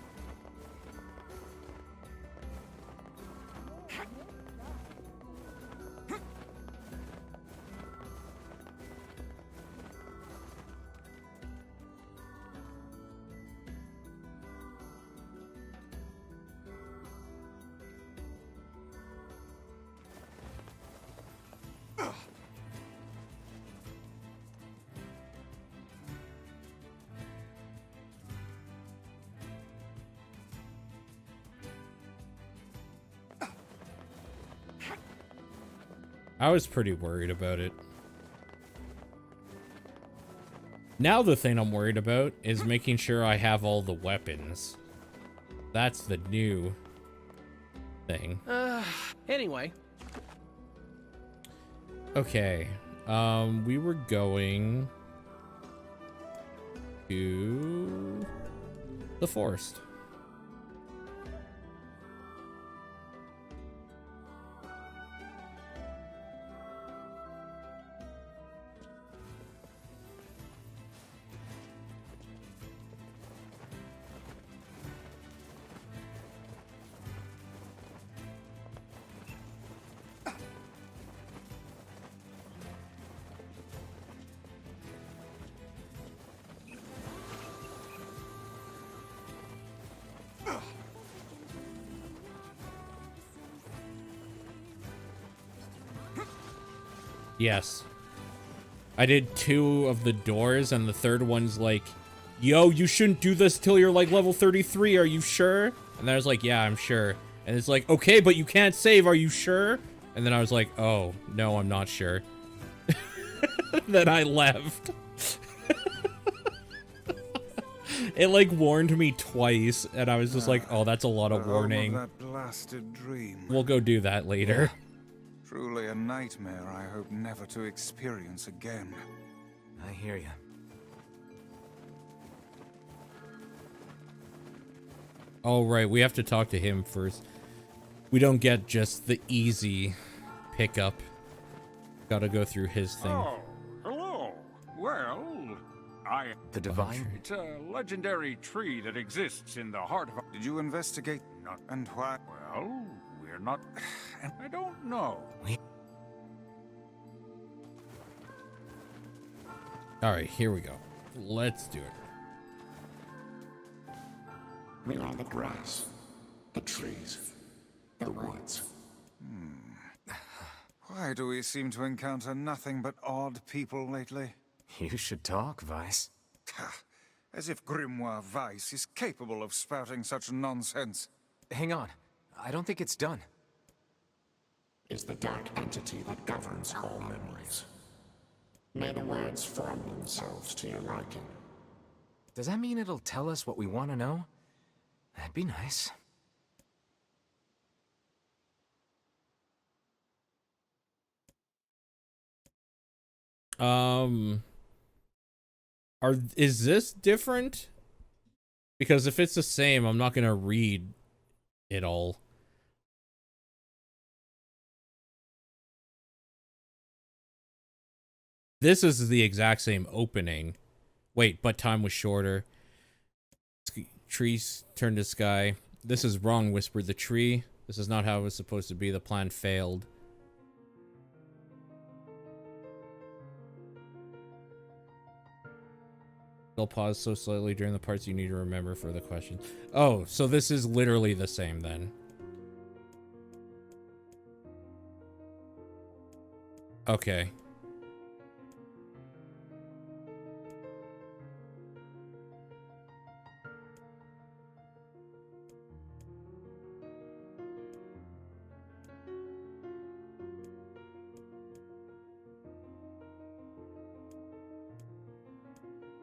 I was pretty worried about it. Now the thing I'm worried about is making sure I have all the weapons. That's the new thing. Anyway. Okay. We were going to the forest. Yes. I did 2 of the doors, and the third one's like, yo, you shouldn't do this till you're like level 33, are you sure? And I was like, yeah, I'm sure. And it's like, okay, but you can't save, are you sure? And then I was like, oh, no, I'm not sure. Then I left. It like warned me twice, and I was just like, oh, that's a lot of warning. That blasted dream. We'll go do that later. Yeah. Truly a nightmare I hope never to experience again. I hear you. Oh, right, we have to talk to him first. We don't get just the easy pickup. Gotta go through his thing. Oh, hello. Well, The Divine? It's a legendary tree that exists in the heart of... Did you investigate? Not... And why? Well, we're not... I don't know. Alright, here we go. Let's do it. We are the grass, the trees, the woods. Why do we seem to encounter nothing but odd people lately? You should talk, Vice. As if Grimoire Weiss is capable of spouting such nonsense. Hang on. I don't think it's done. Is the dark entity that governs all memories. May the words form themselves to your liking. Does that mean it'll tell us what we want to know? That'd be nice. Is this different? Because if it's the same, I'm not gonna read it all. This is the exact same opening. Wait, but time was shorter. Trees turned to sky. This is wrong, whispered the tree. This is not how it was supposed to be. The plan failed. They'll pause so slightly during the parts you need to remember for the question. Oh, so this is literally the same then. Okay.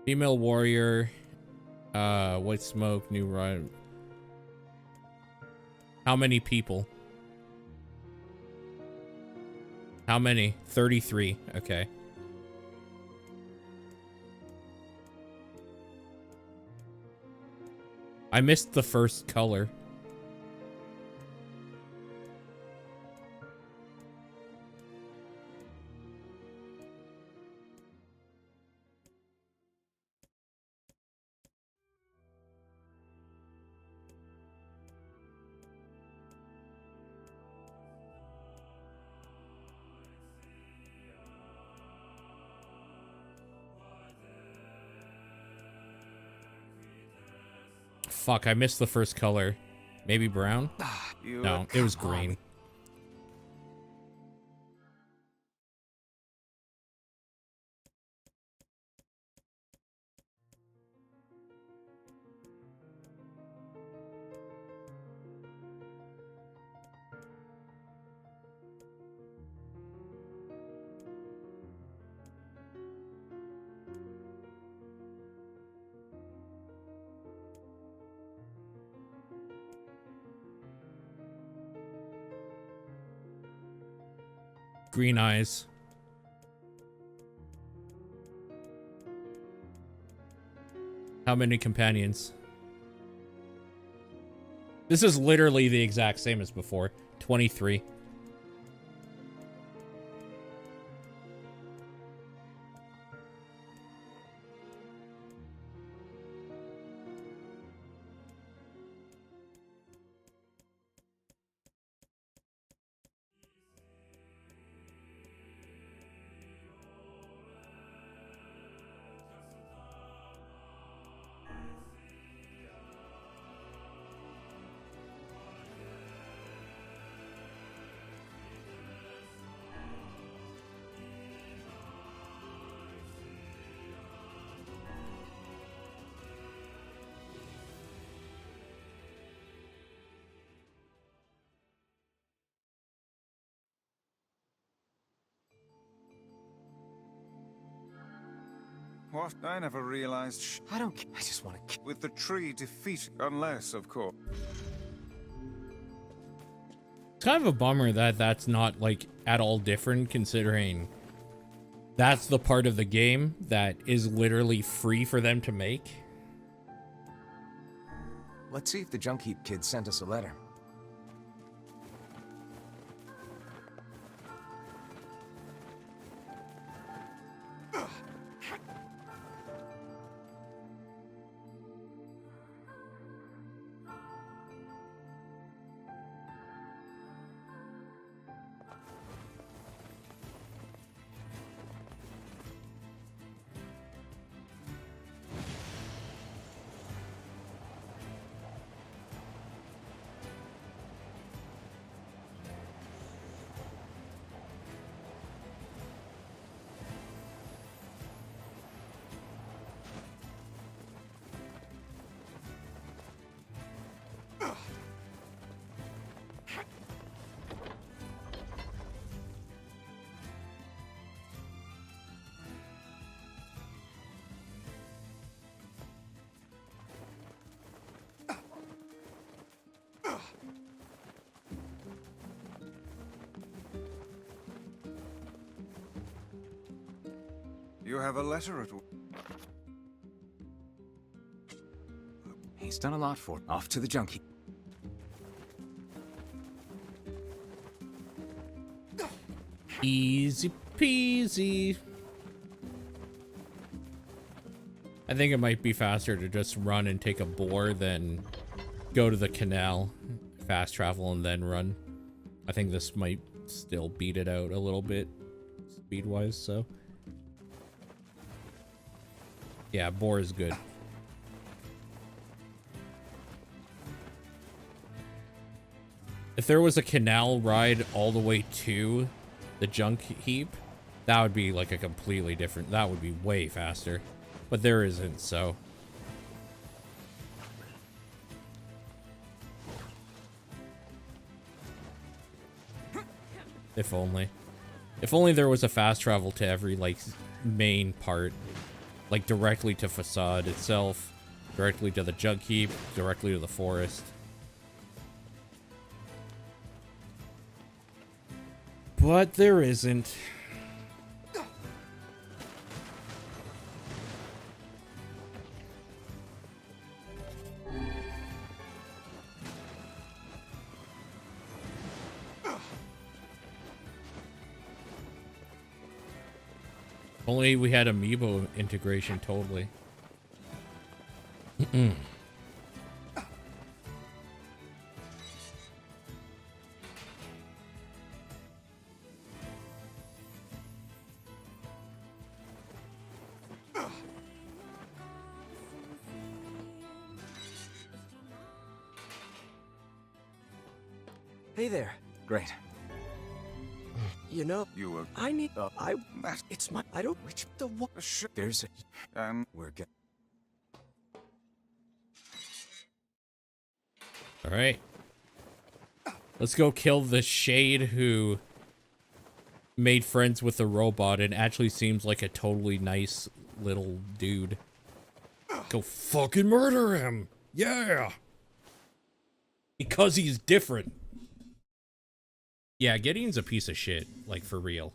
Female warrior White smoke, new ride. How many people? How many? 33. Okay. I missed the first color. Fuck, I missed the first color. Maybe brown? No, it was green. Green eyes. How many companions? This is literally the exact same as before. 23. What? I never realized. I don't. I just want to. With the tree defeat, unless, of course. It's kind of a bummer that that's not like at all different, considering that's the part of the game that is literally free for them to make. Let's see if the junk heap kid sent us a letter. You have a letter at all. He's done a lot for. Off to the junk heap. Easy peasy. I think it might be faster to just run and take a boar than go to the canal, fast travel, and then run. I think this might still beat it out a little bit, speed-wise, so. Yeah, boar is good. If there was a canal ride all the way to the junk heap, that would be like a completely different, that would be way faster. But there isn't, so. If only. If only there was a fast travel to every, like, main part. Like, directly to Facade itself. Directly to the jug heap, directly to the forest. But there isn't. Only we had amiibo integration, totally. Hey there. Great. You know, I need. It's my. I don't. Which the what? There's a. We're good. All right. Let's go kill the Shade who made friends with the robot and actually seems like a totally nice little dude. Go fucking murder him. Yeah. Because he's different. Yeah, Gideon's a piece of shit, like for real.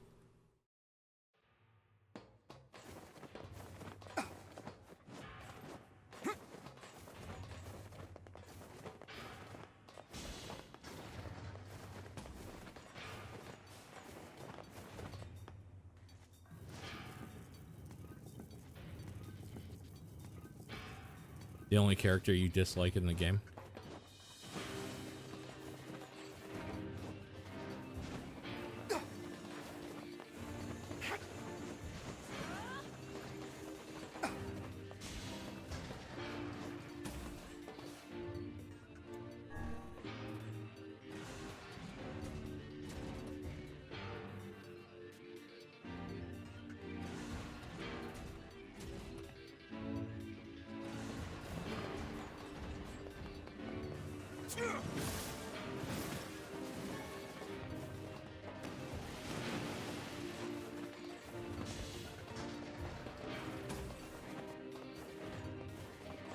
The only character you dislike in the game?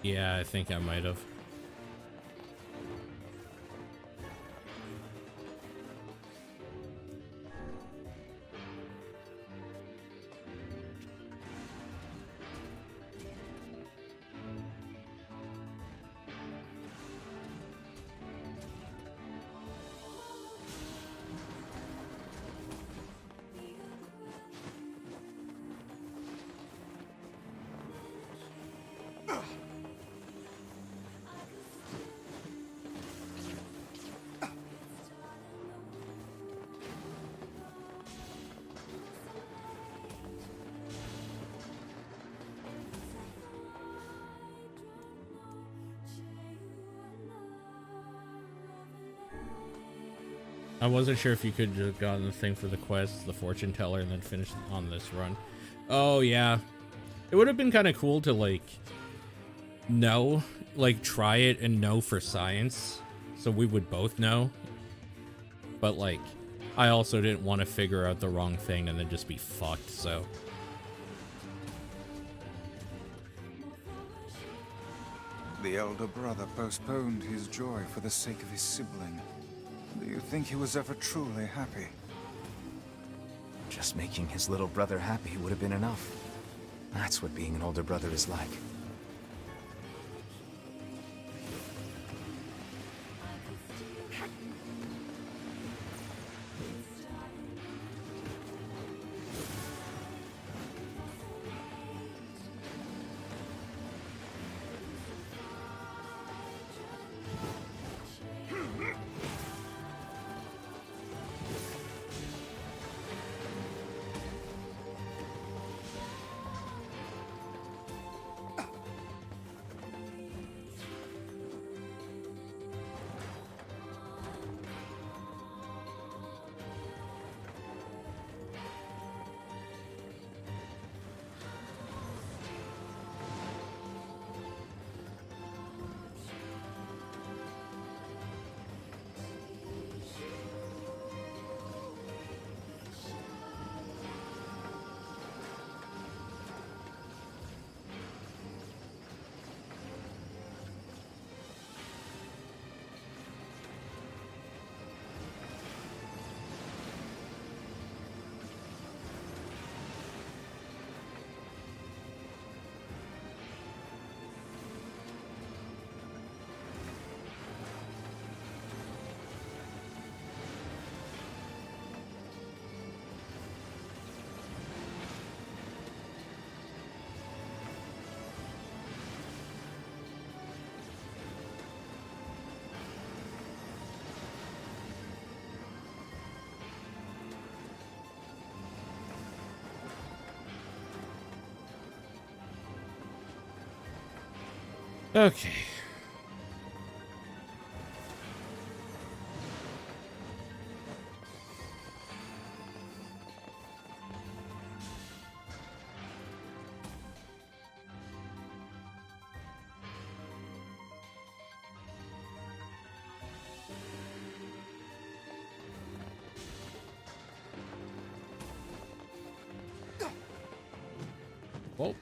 Yeah, I think I might have. I wasn't sure if you could have gotten the thing for the quest, the fortune teller, and then finish on this run. Oh, yeah. It would have been kind of cool to, like, know, like, try it and know for science, so we would both know. But, like, I also didn't want to figure out the wrong thing and then just be fucked, so... The elder brother postponed his joy for the sake of his sibling. Do you think he was ever truly happy? Just making his little brother happy would have been enough. That's what being an older brother is like. Okay. Whoa.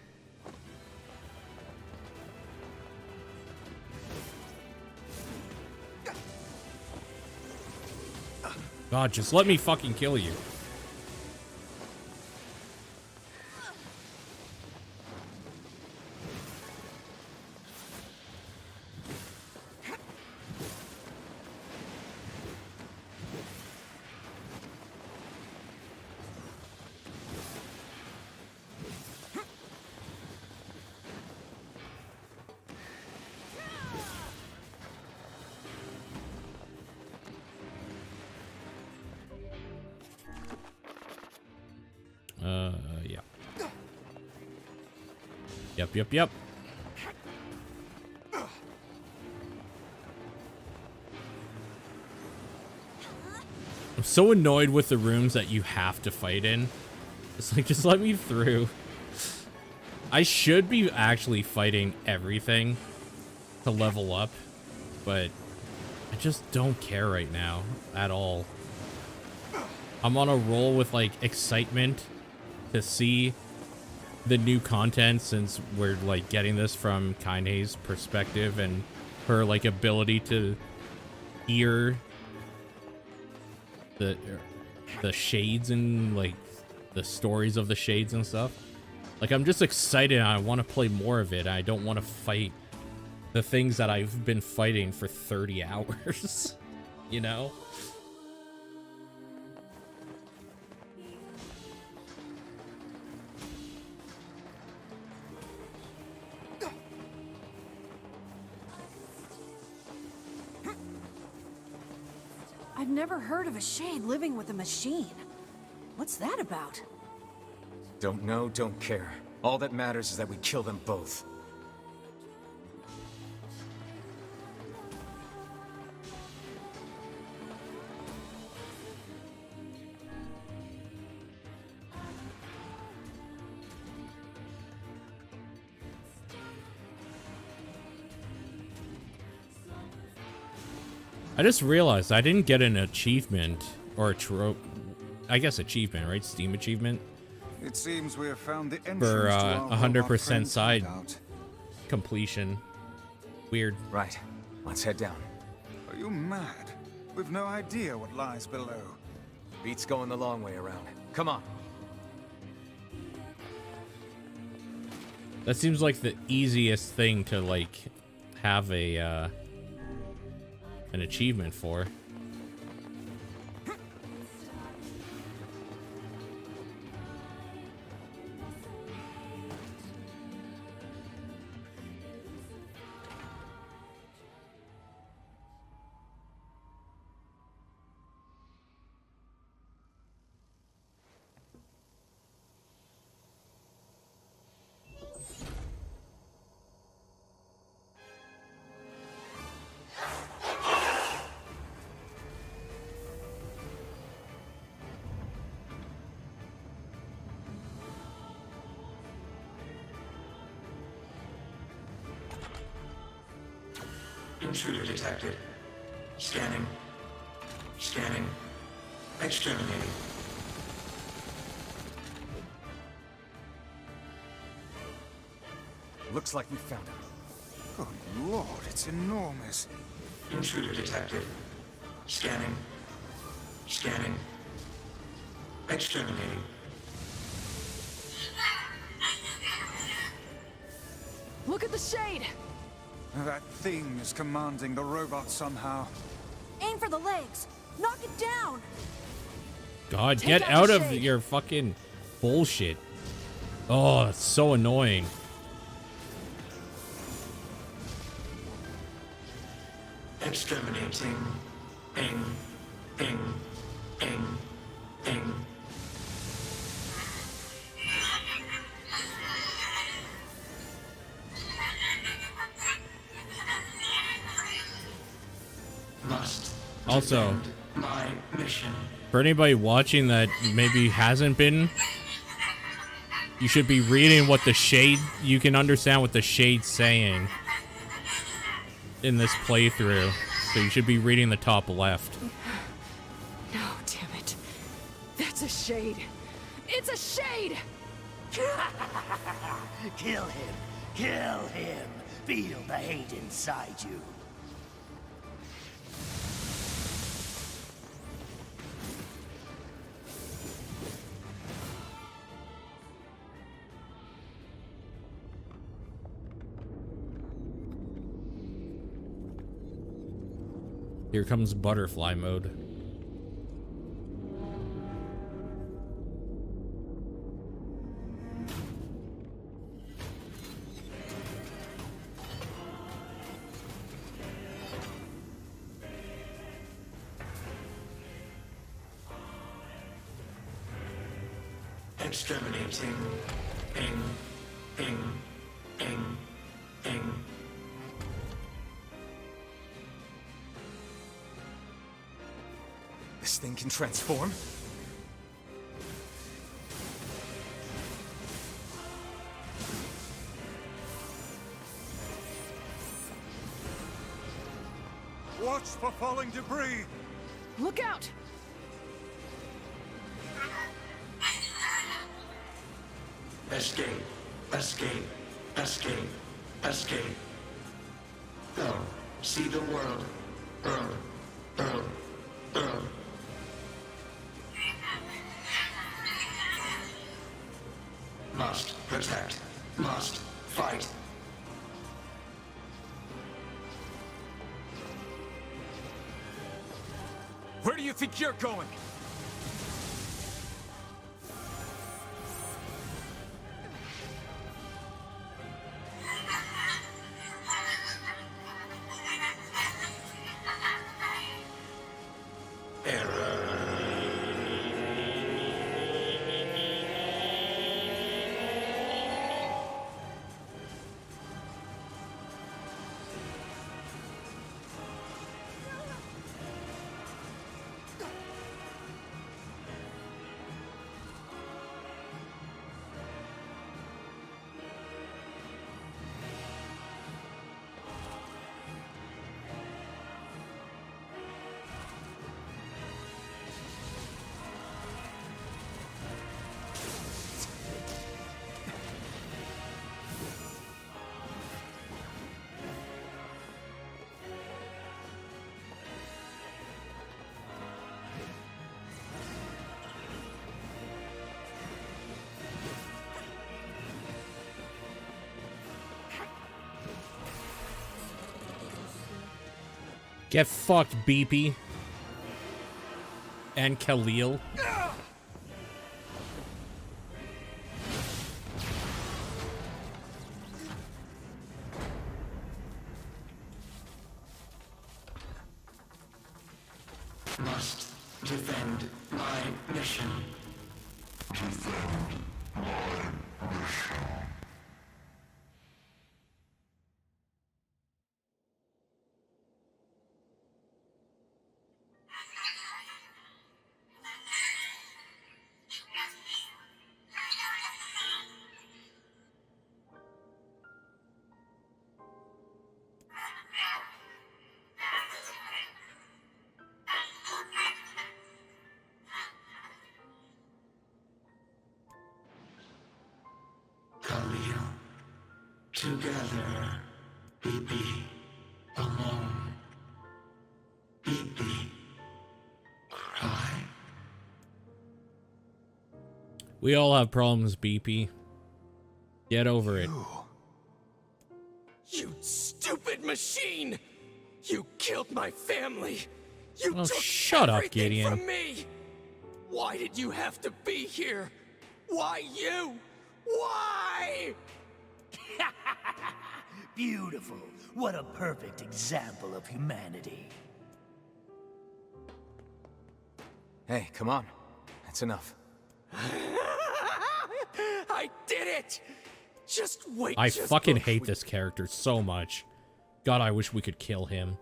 God, just let me fucking kill you. Yeah. Yep. I'm so annoyed with the rooms that you have to fight in. It's like, just let me through. I should be actually fighting everything to level up, but I just don't care right now at all. I'm on a roll with, like, excitement to see the new content, since we're, like, getting this from Kaine's perspective and her, like, ability to hear the shades and, like, the stories of the shades and stuff. Like, I'm just excited and I want to play more of it. I don't want to fight the things that I've been fighting for 30 hours, you know? I've never heard of a shade living with a machine. What's that about? Don't know, don't care. All that matters is that we kill them both. I just realized I didn't get an achievement or a trope. I guess achievement, right? Steam achievement. It seems we have found the entrance For to our 100% side hideout. completion. Weird. Right. Let's head down. Are you mad? We've no idea what lies below. Beats going the long way around. Come on. That seems like the easiest thing to, like, have a an achievement for. Intruder detected. Scanning. Scanning. Exterminating. Looks like we found him. Good lord, it's enormous. Intruder detected. Scanning. Scanning. Exterminating. Look at the shade! That thing is commanding the robot somehow. Aim for the legs! Knock it down! God, Take get out out the of shade. your fucking bullshit. Oh, that's so annoying. Exterminating. Ing. Ing. Ing. Ing. Also, Defend my mission. for anybody watching that maybe hasn't been, you should be reading what the shade, you can understand what the shade's saying in this playthrough. So you should be reading the top left. No, damn it. That's a shade. It's a shade! Kill him. Kill him. Feel the hate inside you. Here comes butterfly mode. Exterminating. Ing. Ing. Ing. Ing. This thing can transform? Watch for falling debris! Look out! Escape. Escape. Escape. Escape. Go. See the world. Earl. Earl. Earl. Must protect. Must fight. Where do you think you're going? Get fucked, Beepy. And Khalil. Must defend my mission. Defend my mission. Together, BP, alone, BP, cry. We all have problems, Beepy. Get over it. You stupid machine! You killed my family! You Oh, took shut up, everything Gideon. from me! Why did you have to be here? Why you? Why? Beautiful. What a perfect example of humanity. Hey, come on. That's enough. I did it! Just wait. I just fucking look. hate this character so much. God, I wish we could kill him.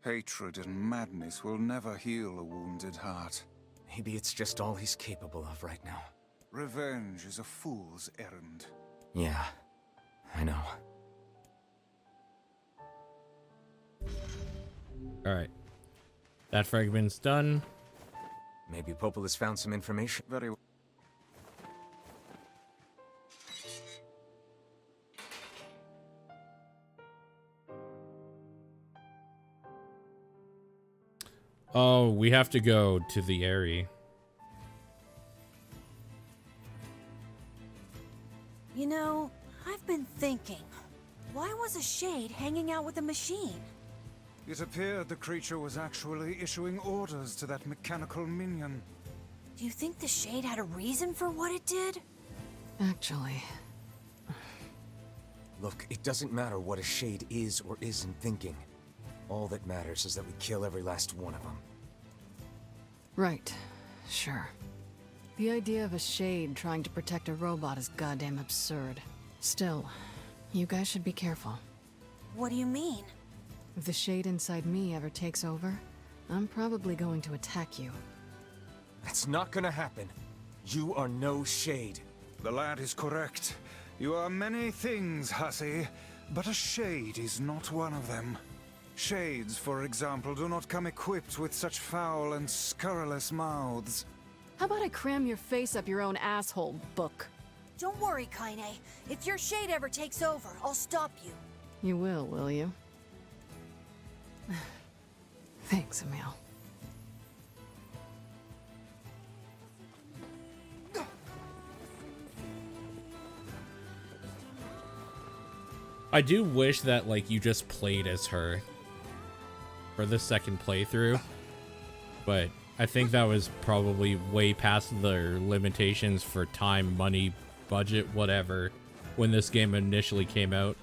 Hatred and madness will never heal a wounded heart. Maybe it's just all he's capable of right now. Revenge is a fool's errand. Yeah, I know. Alright. That fragment's done. Maybe Popola's found some information. Very well. Oh, we have to go to the area. You know, I've been thinking, why was a shade hanging out with a machine? It appeared the creature was actually issuing orders to that mechanical minion. Do you think the shade had a reason for what it did? Actually, Look, it doesn't matter what a shade is or isn't thinking. All that matters is that we kill every last one of them. right. Sure. The idea of a shade trying to protect a robot is goddamn absurd. Still, you guys should be careful. What do you mean? If the shade inside me ever takes over, I'm probably going to attack you. That's not gonna happen. You are no shade. The lad is correct. You are many things, hussy, but a shade is not one of them. Shades, for example, do not come equipped with such foul and scurrilous mouths. How about I cram your face up your own asshole, book? Don't worry, Kaine. If your shade ever takes over, I'll stop you. You will you? Thanks, Emil. I do wish that, like, you just played as her for the second playthrough, but I think that was probably way past their limitations for time, money, budget, whatever, when this game initially came out.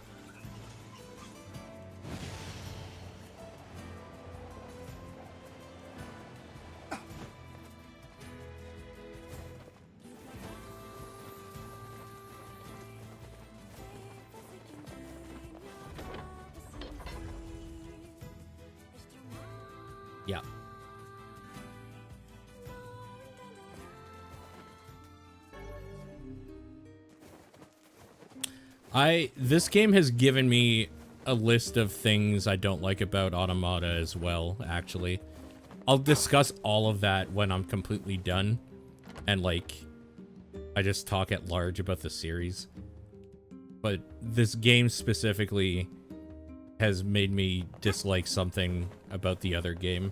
Yeah. This game has given me a list of things I don't like about Automata as well, actually. I'll discuss all of that when I'm completely done. And, like, I just talk at large about the series. But this game specifically has made me dislike something about the other game.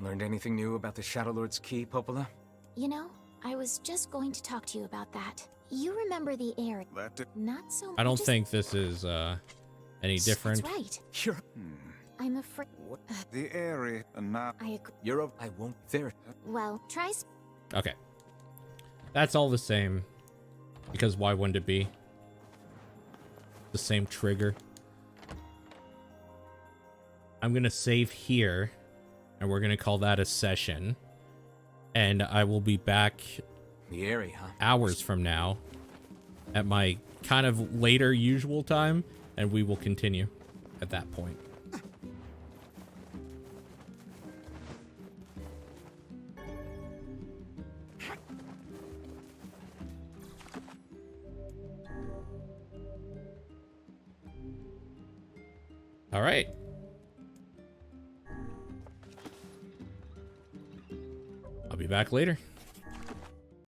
Learned anything new about the Shadow Lord's key, Popola? You know, I was just going to talk to you about that. You remember the area? Not so. I don't think this is any different. That's right. Sure. I'm afraid. The area and now. I agree. I won't there. Well, try. Okay. That's all the same. Because why wouldn't it be? The same trigger. I'm gonna save here. And we're gonna call that a session. And I will be back the area, huh? Hours from now. At my kind of later usual time. And we will continue at that point. All right. I'll be back later.